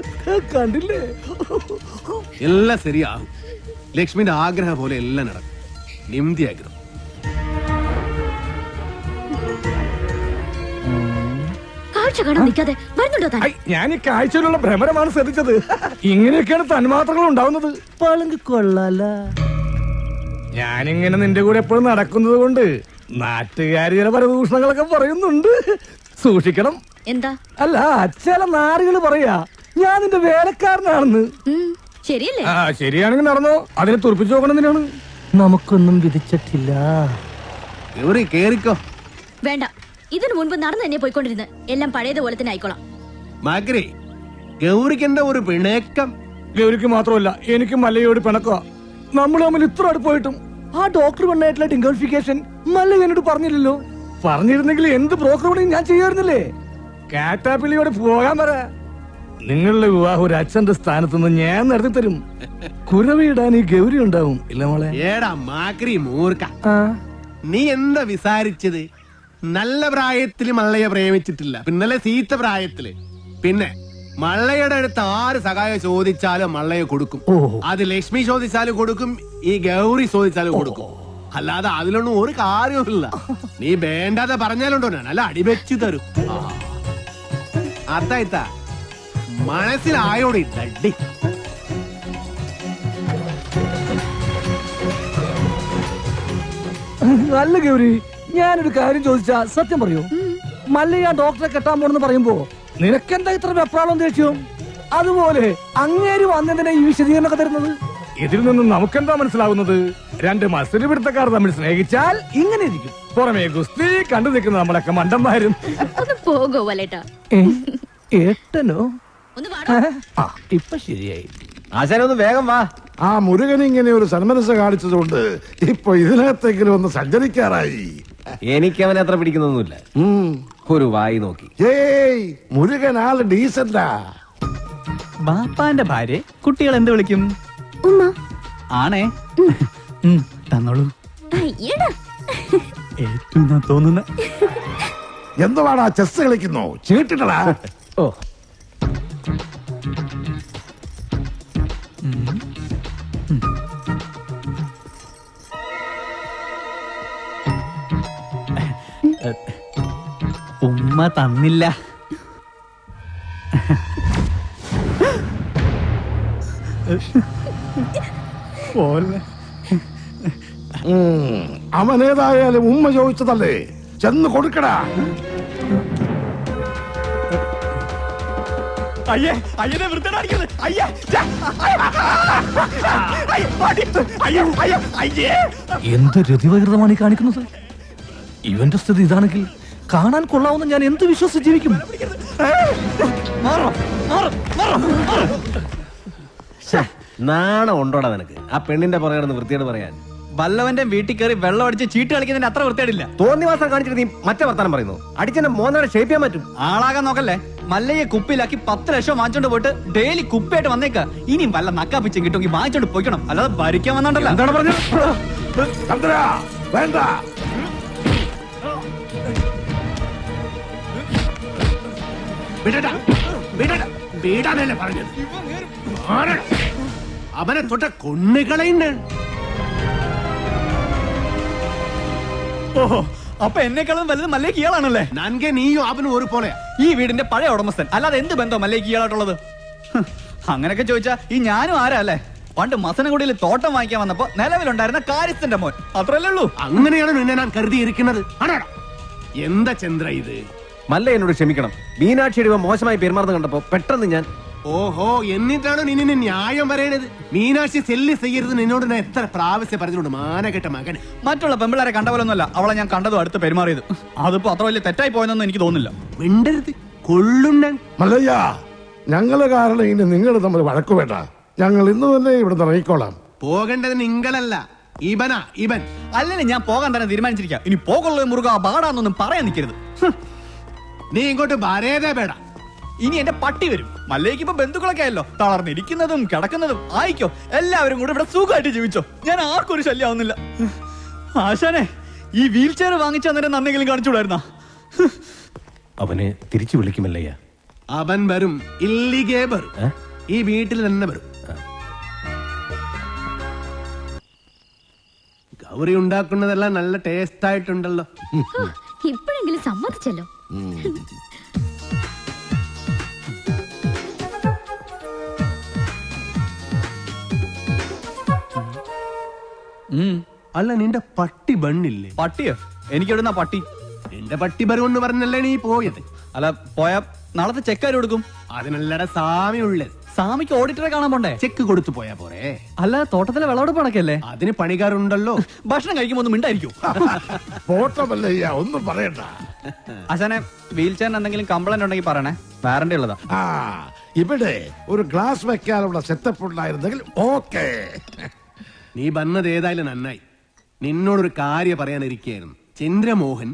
കണ്ടില്ലേ? എല്ലാം ശരിയാകും. ലക്ഷ്മിന്റെ ആഗ്രഹം പോലെ എല്ലാം നടക്കും. നിംതി ആഗ്രഹം. കാഴ്ച കാണാൻ നിൽക്കാതെ വരുന്നുണ്ടോ താൻ? ഞാൻ ഈ കാഴ്ചയിലുള്ള ഭ്രമരമാണ് ശ്രദ്ധിച്ചത്. ഇങ്ങനെയൊക്കെയാണ് തന്മാത്രകൾ ഉണ്ടാവുന്നത്. കൊള്ളാല. ഞാനിങ്ങനെ നിന്റെ കൂടെ എപ്പോഴും നടക്കുന്നത് കൊണ്ട് നാട്ടുകാർ ചില പരദൂഷണങ്ങളൊക്കെ പറയുന്നുണ്ട്. സൂക്ഷിക്കണം. എന്താ? അല്ല, ചില നാടുകൾ പറയാ ഞാൻ നിന്റെ വേലക്കാരനാണെന്ന്. ശരിയല്ലേ? ശരിയാണെങ്കിൽ നടന്നോ. അതിനെ തുറപ്പിച്ചു നോക്കണം. എന്തിനാണ്? നമുക്കൊന്നും വിധിച്ചിട്ടില്ല. കേറിക്കോ. വേണ്ട, ഇതിനു മുൻപ് നടന്നു തന്നെ പോയിക്കൊണ്ടിരുന്ന് എല്ലാം പഴയതുപോലെ തന്നെ ആയിക്കോളാം. മാക്രി, ഗൗരിക്കെന്ത ഒരു പിണക്കം? ഗൗരിക്ക് മാത്രമല്ല, എനിക്ക് മല്ലയോട് പിണക്കുക. നമ്മൾ തമ്മിൽ ഇത്ര അടുപ്പായിട്ടും ആ ഡോക്ടർ പെണ്ണായിട്ടുള്ള ഡിംഗോളിഫിക്കേഷൻ മല്ല എന്നോട് പറഞ്ഞില്ലല്ലോ. പറഞ്ഞിരുന്നെങ്കിൽ എന്ത് ബ്രോക്കർ പണിയും ഞാൻ ചെയ്യാറുന്നില്ലേ. കാറ്റാപ്പിള്ളിയോട് പോകാൻ പറ. നിങ്ങളുടെ വിവാഹം ഒരു അച്ഛന്റെ സ്ഥാനത്തുനിന്ന് ഞാൻ നടത്തി തരും. കുരവിടാൻ ഈ ഗൗരി ഉണ്ടാവും. ഇല്ല മോളെ? ഏടാ മാക്രി മൂർക്ക, നീ എന്താ വിസാരിച്ചത്? നല്ല പ്രായത്തില് മള്ളയെ പ്രേമിച്ചിട്ടില്ല, പിന്നല്ലേ സീത്ത പ്രായത്തില്. പിന്നെ മള്ളയുടെ അടുത്ത് ആര് സഹായം ചോദിച്ചാലും മള്ളയെ കൊടുക്കും. അത് ലക്ഷ്മി ചോദിച്ചാലും കൊടുക്കും, ഈ ഗൗരി ചോദിച്ചാലും കൊടുക്കും. അല്ലാതെ അതിലൊന്നും ഒരു കാര്യവുമില്ല. നീ വേണ്ടാതെ പറഞ്ഞാലുണ്ടോ ഞാൻ അല്ല അടിവെച്ചു തരും. അത്തായിത്ത മനസ്സിലായോടി ഡഡി. നല്ല ഗൗരി, ഞാനൊരു കാര്യം ചോദിച്ചാ സത്യം പറയൂ. മല്ലയ്യ ഡോക്ടറെ കെട്ടാൻ പോണെന്ന് പറയുമ്പോ നിനക്കെന്താ ഇത്ര വെപ്രാളം ദേഷ്യം? അതുപോലെ അങ്ങേര് വന്നതിനെ ഈ വിശദീകരണമൊക്കെ തരുന്നത്. ഇതിൽ നിന്നും നമുക്കെന്താ മനസ്സിലാവുന്നത്? രണ്ട് മത്സര പിടുത്തക്കാർ തമ്മിൽ സ്നേഹിച്ചാൽ ഇങ്ങനെ ഇരിക്കും. പുറമേ ഗുസ്തി കണ്ടു നിൽക്കുന്ന നമ്മളൊക്കെ മണ്ടന്മാരും. പോകോ വലേട്ടാ. ഏട്ടനോ? ഇപ്പൊ ശരിയായി. ആശാനൊന്ന് വേഗം വാ. ആ മുരുകൻ ഇങ്ങനെ ഒരു സന്മനസ് കാണിച്ചതുകൊണ്ട് ഇപ്പൊ ഇതിനകത്തെങ്കിലും ഒന്ന് സഞ്ചരിക്കാറായി. എനിക്ക് അവനെ അത്ര പിടിക്കുന്നൊന്നുമില്ല. ഒരു വായി നോക്കി. ഏയ്, മുരുകൻ ആള് ഡീസന്റാ. ബാപ്പാന്റെ ഭാര്യ കുട്ടികൾ എന്ത് വിളിക്കും? ഉമ്മ. ആണേ. തന്നോളൂ. ഏറ്റവും തോന്നുന്ന എന്തുവാടാ ചെസ് കളിക്കുന്നു? ചീട്ടിട്ടടാ. ഓ, ഉമ്മ തന്നില്ല. അവനേതായാലും ഉമ്മ ചോദിച്ചതല്ലേ, ചെന്ന് കൊടുക്കടാ. അയ്യേ, അയ്യനെ വൃത്തിയാക്കുന്നത്. അയ്യേ, എന്ത് രതിവകൃതമാണ് ഈ കാണിക്കുന്നത്? ഇവന്റെ സ്ഥിതി ഇതാണെങ്കിൽ കാണാൻ കൊള്ളാവുന്ന ഞാൻ എന്ത് വിശ്വസിച്ച് ജീവിക്കും? നാണം ഉണ്ടോടാ നിനക്ക്? ആ പെണ്ണിന്റെ പുറകെ വൃത്തിയോട് പറയാൻ. വല്ലവന്റെ വീട്ടിൽ കയറി വെള്ളം അടിച്ച് ചീട്ട് കളിക്കുന്നതിന് അത്ര വൃത്തിയായിട്ടില്ല. തോന്നിവാസം കാണിച്ചിട്ട് നീ മറ്റേ വർത്താനം പറയുന്നു. അടിച്ചെന്നെ മോനാടെ ഷേപ്പ് ചെയ്യാൻ പറ്റും. ആളാകാൻ നോക്കല്ലേ. മല്ലയെ കുപ്പിയിലാക്കി 10 ലക്ഷം വാങ്ങിച്ചോണ്ട് പോയിട്ട് ഡെയിലി കുപ്പിയായിട്ട് വന്നേക്ക. ഇനിയും വല്ല നക്കാപ്പിച്ചും കിട്ടുമെങ്കിൽ വാങ്ങിച്ചോണ്ട് പോയിക്കണം. അല്ലാതെ ഭരിക്കാൻ വന്നോണ്ടല്ലോ. എന്താണ് പറഞ്ഞത്? വേണ്ട. വീടാനല്ലേ പറഞ്ഞത്? അവനെ തൊട്ട കൊണ്ണുകളയുണ്ട്. ഓഹോ, അപ്പൊ എന്നെക്കാളും വലുത് മല്ലേക്ക് ഇയാളാണല്ലേ? നൻകെ നീയും അവനും ഒരു പോലെ. ഈ വീടിന്റെ പഴയ ഉടമസ്ഥൻ, അല്ലാതെ എന്ത് ബന്ധം മല്ലേക്ക് ഇയാളായിട്ടുള്ളത്? അങ്ങനെയൊക്കെ ചോദിച്ചാ ഈ ഞാനും ആരാ അല്ലേ? പണ്ട് മസനഗുഡിയിൽ തോട്ടം വാങ്ങിക്കാൻ വന്നപ്പോ നിലവിലുണ്ടായിരുന്ന കാര്യസ്ഥന്റെ മോൻ, അത്രല്ലേ ഉള്ളൂ. അങ്ങനെയാണ് നിന്നെ ഞാൻ കരുതിയിരിക്കുന്നത്. എന്താ ചന്ദ്ര ഇത്? മല്ല എന്നോട് ക്ഷമിക്കണം. മീനാക്ഷിയുടെ മോശമായി പെരുമാറുന്ന കണ്ടപ്പോ പെട്ടെന്ന് ഞാൻ. ഓഹോ, എന്നിട്ടാണ് നിന്നെ ന്യായം പറയണത്? മീനാക്ഷി സെല്ലി ചെയ്യരുത് നിന്നോട് ഞാൻ എത്ര പ്രാവശ്യം പറഞ്ഞിട്ടുണ്ട്. മാനകെട്ട മകൻ. മറ്റുള്ള പെമ്പിളാരെ കണ്ട പോലൊന്നുമല്ല അവളെ ഞാൻ കണ്ടതും അടുത്ത് പെരുമാറിയത്. അതിപ്പോ അത്ര വലിയ തെറ്റായി പോയെന്നൊന്നും എനിക്ക് തോന്നുന്നില്ല. മിണ്ടരുത്, കൊള്ളുണ്ണൻ. മല്ലയ്യ, ഞങ്ങള് കാരണം ഇനി നിങ്ങൾ തമ്മിൽ വഴക്കു വേണ്ട. ഞങ്ങൾ ഇന്ന് തന്നെ ഇവിടെ ഇറങ്ങിക്കോളാം. പോകേണ്ടത് നിങ്ങളല്ല, ഇവനാ. ഇവൻ അല്ലെങ്കിൽ ഞാൻ പോകാൻ തന്നെ തീരുമാനിച്ചിരിക്കാം. ഇനി പോകുള്ള മുറുക ബാടാന്നൊന്നും പറയാൻ നിൽക്കരുത്. നീ ഇങ്ങോട്ട് വരേതേ പേടാ. ഇനി എന്റെ പട്ടി വരും. മല്ലേക്ക് ഇപ്പൊ ബന്ധുക്കളൊക്കെ ആയല്ലോ. തളർന്നിരിക്കുന്നതും കിടക്കുന്നതും ആയിക്കോ. എല്ലാവരും കൂടെ ഇവിടെ സുഖമായിട്ട് ജീവിച്ചോ. ഞാൻ ആർക്കും ഒരു ശല്യമാവുന്നില്ല. ആശാനെ, ഈ വീൽ ചെയർ വാങ്ങിച്ചു അന്നേരം നന്നെങ്കിലും കാണിച്ചുകൂടായിരുന്ന? അവനെ തിരിച്ചു വിളിക്കുമല്ലയ്യ. അവൻ വരും, ഇല്ലിഗേ വരും. ഈ വീട്ടിൽ തന്നെ വരും. ഗൗരി ഉണ്ടാക്കുന്നതെല്ലാം നല്ല ടേസ്റ്റ് ആയിട്ടുണ്ടല്ലോ. ഇപ്പോഴെങ്കിലും സമ്മതിച്ചല്ലോ. അല്ല നിന്റെ പട്ടി ബണ്ണില്ലേ? പട്ടിയോ? എനിക്കെവിടുന്ന പട്ടി? നിന്റെ പട്ടി ബരുവെന്ന് പറഞ്ഞല്ലേ നീ പോയത്? അല്ല പോയാ നാളത്തെ ചെക്കാര് കൊടുക്കും. അതിനല്ലട സാമി ഉള്ളത്. സാമിക്ക് ഓഡിറ്ററെ കാണാൻ പോണ്ടേ? ചെക്ക് കൊടുത്തു പോയാ പോരെ? അല്ല തോട്ടത്തിലെ വിളവെടുപ്പ് നടക്കല്ലേ? അതിന് പണിക്കാരുണ്ടല്ലോ. ഭക്ഷണം കഴിക്കുമ്പോ ഒന്നും മിണ്ടായിരിക്കും. പോട്ടമല്ലയ്യ, ഒന്നും പറയണ്ട. അച്ഛനെ വീൽ ചെയറിന് എന്തെങ്കിലും കംപ്ലൈന്റ് ഉണ്ടെങ്കിൽ പറയണേ, വാറന്റി ഉള്ളതാ. ഇവിടെ ഒരു ഗ്ലാസ് വെക്കാനുള്ള സെറ്റപ്പ് ഉണ്ടായിരുന്നെങ്കിൽ ഓക്കെ. നീ വന്നത് ഏതായാലും നന്നായി. നിന്നോടൊരു കാര്യം പറയാനിരിക്കുകയായിരുന്നു. ചന്ദ്രമോഹൻ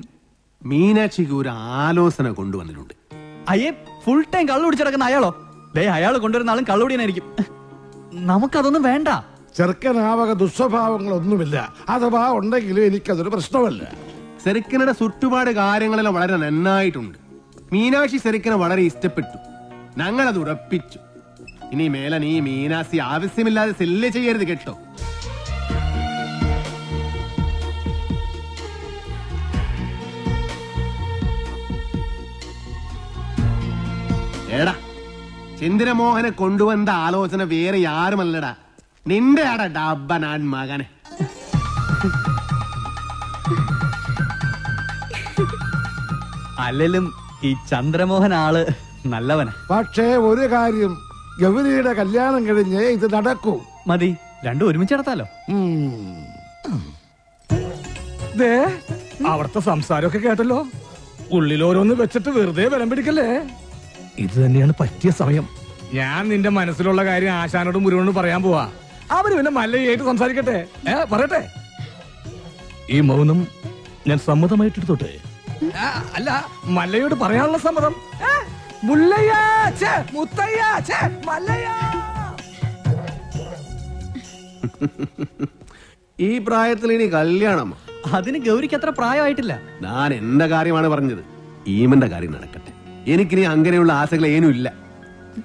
മീനാക്ഷിക്ക് ഒരു ആലോചന കൊണ്ടുവന്നിട്ടുണ്ട്. അയ്യേ, ഫുൾ ടൈം കള്ളു പിടിച്ചിടക്കുന്ന അയാളോ? ദേ അയാൾ കൊണ്ടുവരുന്ന ആളും കള്ളുടിയനായിരിക്കും. നമുക്കതൊന്നും വേണ്ട. ചെറുക്കനാവക ദുസ്വഭാവങ്ങളൊന്നുമില്ല. അഥവാ ഉണ്ടെങ്കിലും എനിക്കതൊരു പ്രശ്നമല്ല. സെറിക്കനുടെ ചുറ്റുപാട് കാര്യങ്ങളെല്ലാം വളരെ നന്നായിട്ടുണ്ട്. മീനാക്ഷി സെറിക്കനെ വളരെ ഇഷ്ടപ്പെട്ടു. ഞങ്ങളത് ഉറപ്പിച്ചു. ഇനി മേലെ നീ മീനാക്ഷി ആവശ്യമില്ലാതെ സെല്ല് ചെയ്യരുത് കേട്ടോ. എടാ, ചന്ദ്രമോഹനെ കൊണ്ടുവന്ന ആലോചന വേറെ ആരുമല്ലടാ, നിന്റെ ആടാ ഡബ്ബനാൻ മകനെ. അല്ലെങ്കിലും ഈ ചന്ദ്രമോഹൻ ആള് നല്ലവനാ. പക്ഷേ ഒരു കാര്യം, ഗൗരിയുടെ കല്യാണം കഴിഞ്ഞ് ഇത് നടക്കൂ. മതി, രണ്ടും ഒരുമിച്ച് നടത്താലോ. അവിടുത്തെ സംസാരമൊക്കെ കേട്ടല്ലോ. ഉള്ളിലോരോന്ന് വെച്ചിട്ട് വെറുതെ ബലം പിടിക്കല്ലേ. ഇത് തന്നെയാണ് പറ്റിയ സമയം. ഞാൻ നിന്റെ മനസ്സിലുള്ള കാര്യം ആശാനോടും മുരുകനോടും പറയാൻ പോവാ. അവര് പിന്നെ മല്ലയായിട്ട് സംസാരിക്കട്ടെ. പറയട്ടെ. ഈ മൗനം ഞാൻ സമ്മതമായിട്ടെടുത്തോട്ടെ? അല്ല, മല്ലയോട് പറയാനുള്ള സമ്മതം. ഈ പ്രായത്തിൽ ഇനി കല്യാണം? അതിന് ഗൗരിക്ക് അത്ര പ്രായമായിട്ടില്ല. ഞാൻ എന്റെ കാര്യമാണ് പറഞ്ഞത്. ഈമന്റെ കാര്യം നടക്കട്ടെ. എനിക്കിനി അങ്ങനെയുള്ള ആശകൾ ഏനും ഇല്ല.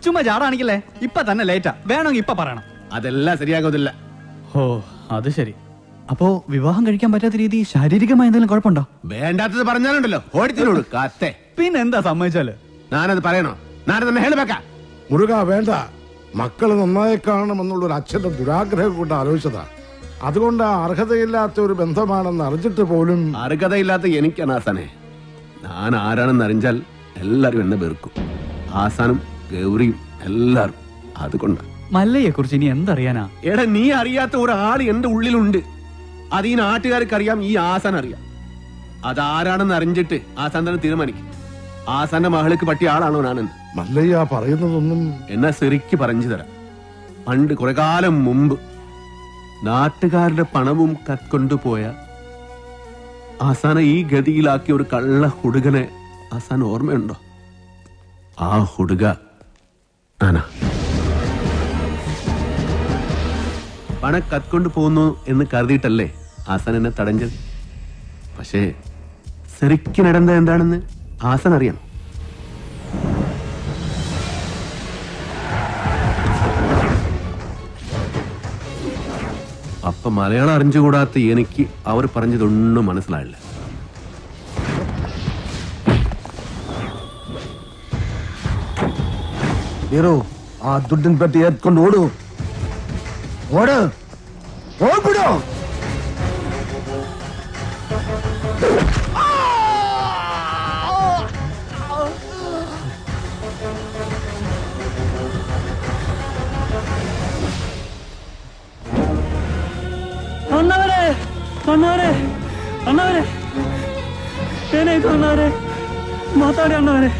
ചുമ്മാ ചാടാണിക്കല്ലേ. ഇപ്പൊ തന്നെ ലേറ്റാ. വേണമെങ്കിൽ ഇപ്പൊ പറയണം. അതെല്ലാം ശരിയാകത്തില്ല. ഓ, അത് ശരി. അപ്പോ വിവാഹം കഴിക്കാൻ പറ്റാത്ത രീതി ശാരീരികമായ എന്തെങ്കിലും കുഴപ്പമുണ്ടോ? വേണ്ടാത്തത് പറഞ്ഞാലുണ്ടല്ലോ ഓടിത്തിനോട് കാത്തെ. പിന്നെന്താ സമ്മതിച്ചാല്? ഞാനത് പറയണോ? ഞാനത് തന്നെ ഹേളുവെക്ക. മുരുക വേണ്ട. മക്കള് നന്നായി കാണണമെന്നുള്ള ഒരു അച്ഛന്റെ ദുരാഗ്രഹം കൊണ്ട് ആലോചിച്ചതാ. അതുകൊണ്ട് അർഹതയില്ലാത്ത ഒരു ബന്ധമാണെന്ന് അറിഞ്ഞിട്ട് പോലും. അർഹതയില്ലാത്ത എനിക്കാണ് ആസാനെ. ഞാൻ ആരാണെന്ന് അറിഞ്ഞാൽ എല്ലാരും എന്നെ വെറുക്കും. ആസാനും ഗൗരിയും എല്ലാരും. അതുകൊണ്ട് മല്ലയെ കുറിച്ച് ഇനി എന്തറിയാനാ? എടാ, നീ അറിയാത്ത ഒരാൾ എന്റെ ഉള്ളിലുണ്ട്. അത് ഈ നാട്ടുകാർക്ക് അറിയാം, ഈ ആസാൻ അറിയാം. അതാരാണെന്ന് അറിഞ്ഞിട്ട് ആസാൻ തന്നെ തീരുമാനിക്കും. ആസാന്റെ മകൾക്ക് പറ്റിയ ആളാണോ ഞാനെന്ന്. മല്ലയ്യ പറയുന്നതൊന്നും എന്നാ ശരിക്ക് പറഞ്ഞു തരാം. പണ്ട് കുറെ കാലം മുമ്പ് നാട്ടുകാരുടെ പണവും കത്കൊണ്ടുപോയ ആസാനെ ഈ ഗതിയിലാക്കിയ ഒരു കള്ള ഹുടുകനെ ആസാൻ ഓർമ്മയുണ്ടോ? ആ ഹുടുക ആനാ. പണം കത്കൊണ്ട് പോകുന്നു എന്ന് കരുതിയിട്ടല്ലേ ആസാൻ എന്നെ തടഞ്ഞത്. പക്ഷേ ശരിക്കും നടന്നത് എന്താണെന്ന് ആസാൻ അറിയാം. അപ്പൊ മലയാളം അറിഞ്ഞുകൂടാത്ത എനിക്ക് അവർ പറഞ്ഞതൊന്നും മനസ്സിലായില്ല. ആ ದುಡ್ಡಿನ ಪೆಟ್ಟಿ ಎತ್ಕೊಂಡು ಓಡು ಓಡು ಓಡ್ಬಿಡು. ಅಣ್ಣವರೇ ಅಣ್ಣವರೇ ಅಣ್ಣವರೇ ಏನಾಯ್ತು ಅಣ್ಣವರೇ? ಮಾತಾಡಿ ಅಣ್ಣವರೇ,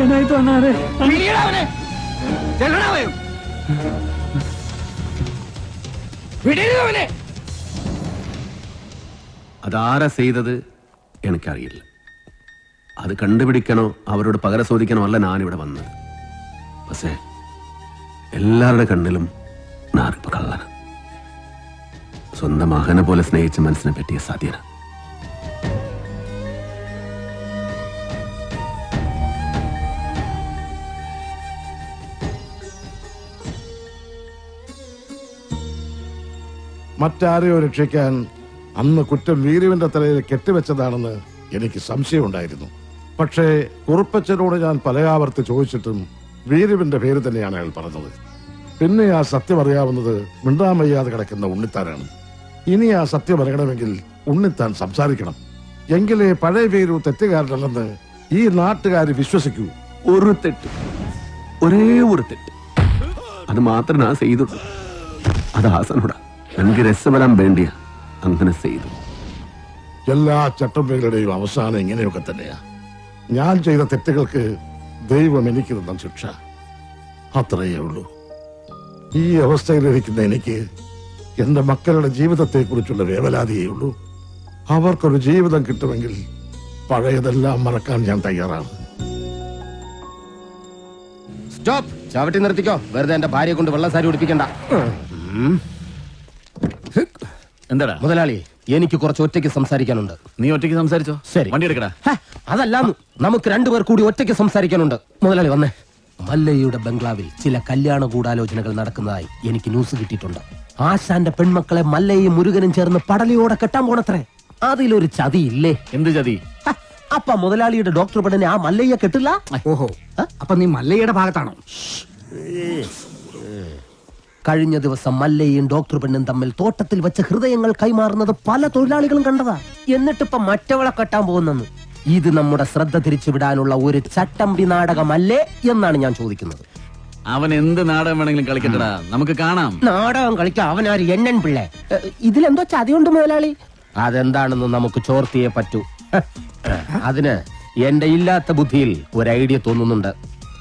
ಏನಾಯ್ತು ಅಣ್ಣವರೇ? അതാരാ ചെയ്തത് എനിക്കറിയില്ല. അത് കണ്ടുപിടിക്കണോ അവരോട് പകരം ചോദിക്കണോ അല്ല ഞാനിവിടെ വന്നത്. പക്ഷേ എല്ലാവരുടെ കണ്ണിലും ഞാനിപ്പോ കള്ളനാണ്. സ്വന്തം മകനെ പോലെ സ്നേഹിച്ച മനസ്സിനെ പറ്റിയ സാധ്യത. മറ്റാരെയോ രക്ഷിക്കാൻ അന്ന് കുറ്റം വീരുവിന്റെ തലയിൽ കെട്ടിവെച്ചതാണെന്ന് എനിക്ക് സംശയമുണ്ടായിരുന്നു. പക്ഷേ കുറുപ്പച്ചനോട് ഞാൻ പല ആവർത്തി ചോദിച്ചിട്ടും വീരുവിന്റെ പേര് തന്നെയാണ് അയാൾ പറഞ്ഞത്. പിന്നെ ആ സത്യം അറിയാവുന്നത് മിണ്ടാൻ വയ്യാതെ കിടക്കുന്ന ഉണ്ണിത്താനാണ്. ഇനി ആ സത്യം അറിയണമെങ്കിൽ ഉണ്ണിത്താൻ സംസാരിക്കണം. എങ്കിലേ പഴയ പേരു തെറ്റുകാരനല്ലെന്ന് ഈ നാട്ടുകാർ വിശ്വസിക്കൂ. ഒരു തെറ്റ്, ഒരേ ഒരു തെറ്റ്, അത് മാത്രം ഞാൻ ചെയ്തുള്ളൂ. അത് ഹാസനോടാ. എനിക്ക് രസവരാൻ വേണ്ടിയാ അങ്ങനെ ചെയ്തു. എല്ലാ ചട്ടമ്പകളുടെയും അവസാനം ഇങ്ങനെയൊക്കെ തന്നെയാ. ഞാൻ ചെയ്ത തെറ്റുകൾക്ക് ദൈവം എനിക്ക് തന്ന ശിക്ഷ, അത്രയേ ഉള്ളൂ. ഈ അവസ്ഥയിലിരിക്കുന്ന എനിക്ക് എന്റെ മക്കളുടെ ജീവിതത്തെ കുറിച്ചുള്ള വേവലാതിയേ ഉള്ളൂ. അവർക്കൊരു ജീവിതം കിട്ടുമെങ്കിൽ പഴയതെല്ലാം മറക്കാൻ ഞാൻ തയ്യാറാണ്. സ്റ്റോപ്പ്! ചവിട്ടി നിർത്തിക്കോ. വെറുതെ എന്റെ ഭാര്യയെ കൊണ്ട് വെള്ളസാരി ഉടിപ്പിക്കണ്ട. എന്താടാ മുതലാളി, എനിക്ക് കുറച്ച് ഒറ്റയ്ക്ക് സംസാരിക്കാനുണ്ട്. നീ ഒറ്റയ്ക്ക് സംസാരിച്ചോ? ശരി, വണ്ടി എടുക്കടാ. അതല്ലാന്ന്, നമുക്ക് രണ്ടുപേർ കൂടി ഒറ്റയ്ക്ക് സംസാരിക്കാനുണ്ട്. മുതലാളി വന്നേ. മല്ലയ്യയുടെ ബംഗ്ലാവിൽ ചില കല്യാണ ഗൂഢാലോചനകൾ നടക്കുന്നതായി എനിക്ക് ന്യൂസ് കിട്ടിയിട്ടുണ്ട്. ആശാന്റെ പെൺമക്കളെ മല്ലയും മുരുകനും ചേർന്ന് പടലിയോടെ കെട്ടാൻ പോണത്രേ. അതിലൊരു ചതി ഇല്ലേ? എന്ത് ചതി? അപ്പ മുതലാളിയുടെ ഡോക്ടർ പെണ്ണിനെ ആ മല്ലയ്യ കെട്ടില്ല. ഓഹോ, അപ്പൊ നീ മല്ലയ്യയുടെ ഭാഗത്താണോ? കഴിഞ്ഞ ദിവസം മല്ലയും ഡോക്ടർ പെണ്ണും തമ്മിൽ തോട്ടത്തിൽ വെച്ച് ഹൃദയങ്ങൾ കൈമാറുന്നത് പല തൊഴിലാളികളും കണ്ടതാ. എന്നിട്ടിപ്പ മറ്റവളെ കെട്ടാൻ പോകുന്നെന്ന്. ഇത് നമ്മുടെ ശ്രദ്ധ തിരിച്ചുവിടാനുള്ള ഒരു ചട്ടമ്പി നാടകമല്ലേ എന്നാണ് ഞാൻ ചോദിക്കുന്നത്. അവൻ എന്ത് നാടകം വേണമെങ്കിലും കളിക്കട്ടടാ, നമുക്ക് കാണാം. നാടകം കളിക്കാം. അവനാര് എണ്ണൻ പിള്ളേ. ഇതിലെന്തോ ചതിയുണ്ട് മുതലാളി. അതെന്താണെന്ന് നമുക്ക് ചോർത്തിയേ പറ്റൂ. അതിന് എന്റെ ഇല്ലാത്ത ബുദ്ധിയിൽ ഒരു ഐഡിയ തോന്നുന്നുണ്ട്.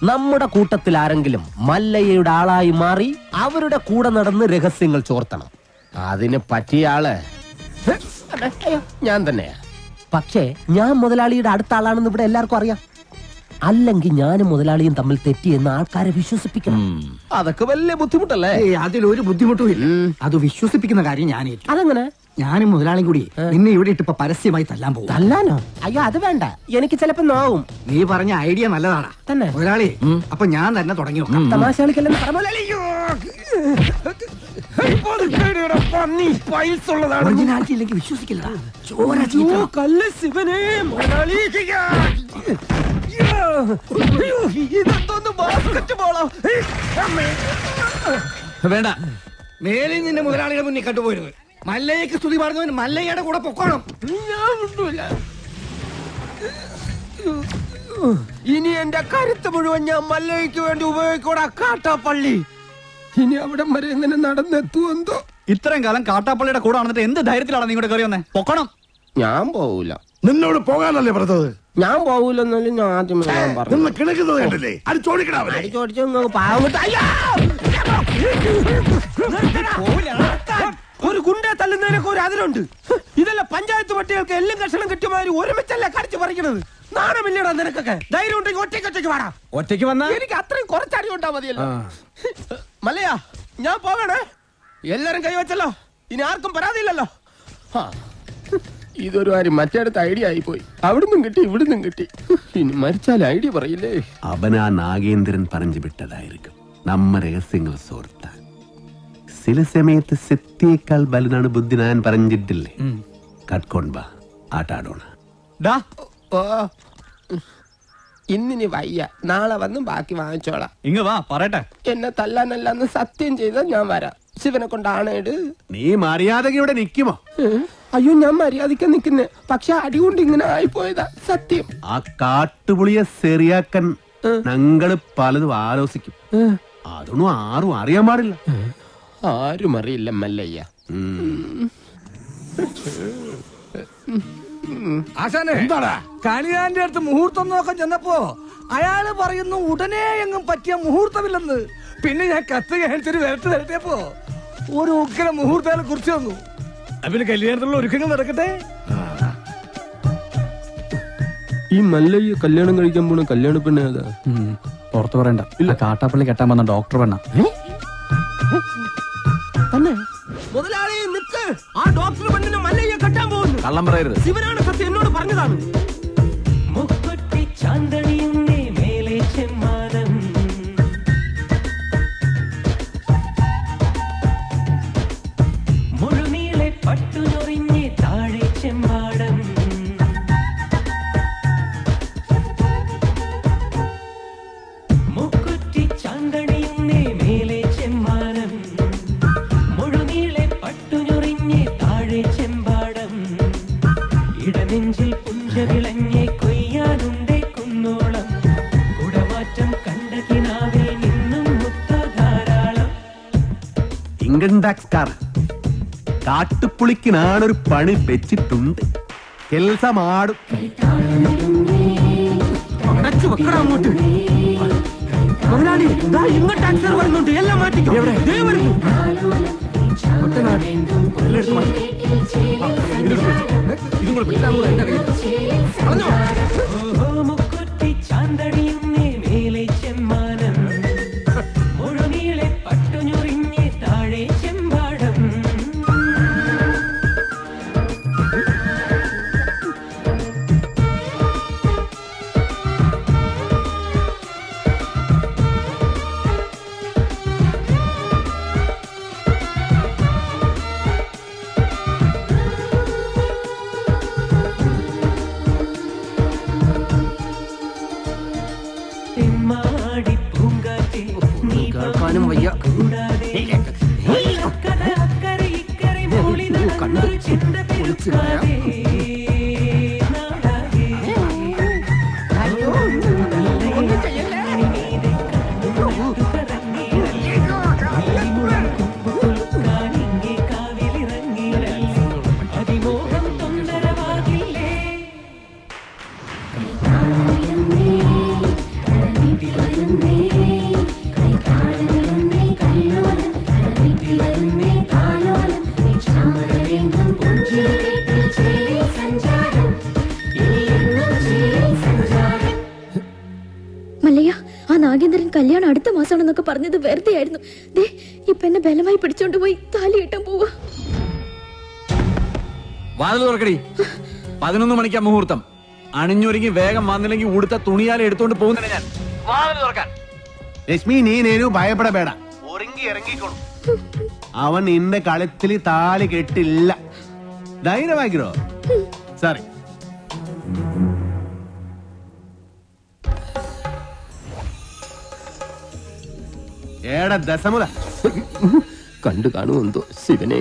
നമ്മുടെ കൂട്ടത്തിൽ ആരെങ്കിലും മല്ലയ്യയുടെ ആളായി മാറി അവരുടെ കൂടെ നടന്ന് രഹസ്യങ്ങൾ ചോർത്തണം. അതിന് പറ്റിയ ആള് ഞാൻ തന്നെയാ. പക്ഷേ ഞാൻ മുതലാളിയുടെ അടുത്ത ആളാണെന്ന് ഇവിടെ എല്ലാവർക്കും അറിയാം. അല്ലെങ്കിൽ ഞാനും മുതലാളിയും തമ്മിൽ തെറ്റിയെന്ന് ആൾക്കാരെ വിശ്വസിപ്പിക്കണം. അതൊക്കെ വലിയ ബുദ്ധിമുട്ടല്ലേ? അതിലൊരു ബുദ്ധിമുട്ടും ഇല്ല. അത് വിശ്വസിപ്പിക്കുന്ന കാര്യം ഞാൻ ഏറ്റു. അതെങ്ങനെ? ഞാനും മുതലാളിയും കൂടി നിന്നെ ഇവിടെ ഇട്ടിപ്പോ പരസ്യമായി തല്ലാൻ പോകും. തല്ലാനോ? അയ്യോ, അത് വേണ്ട. എനിക്ക് ചിലപ്പോ നോവും. നീ പറഞ്ഞ ഐഡിയ നല്ലതാടാ തന്നെ മുതലാളി. അപ്പൊ ഞാൻ തന്നെ തുടങ്ങി. തമാശ കളിക്കല്ലെന്ന് ഒറിജിനാലിറ്റി വിശ്വസിക്കില്ല. കല്ല് ശിവനെ മുതലാളി. ഇതൊന്ന് ബാസ്കറ്റ് ബോളോ? വേണ്ട, മേലിൽ നിന്റെ മുതലാളിയുടെ മുന്നിൽ കണ്ടുപോയിരുന്നു. മല്ലയ്യക്ക് സ്തുതി പറഞ്ഞവന് മല്ലയ്യയുടെ കൂടെ പൊക്കോണം. ഇനി എന്റെ കരുത്ത് മുഴുവൻ ഞാൻ മല്ലയ്ക്ക് വേണ്ടി ഉപയോഗിക്കൂടാ. കാട്ടാപ്പള്ളി ഇനി അവിടം വരെ എങ്ങനെ നടന്നെത്തുവെന്തോ. ഇത്രയും കാലം കാട്ടാപ്പള്ളിയുടെ കൂടെ നടന്നിട്ട് എന്ത് ധൈര്യത്തിലാണ് നീ ഇങ്ങോട്ട് കയറി വന്നേ? പൊക്കണം. ഞാൻ പോവൂല. നിന്നോട് പോകാനല്ലേ പറഞ്ഞത്? ഞാൻ പോവൂലെന്നാലും ഞാൻ ആദ്യമേ നിന്ന് കിണക്കുന്നത് കണ്ടില്ലേ? ഒരു ഗുണ്ടെ തല്ലുന്നതിനൊക്കെ ഒരു അതിലുണ്ട്. ഇതല്ല പഞ്ചായത്ത് പട്ടികൾക്ക് എല്ലാം കഷണം കിട്ടിയമാതിരി ഒരുമിച്ചല്ല കടിച്ചു പറിക്കണത്. നാണമില്ലടാ നിനക്കൊക്കെ? ധൈര്യം ഉണ്ടെങ്കിൽ ഒറ്റയ്ക്ക് വാടാ. ഒറ്റയ്ക്ക് വന്നാ എനിക്ക് അത്രയും കുറച്ചടി ഉണ്ടാ മതിയല്ലോ. മല്ലയാ, ഞാൻ പോകണേ. എല്ലാരും കൈവച്ചല്ലോ, ഇനി ആർക്കും പരാതിയില്ലല്ലോ. ഇതൊരു കാര്യം മറ്റേടത്ത് ഐഡിയ ആയിപ്പോയി. അവിടുന്നും കിട്ടി ഇവിടുന്നും കിട്ടി. ഇനി മരിച്ചാൽ ഐഡിയ പറയില്ലേ? അവനാ നാഗേന്ദ്രൻ പറഞ്ഞു വിട്ടതായിരിക്കും നമ്മ രഹസ്യങ്ങൾ സോർത്താൻ. ചില സമയത്ത് സത്യേക്കാൾ ബലനാണ് ബുദ്ധി. ഞാൻ പറഞ്ഞിട്ടില്ലേ? കട്ട്കൊണ്ട ആട്ടാടോണ. ഇന്നിനി വയ്യ, നാളെ വന്ന് ബാക്കി വാങ്ങിച്ചോളാം. ഇങ്ങ വാ പറയട്ടെ. എന്നെ തല്ലാനല്ലാന്ന് സത്യം ചെയ്താൽ ഞാൻ വരാം. ശിവനെ കൊണ്ടാണേട്. നീ മര്യാദക്ക് ഇവിടെ നിക്കുമോ? അയ്യോ, ഞാൻ മര്യാദയ്ക്ക് നിക്കുന്നേ. പക്ഷെ അടികൊണ്ട് ഇങ്ങനെ ആയിപ്പോയതാ സത്യം. ആ കാട്ടുപുളിയെ ശരിയാക്കാൻ ഞങ്ങള് പലതും ആലോചിക്കും. അതൊന്നും ആരും അറിയാൻ പാടില്ല. ആരും അറിയില്ല മല്ലയ്യ. ആശാനെ, എന്താടാ കണിയാന്റെ അടുത്ത് മുഹൂർത്തം നോക്കാൻ ചെന്നപ്പോ അയാള് പറയുന്നു ഉടനെ എങ്ങും പറ്റിയ മുഹൂർത്തമില്ലെന്ന്. പിന്നെ ഞാൻ കത്ത് കാണിച്ചൊരു വരട്ട് തരട്ടിയപ്പോ ഒരു ഉഗ്ര മുഹൂർത്തം കുറിച്ച് വന്നു. പിന്നെ കല്യാണത്തിലുള്ള ഒരുക്കങ്ങൾ നടക്കട്ടെ. ഈ മല്ലയ്യ കല്യാണം കഴിക്കാൻ പോണ കല്യാണ പെണ്ണ ഏതാ? പുറത്ത് പറയണ്ട. ഇല്ല, കാട്ടാപ്പള്ളി കെട്ടാൻ വന്ന ഡോക്ടർ പെണ്ണ. മുതലാളി നിക്ക്. ആ ഡോക്ടർ പെണ്ണിനെ മല്ലയ്യ കെട്ടാൻ പോകുന്നു. കള്ളം പറയരുത്. ശിവനാണ് സത്യം എന്നോട് പറഞ്ഞതാണ്. ചാന്തണിയുന്നേ മേലെ ചെമ്മാനം, മുഴുനീളെ പട്ടുനൊറിഞ്ഞേ താഴെ ചെമ്മാടം, മുക്കുറ്റി ചാന്തണിയുന്നേ മേലെ ചെമ്മാടം. പയ്യെ കൊയ്യാനുണ്ടേ കുന്നോളം കുടമാറ്റം കണ്ട കിനാവിൽ നിന്നും മുത്ത ധാരാളം. ഇൻകം ടാക്സ് കാർ കാട്ടുപുളിക്കിനാണൊരു പണി വെച്ചിട്ടുണ്ട്. കെൽസമാടും അങ്ങോട്ട് മുതലാളി ഇങ്ങോട്ട് ടാക്സർ വരുന്നുണ്ട്. എല്ലാം മാറ്റിക്കോ. ദേ വരുന്നു. മുക്കുറ്റി ചാന്തടിയുന്നേ മേലെ ചെമ്മാനം മുഴുനീളെ പട്ടുഞ്ഞുറിഞ്ഞേ താഴെ ചെമ്പാടം. തെമ്മാടി പൂങ്കാറ്റേ നീ കേൾക്കാനും വയ്യ. കൂടാതെ അക്കരെ അക്കരെ ഇക്കരെ മൂളി നടന്നൊരു ചിന്ത പെരുക്കാതെ നാടാകെ അതിമോഹം തൊന്തരവാകില്ലേ. മല്ലയ്യ, ആ നാഗേന്ദ്രൻ കല്യാണം അടുത്ത മാസമാണെന്നൊക്കെ പറഞ്ഞത് വെറുതെ ആയിരുന്നു. ദേ ഇപ്പൊ എന്നെ ബലമായി പിടിച്ചോണ്ട് പോയി താലി കെട്ടാൻ പോവാ. വാതിൽ തുറക്കടി. 11 മണിക്കാ മുഹൂർത്തം. അണിഞ്ഞൊരുങ്ങി വേഗം വന്നില്ലെങ്കിൽ ഉടുത്ത തുണിയാലെ എടുത്തോണ്ട് പോകുന്നില്ല ഞാൻ. വാതിൽ തുറക്കാൻ. ലക്ഷ്മി നീ നേരു ഭയപ്പെടಬೇಡ. ഒരുങ്ങി ഇറങ്ങിക്കോളും. അവൻ നിന്റെ കളത്തിൽ താലി കെട്ടില്ല. ധൈര്യമാക്കിരോ. സോറി. ഏടാ ദശമുല കണ്ടു കാണുമെന്തോ ശിവനെ.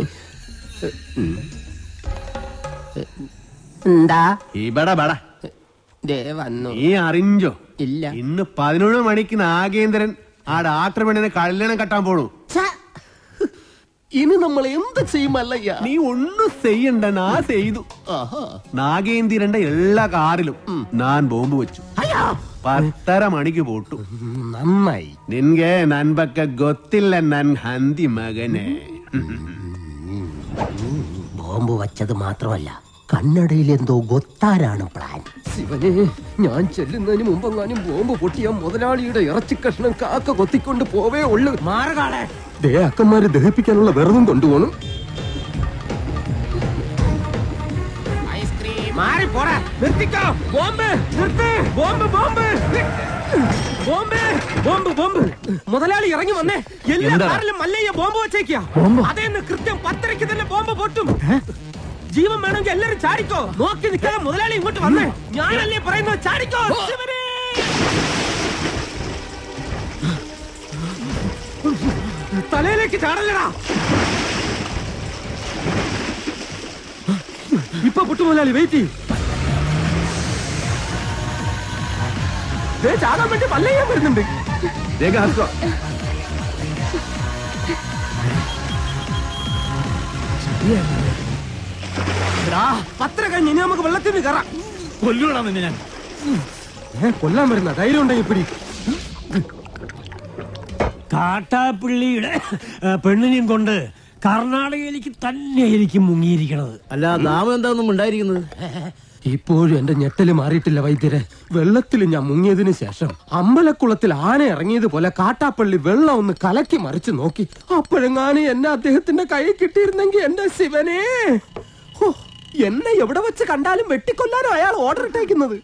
എന്താ ഇവിടെ ബട വന്നു നീ അറിഞ്ഞോ? ഇല്ല. ഇന്ന് 11 മണിക്ക് നാഗേന്ദ്രൻ ആ ഡാക്ടർ പെണ്ണിനെ കല്യാണം കെട്ടാൻ പോണു. ഇനി നമ്മൾ എന്ത് ചെയ്യുമല്ലയ്യ? നീ ഒന്നും ചെയ്യണ്ട, നാ ചെയ്തു. നാഗേന്ദ്രന്റെ എല്ലാ കാറിലും ഞാൻ ബോംബ് വെച്ചു. 10:30 മണിക്ക് പോട്ടു. നന്നായി. നിൻಗೆ ನನ್ ಬಗ್ಗೆ ಗೊತ್ತಿಲ್ಲ ನನ್ ಹಂದಿ മകനെ. ബോംബ് വച്ചത് മാത്രമല്ല, കണ്ണടയിൽ എന്തോ ഗൊത്താരാണ് പ്ലാൻ. ശിവനെ, ഞാൻ ചെല്ലുന്നതിന് മുമ്പെങ്ങാനും ബോംബ് പൊട്ടിയ മുതലാളിയുടെ ഇറച്ചി കഷ്ണം കാക്ക കൊത്തിക്കൊണ്ട് പോവേ ഉള്ളു. മാറുകാളെ അക്കന്മാരെ ദഹിപ്പിക്കാനുള്ള വെറുതും കൊണ്ടുപോകണം. മാറി പോടാ. നിർത്തിക്കോ. ബോംബ് നിർത്ത്. Bomb bomb bomb bomb bomb. മുതലാളി ഇറങ്ങി വന്നേ. എല്ലാ കാറിലും മല്ലയ്യ ബോംബ് വെച്ചേക്കാ. അതേന്ന് കൃത്യം 10:30 തന്നെ ബോംബ് പൊട്ടും. ജീവൻ വേണമെങ്കിൽ എല്ലാരും ചാടിക്കോ. നോക്കി നിൽക്കാതെ മുതലാളി ഇങ്ങോട്ട് വന്നേ. ഞാനല്ലേ പറയുന്നത്, ചാടിക്കോ. തലയിലേക്ക് ചാടല്ലടാ. ഇപ്പൊ പൊട്ടു മുതലാളി. വെയിറ്റ് ചാടാൻ വേണ്ടി മല്ലയ്യ വരുന്നുണ്ട്. പത്ര കഴിഞ്ഞ് ഇനി നമുക്ക് വെള്ളത്തിൽ നിന്ന് കയറാം. കൊല്ലൂടാ നിന്നെ ഞാൻ. കൊല്ലാൻ വരുന്ന ധൈര്യം ഉണ്ടെങ്കിൽ പിടി. കാട്ടാപ്പിള്ളിയുടെ പെണ്ണിനെയും കൊണ്ട് കർണാടകയിലേക്ക് തന്നെയായിരിക്കും മുങ്ങിയിരിക്കണത്. അല്ല, നാമം എന്താണെന്നും ഉണ്ടായിരിക്കുന്നത്. ഇപ്പോഴും എന്റെ ഞെട്ടല് മാറിയിട്ടില്ല വൈദ്യരെ. വെള്ളത്തിൽ ഞാൻ മുങ്ങിയതിനു ശേഷം അമ്പലക്കുളത്തിൽ ആന ഇറങ്ങിയതുപോലെ കാട്ടാപ്പള്ളി വെള്ളം ഒന്ന് കലക്കി മറിച്ച് നോക്കി. അപ്പോഴെങ്ങാനും എന്നെ അദ്ദേഹത്തിന്റെ കൈ കിട്ടിയിരുന്നെങ്കിൽ എന്റെ ശിവനെ, എന്നെ എവിടെ വെച്ച് കണ്ടാലും വെട്ടിക്കൊല്ലാനോ അയാൾ ഓർഡർ ഇട്ടേക്കുന്നത്.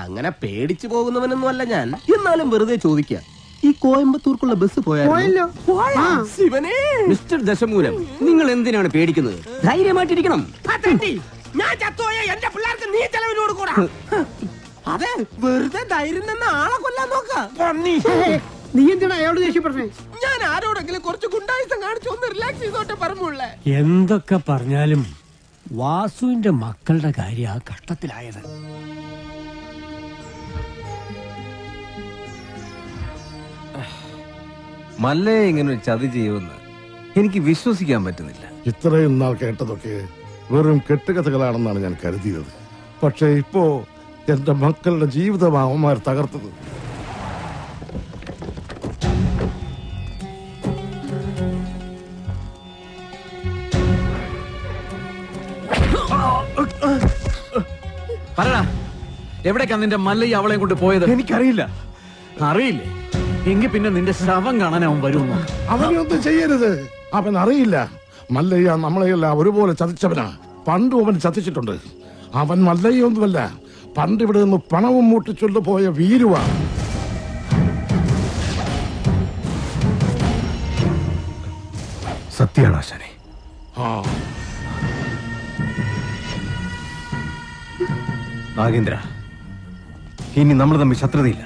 അങ്ങനെ പേടിച്ചു പോകുന്നവനൊന്നും അല്ല ഞാൻ. എന്നാലും വെറുതെ ചോദിക്കുക, ഈ കോയമ്പത്തൂർക്കുള്ള ബസ് പോയാലോ? ശിവനെ, മിസ്റ്റർ ദശമൂലം, നിങ്ങൾ എന്തിനാണ് പേടിക്കുന്നത്? ധൈര്യമായിട്ടിരിക്കണം. ഞാൻ ചത്തോയ എന്റെ പിള്ളേർക്ക് നീ ചെലവിന് കൊടുക്കൂടാ. അതെ, വെറുതെ ധൈര്യം നിന്ന് ആളെ കൊല്ലാൻ നോക്കാം. നീ എന്തിനാ അയാളോട് ദേഷ്യപ്പെട്ടേ? ഞാൻ ആരോടെങ്കിലും കുറച്ച് ഗുണ്ടായുസം കാണിച്ചു ഒന്ന് റിലാക്സ് ചെയ്തോട്ടെ പറഞ്ഞുള്ളേ. എന്തൊക്കെ പറഞ്ഞാലും വാസുവിന്റെ മക്കളുടെ കാര്യ കഷ്ടത്തിലായത്. മല്ലയെ ഇങ്ങനെ ഒരു ചതി ചെയ്യുമെന്ന് എനിക്ക് വിശ്വസിക്കാൻ പറ്റുന്നില്ല. ഇത്രയും നാൾ കേട്ടതൊക്കെ വെറും കെട്ടുകഥകളാണെന്നാണ് ഞാൻ കരുതിയത്. പക്ഷെ ഇപ്പോ എന്റെ മക്കളുടെ ജീവിതം അവന്മാർ തകർത്തത്. പറടാ, എവിടേക്കാ നിന്റെ മല്ലയ്യ അവളെയും കൊണ്ട് പോയത്? എനിക്കറിയില്ല. അറിയില്ലേ? എങ്കിൽ പിന്നെ നിന്റെ ശവം കാണാൻ അവൻ വരുമോ? അവനൊന്നും ചെയ്യരുത്. അവൻ അറിയില്ല. മല്ലയ്യ നമ്മളെയെല്ലാം ഒരുപോലെ ചതിച്ചവനാ. പണ്ടും അവൻ ചതിച്ചിട്ടുണ്ട്. അവൻ മല്ലയ്യൊന്നുമല്ല, പണ്ട് ഇവിടെ നിന്ന് പണവും മൂട്ടിച്ചൊണ്ടു പോയ വീരുവാ. സത്യമാണ് ആശാനെ. നാഗേന്ദ്ര, ഇനി നമ്മൾ തമ്മിൽ ശത്രുതയില്ല.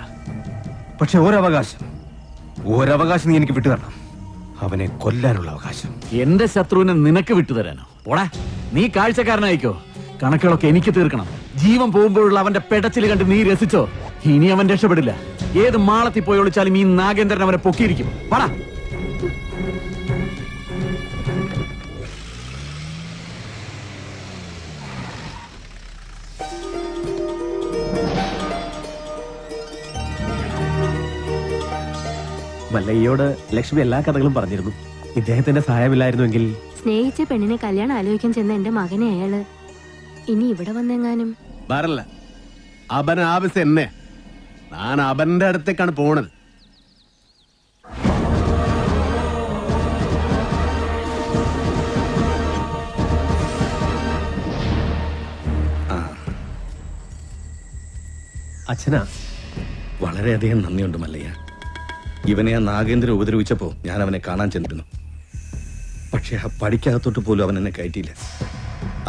പക്ഷെ ഒരവകാശം നീ എനിക്ക് വിട്ടുതരണം. അവനെ കൊല്ലാനുള്ള അവകാശം. എന്റെ ശത്രുവിനെ നിനക്ക് വിട്ടുതരാനോ? പോടാ, നീ കാഴ്ചക്കാരനായിക്കോ. കണക്കുകളൊക്കെ എനിക്ക് തീർക്കണം. ജീവൻ പോകുമ്പോഴുള്ള അവന്റെ പെടച്ചില് കണ്ട് നീ രസിച്ചോ? ഇനി അവൻ രക്ഷപ്പെടില്ല. ഏത് മാളത്തിൽ പോയി ഒളിച്ചാലും ഈ നാഗേന്ദ്രൻ അവനെ പൊക്കിയിരിക്കും. പോടാ. മല്ലയ്യോട് ലക്ഷ്മി എല്ലാ കഥകളും പറഞ്ഞിരുന്നു. ഇദ്ദേഹത്തിന്റെ സഹായമില്ലായിരുന്നുവെങ്കിൽ സ്നേഹിച്ച പെണ്ണിനെ കല്യാണം ആലോചിക്കാൻ ചെന്ന എന്റെ മകനെ അയാള് ഇനി ഇവിടെ വന്നെങ്ങാനും വരല്ല. അവൻ ആവശ്യം എന്നെ. ഞാൻ അവന്റെ അടുത്തേക്കാണ് പോണത്. അച്ഛനാ, വളരെയധികം നന്ദിയുണ്ട് മല്ലയ്യ. ഇവനെ ആ നാഗേന്ദ്രൻ ഉപദ്രവിച്ചപ്പോ ഞാൻ അവനെ കാണാൻ ചെന്നിരുന്നു. പക്ഷെ ആ പടിക്കകത്തോട്ട് പോലും അവൻ എന്നെ കയറ്റിയില്ല.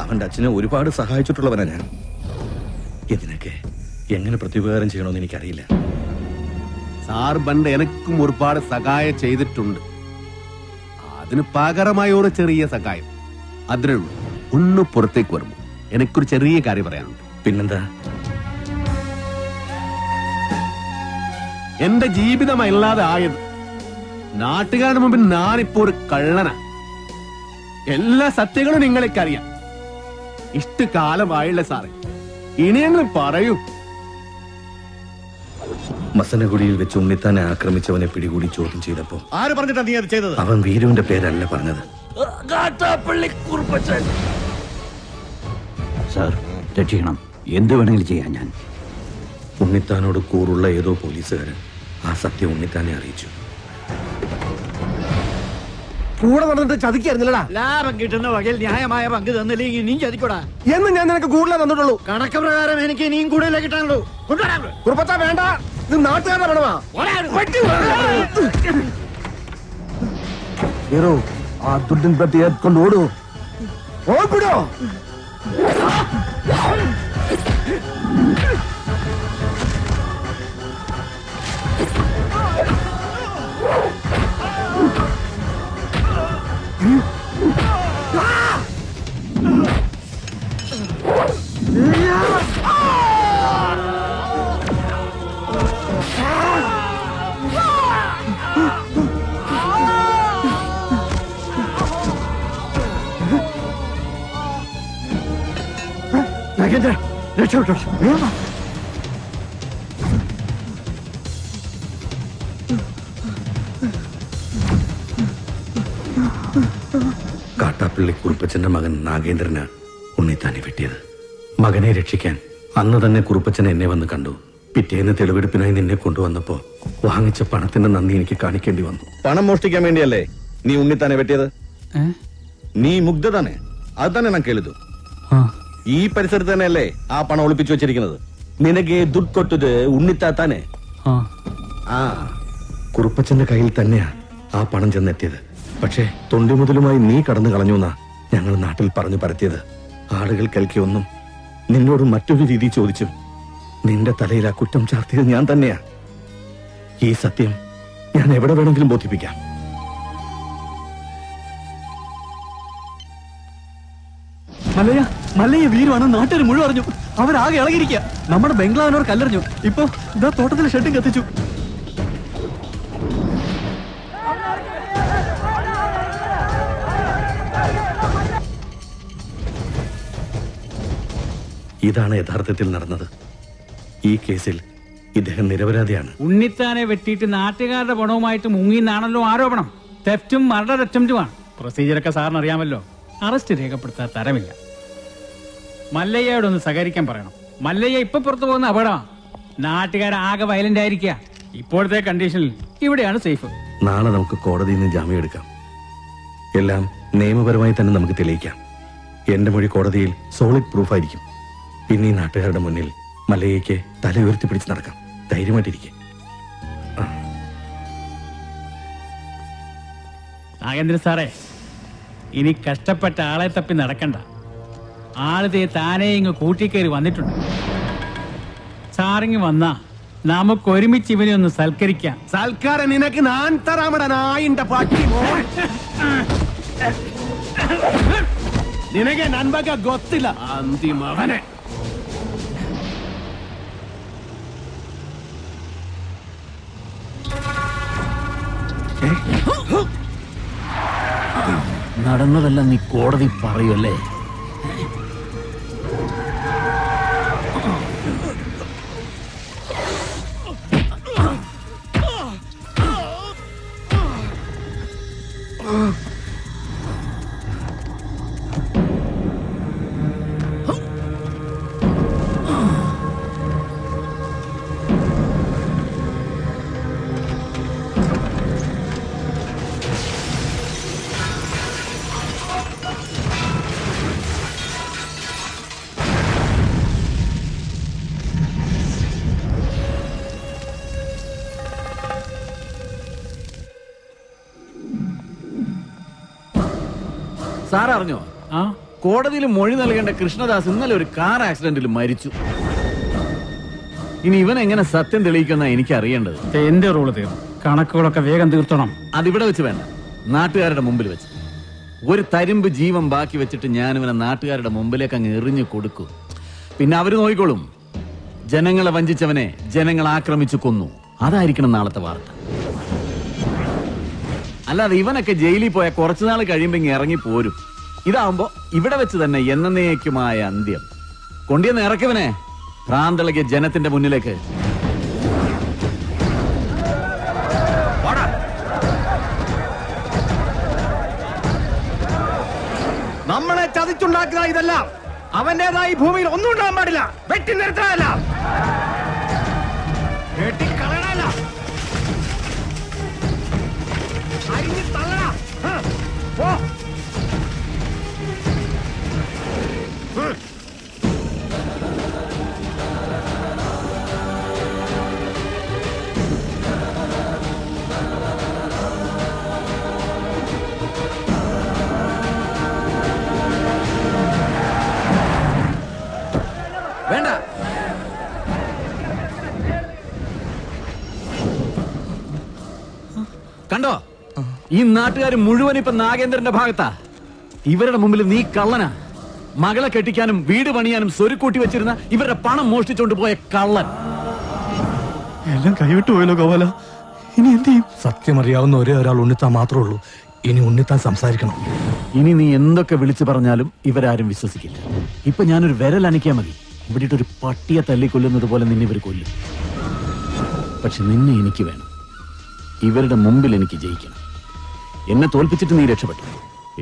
അവന്റെ അച്ഛനെ ഒരുപാട് സഹായിച്ചിട്ടുള്ളവനാ ഞാൻ. ഇതിനൊക്കെ എങ്ങനെ പ്രത്യുപകാരം ചെയ്യണമെന്ന് എനിക്കറിയില്ല. സാർ പണ്ട് എനക്കും ഒരുപാട് സഹായം ചെയ്തിട്ടുണ്ട്. അതിന് പകരമായ ഒരു ചെറിയ സഹായം അത്രേ ഉള്ളൂ. ഒന്ന് പുറത്തേക്ക് വരുമ്പോ എനിക്കൊരു ചെറിയ കാര്യം പറയാനുണ്ട്. പിന്നെന്താ? എന്റെ ജീവിതമല്ലാതെ ആയത് നാട്ടുകാരുടെ മുമ്പിൽ ഞാനിപ്പോ ഒരു കള്ളനാ. എല്ലാ സത്യങ്ങളും നിങ്ങളേക്കറിയാം. ഇഷ്ടകാലമായില്ല സാറേ, ഇനിയെങ്കിലും പറയൂ. മസനഗുഡിയിൽ വെച്ച് ഉണ്ണിത്താനെ ആക്രമിച്ചവനെ പിടികൂടി ചോദ്യം ചെയ്തപ്പോ ആര് പറഞ്ഞിട്ടാ നീ അത് ചെയ്തത്? അവൻ വീരുവിന്റെ പേരല്ല പറഞ്ഞത്. സാർ, രക്ഷിക്കണം. എന്ത് വേണമെങ്കിലും ചെയ്യാൻ ഞാൻ. ഉണ്ണിത്താനോട് കൂറുള്ള ഏതോ പോലീസുകാരൻ ആ സത്യം ഉണ്ണിത്താനെ അറിയിച്ചു. കൂടെ നടന്നിട്ട് ചതിക്കായിരുന്നില്ലടാ. ലാഭം കിട്ടുന്ന വകയിൽ ന്യായമായ പങ്ക് തന്നില്ലെങ്കിൽ നീ ചതിക്കൂടാ. എന്ന് ഞാൻ നിനക്ക് കൂടുതലേ തന്നിട്ടുള്ളൂ. കണക്ക് പ്രകാരം എനിക്ക് ഇനിയും കൂടുതലേ കിട്ടാനുള്ളൂ. കുറുപ്പച്ചാ വേണ്ട, ഇത് നാട്ടുകാരുടെ പണമാ. ആ ദുഡിൻ പെട്ടി എത്കൊണ്ട് ഓടൂ. ഓടിപ്പിടോ. രക്ഷപ്പെട്ടോ. കാട്ടാപ്പള്ളി കുറുപ്പച്ചന്റെ മകൻ നാഗേന്ദ്രന് ഉണ്ണിത്താനെ വെട്ടിയത്. മകനെ രക്ഷിക്കാൻ അന്ന് തന്നെ കുറുപ്പച്ചൻ എന്നെ വന്ന് കണ്ടു. പിറ്റേന്ന് തെളിവെടുപ്പിനായി നിന്നെ കൊണ്ടുവന്നപ്പോ വാങ്ങിച്ച പണത്തിന്റെ നന്ദി എനിക്ക് കാണിക്കേണ്ടി വന്നു. പണം മോഷ്ടിക്കാൻ വേണ്ടിയല്ലേ നീ ഉണ്ണിത്താനെ വെട്ടിയത്? നീ മുഗ്ധ തന്നെ, അത് തന്നെ ഞാൻ കേളിതു. ഈ പരിസരത്ത് തന്നെയല്ലേ ആ പണം ഒളിപ്പിച്ചു വെച്ചിരിക്കുന്നത്? നിനക്ക് ദുഡ് കൊട്ടത് ഉണ്ണിത്താത്താനെ. ആ കുറുപ്പച്ചന്റെ കയ്യിൽ തന്നെയാ ആ പണം ചെന്നെത്തിയത്. പക്ഷേ തൊണ്ടി മുതലുമായി നീ കടന്നു കളഞ്ഞു എന്നാ ഞങ്ങൾ നാട്ടിൽ പറഞ്ഞു പരത്തിയത്. ആളുകൾ കേൾക്കിയൊന്നും നിന്നോട് മറ്റൊരു രീതി ചോദിച്ചു. നിന്റെ തലയിൽ ആ കുറ്റം ചാർത്തിയത് ഞാൻ തന്നെയാ. ഈ സത്യം ഞാൻ എവിടെ വേണമെങ്കിലും ബോധിപ്പിക്കാം. മല്ലയ്യ വീരുവാണ് നാട്ടുകാർ മുഴുവൻ അറിഞ്ഞു. അവരാകെ ഇളകിയിരിക്കുക. നമ്മുടെ ബംഗ്ലാവിനോർ കല്ലെറിഞ്ഞു. ഇപ്പൊ ഇതാ തോട്ടത്തിലെ ഷെഡും കത്തിച്ചു. ഇതാണ് യഥാർത്ഥത്തിൽ നടന്നത്. ഈ കേസിൽ ഇദ്ദേഹം നിരപരാധിയാണ്. ഉണ്ണിത്താനെ വെട്ടിയിട്ട് നാട്ടുകാരുടെ പണവുമായിട്ട് മുങ്ങിന്നാണല്ലോ ആരോപണം. തെഫ്റ്റും മർഡർ അറ്റംപ്റ്റുമാണ്. പ്രൊസീജിയറൊക്കെ സാറിന് അറിയാമല്ലോ. അറസ്റ്റ് രേഖപ്പെടുത്താൻ തരമില്ല. മല്ലയ്യയോടൊന്ന് സഹകരിക്കാൻ പറയണം. മല്ലയ്യ ഇപ്പൊ പുറത്തു പോകുന്ന അപകടമാണ്. നാട്ടുകാരാകെ വയലന്റ് ആയിരിക്കുക. ഇപ്പോഴത്തെ കണ്ടീഷനിൽ ഇവിടെയാണ് സേഫ്. നാളെ നമുക്ക് കോടതിയിൽ നിന്ന് ജാമ്യം എടുക്കാം. എല്ലാം നിയമപരമായി തന്നെ നമുക്ക് തെളിയിക്കാം. എന്റെ മൊഴി കോടതിയിൽ സോളിഡ് പ്രൂഫായിരിക്കും. പിന്നെ ഈ നാട്ടുകാരുടെ മുന്നിൽ മല്ലയ്യയ്ക്ക് തല ഉയർത്തി പിടിച്ച് നടക്കാം. ധൈര്യമായിട്ടിരിക്കെ. നാഗേന്ദ്രൻ സാറേ, ഇനി കഷ്ടപ്പെട്ട ആളെ തപ്പി നടക്കണ്ട. ആളത്തെ താനേ ഇങ്ങ് കൂട്ടിക്കയറി വന്നിട്ടുണ്ട്. സാറിങ് വന്നാ നമുക്ക് ഒരുമിച്ച് ഇവനെ ഒന്ന് സൽക്കരിക്കാം. സൽക്കാരം നിനക്ക് ഞാൻ തരാമട നായിന്റെ പട്ടി. നിനക്ക് നൻപക ಗೊತ್ತಿಲ್ಲ അന്തിമവനെ. നടന്നതെല്ലാം നീ കോടതി പറയല്ലേ? സാർ അറിഞ്ഞോ? കോടതിയിൽ മൊഴി നൽകേണ്ട കൃഷ്ണദാസ് ഇന്നലെ ഒരു കാർ ആക്സിഡന്റിൽ മരിച്ചു. ഇനി ഇവൻ എങ്ങനെ സത്യം തെളിയിക്കുന്ന എനിക്ക് അറിയേണ്ടത്. എന്റെ റോള് തീർന്നു. കണക്കുകളൊക്കെ വേഗം തീർത്തണം. അതിവിടെ വെച്ച് വേണ്ട, നാട്ടുകാരുടെ മുമ്പിൽ വെച്ച്. ഒരു തരിമ്പ് ജീവൻ ബാക്കി വെച്ചിട്ട് ഞാനിവനെ നാട്ടുകാരുടെ മുമ്പിലേക്ക് അങ്ങ് എറിഞ്ഞു കൊടുക്കും. പിന്നെ അവര് നോക്കിക്കോളും. ജനങ്ങളെ വഞ്ചിച്ചവനെ ജനങ്ങൾ ആക്രമിച്ചു കൊന്നു. അതായിരിക്കണം നാളത്തെ വാർത്ത. അല്ലാതെ ഇവനൊക്കെ ജയിലിൽ പോയ കുറച്ചുനാൾ കഴിയുമ്പോ ഇങ്ങ് ഇറങ്ങി പോരും. ഇതാവുമ്പോ ഇവിടെ വെച്ച് തന്നെ എന്നേക്കുമായ അന്ത്യം. കൊണ്ടിയെന്ന് ഇറക്കിവനെ ഭ്രാന്തളകിയ ജനത്തിന്റെ മുന്നിലേക്ക്. നമ്മളെ ചതിച്ചുണ്ടാക്കുക ഇതെല്ലാം അവന്റേതായി ഭൂമിയിൽ ഒന്നും ഉണ്ടാകാൻ പാടില്ല. വെട്ടി നിർത്താനല്ല, വെട്ടിക്കളയണല്ല, അരിഞ്ഞു തള്ളണ. പോ. വേണ്ട, കണ്ടോ? ഈ നാട്ടുകാർ മുഴുവൻ ഇപ്പൊ നാഗേന്ദ്രന്റെ ഭാഗത്താ. ഇവരുടെ മുമ്പിൽ നീ കള്ളനാ. മകളെ കെട്ടിക്കാനും വീട് പണിയാനും സ്വരുക്കൂട്ടി വെച്ചിരുന്ന ഇവരുടെ പണം മോഷ്ടിച്ചോണ്ട് പോയ കള്ളൻ. എല്ലാം കൈവിട്ടു പോയല്ലോ ഗോപാല. ഇനി എന്ത് ചെയ്യും? സത്യം അറിയാവുന്ന ഒരേ ഒരാൾ ഉണ്ണിത്താൻ മാത്രമേ ഉള്ളൂ. ഇനി ഉണ്ണിത്താൻ സംസാരിക്കണം. ഇനി നീ എന്തൊക്കെ വിളിച്ചു പറഞ്ഞാലും ഇവരാരും വിശ്വസിക്കില്ല. ഇപ്പൊ ഞാനൊരു വിരൽ അനക്കിയാ മതി, ഇവിടെ ഒരു പട്ടിയെ തല്ലിക്കൊല്ലുന്നത് പോലെ നിന്നെ ഇവർ കൊല്ലും. പക്ഷെ നിന്നെ എനിക്ക് വേണം. ഇവരുടെ മുമ്പിൽ എനിക്ക് ജയിക്കണം. എന്നെ തോൽപ്പിച്ചിട്ട് നീ രക്ഷപ്പെട്ടു.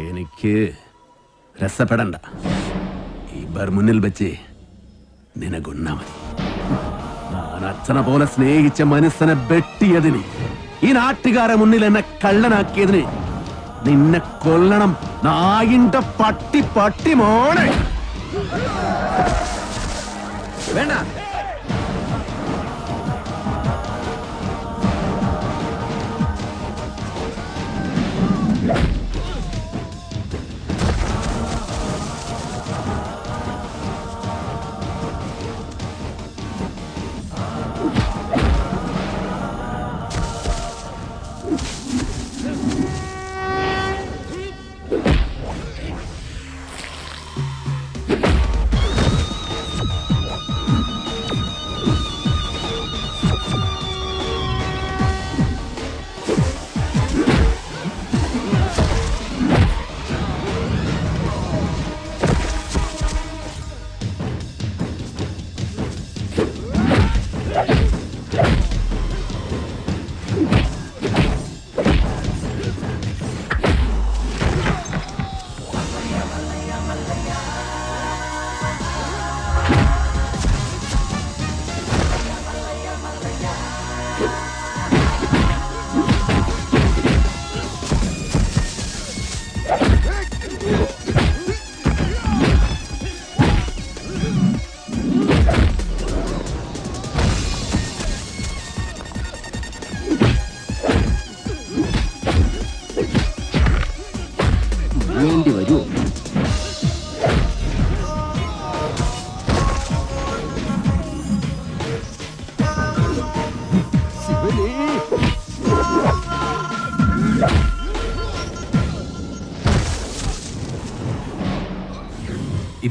എനിക്ക് രസപ്പെടണ്ട. ഇവർ മുന്നിൽ വെച്ച് നിനകൊന്നാ മതി. ഞാൻ അച്ഛനെ പോലെ സ്നേഹിച്ച മനസ്സിനെ വെട്ടിയതിന്, ഈ നാട്ടുകാരെ മുന്നിൽ എന്നെ കള്ളനാക്കിയതിന് നിന്നെ കൊല്ലണം. നായിന്റെ പട്ടി പട്ടി മോനെ. വേണ്ട,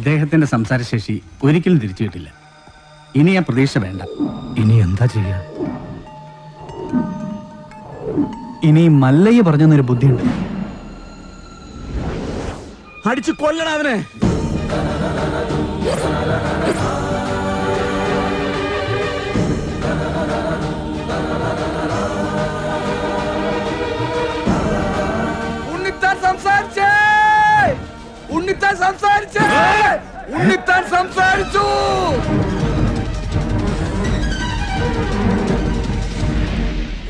ഇദ്ദേഹത്തിന്റെ സംസാരശേഷി ഒരിക്കലും തിരിച്ചു കിട്ടില്ല. ഇനി ആ പ്രതീക്ഷ വേണ്ട. ഇനി എന്താ ചെയ്യാ? ഇനി മല്ലയ്യ പറഞ്ഞൊരു ബുദ്ധിയുണ്ട്. അടിച്ചു കൊല്ലണം അവനെ. ഉണ്ണിത്താൻ സംസാരിച്ചു.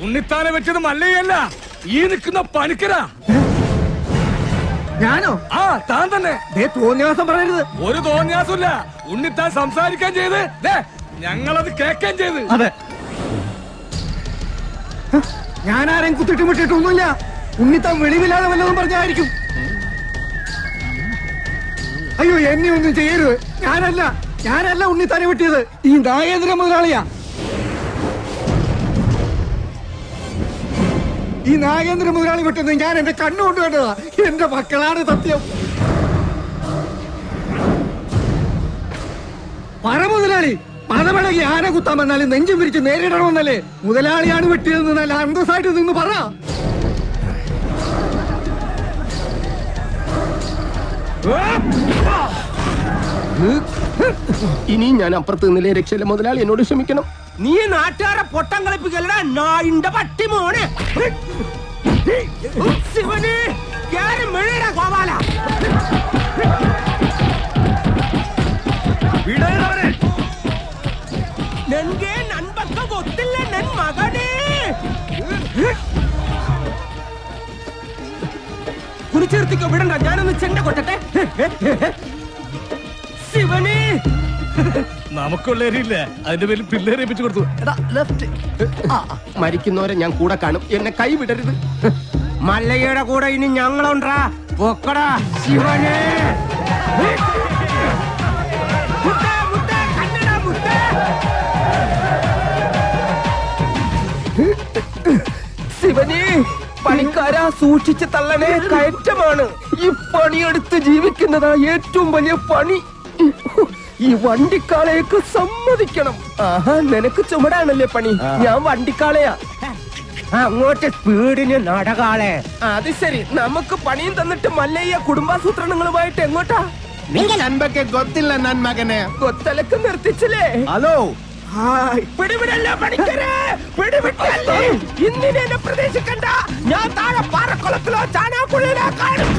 ഉണ്ണിത്താനെ വെച്ചത് മല്ലയല്ല, ഈ നിൽക്കുന്ന പണിക്കരാ. ഞാനോ? ആ, താൻ തന്നെ. തോന്നിയാസം പറയരുത്. ഒരു തോന്നിയാസമില്ല. ഉണ്ണിത്താൻ സംസാരിക്കാൻ ചെയ്ത് ഞങ്ങളത് കേൾക്കാൻ ചെയ്ത്. അതെ, ഞാൻ ആരെയും കുത്തിട്ട് വിട്ടിട്ടൊന്നുമില്ല. ഉണ്ണിത്താൻ വെളിവില്ലാതെ വല്ലതും പറഞ്ഞായിരിക്കും. അയ്യോ, എന്നെ ഒന്നും ചെയ്യരുത്. ഞാനല്ല ഉണ്ണിത്താനെ വിട്ടിയത്. ഈ നാഗേന്ദ്ര മുതലാളിയാ. ഈ നാഗേന്ദ്ര മുതലാളി വിട്ടത് ഞാൻ എന്റെ കണ്ണുകൊണ്ട് കണ്ടതാ. എന്റെ മക്കളാണ് സത്യം. പറ മുതലാളി, പദമടങ്ങി ആന കുത്താൻ വന്നാലും നെഞ്ചും വിരിച്ച് നേരിടണമെന്നല്ലേ മുതലാളിയാണ് വെട്ടിയതെന്ന് നല്ല അന്തസ്സായിട്ട് നിന്ന് പറ. ഇനി ഞാൻ അപ്പുറത്ത് നിന്നില്ലേ രക്ഷയില്ല മുതലാളി, എന്നോട് ക്ഷമിക്കണം. നീ നാട്ടുകാരെ പൊട്ടം കളിപ്പിക്കലടാ നായിന്റെ പട്ടി മോനെ. ശിവനെ കേറി മെഴുകടാ ഗോപാല. നൻകെ നൻപക്ക ಗೊತ್ತಿಲ್ಲ ನನ್ ಮಗನೇ. കുനിച്ചെടുത്തിക്കോ, വിടണ്ട. ഞാനൊന്ന് ചെണ്ട കൊട്ടട്ടെ. ശിവനെ നമുക്കുള്ളേരില്ല, അതിന്റെ പേരിൽ പിള്ളേരെ ഏൽപ്പിച്ചു കൊടുത്തു. മരിക്കുന്നവരെ ഞാൻ കൂടെ കാണും, എന്നെ കൈവിടരുത്. മല്ലയ്യയുടെ കൂടെ ഇനി ഞങ്ങളുണ്ടാ. പൊക്കടാ ശിവനെ. ശിവനെ, പണിക്കാരാ സൂക്ഷിച്ച് തള്ളണേ, കയറ്റമാണ്. ഈ പണിയെടുത്ത് ജീവിക്കുന്നതാ ഏറ്റവും വലിയ പണി. ഈ വണ്ടിക്കാളയൊക്കെ സമ്മതിക്കണം. ആഹാ, നിനക്ക് ചുമടാണല്ലേ പണി, ഞാൻ വണ്ടിക്കാളയാ. അങ്ങോട്ട് സ്പീഡിന് നടകാളെ. അത് ശരി, നമുക്ക് പണിയും തന്നിട്ട് മല്ലയ്യ കുടുംബാസൂത്രണങ്ങളുമായിട്ട് എങ്ങോട്ടാ? നൻപൊക്കെ ಗೊತ್ತಿಲ್ಲ നൻ മകനെ. കൊത്തലക്ക് നിർത്തിച്ചില്ലേ? ഹലോ, പിടിവിടല്ല പണിക്കരെ, പിടിവിട്ടല്ലേ. ഇന്നിനെ എന്നെ പ്രതീക്ഷിക്കണ്ട. ഞാൻ താഴെ പാറക്കുളത്തിലോ ചാനാക്കുള്ളിലോ കാണും.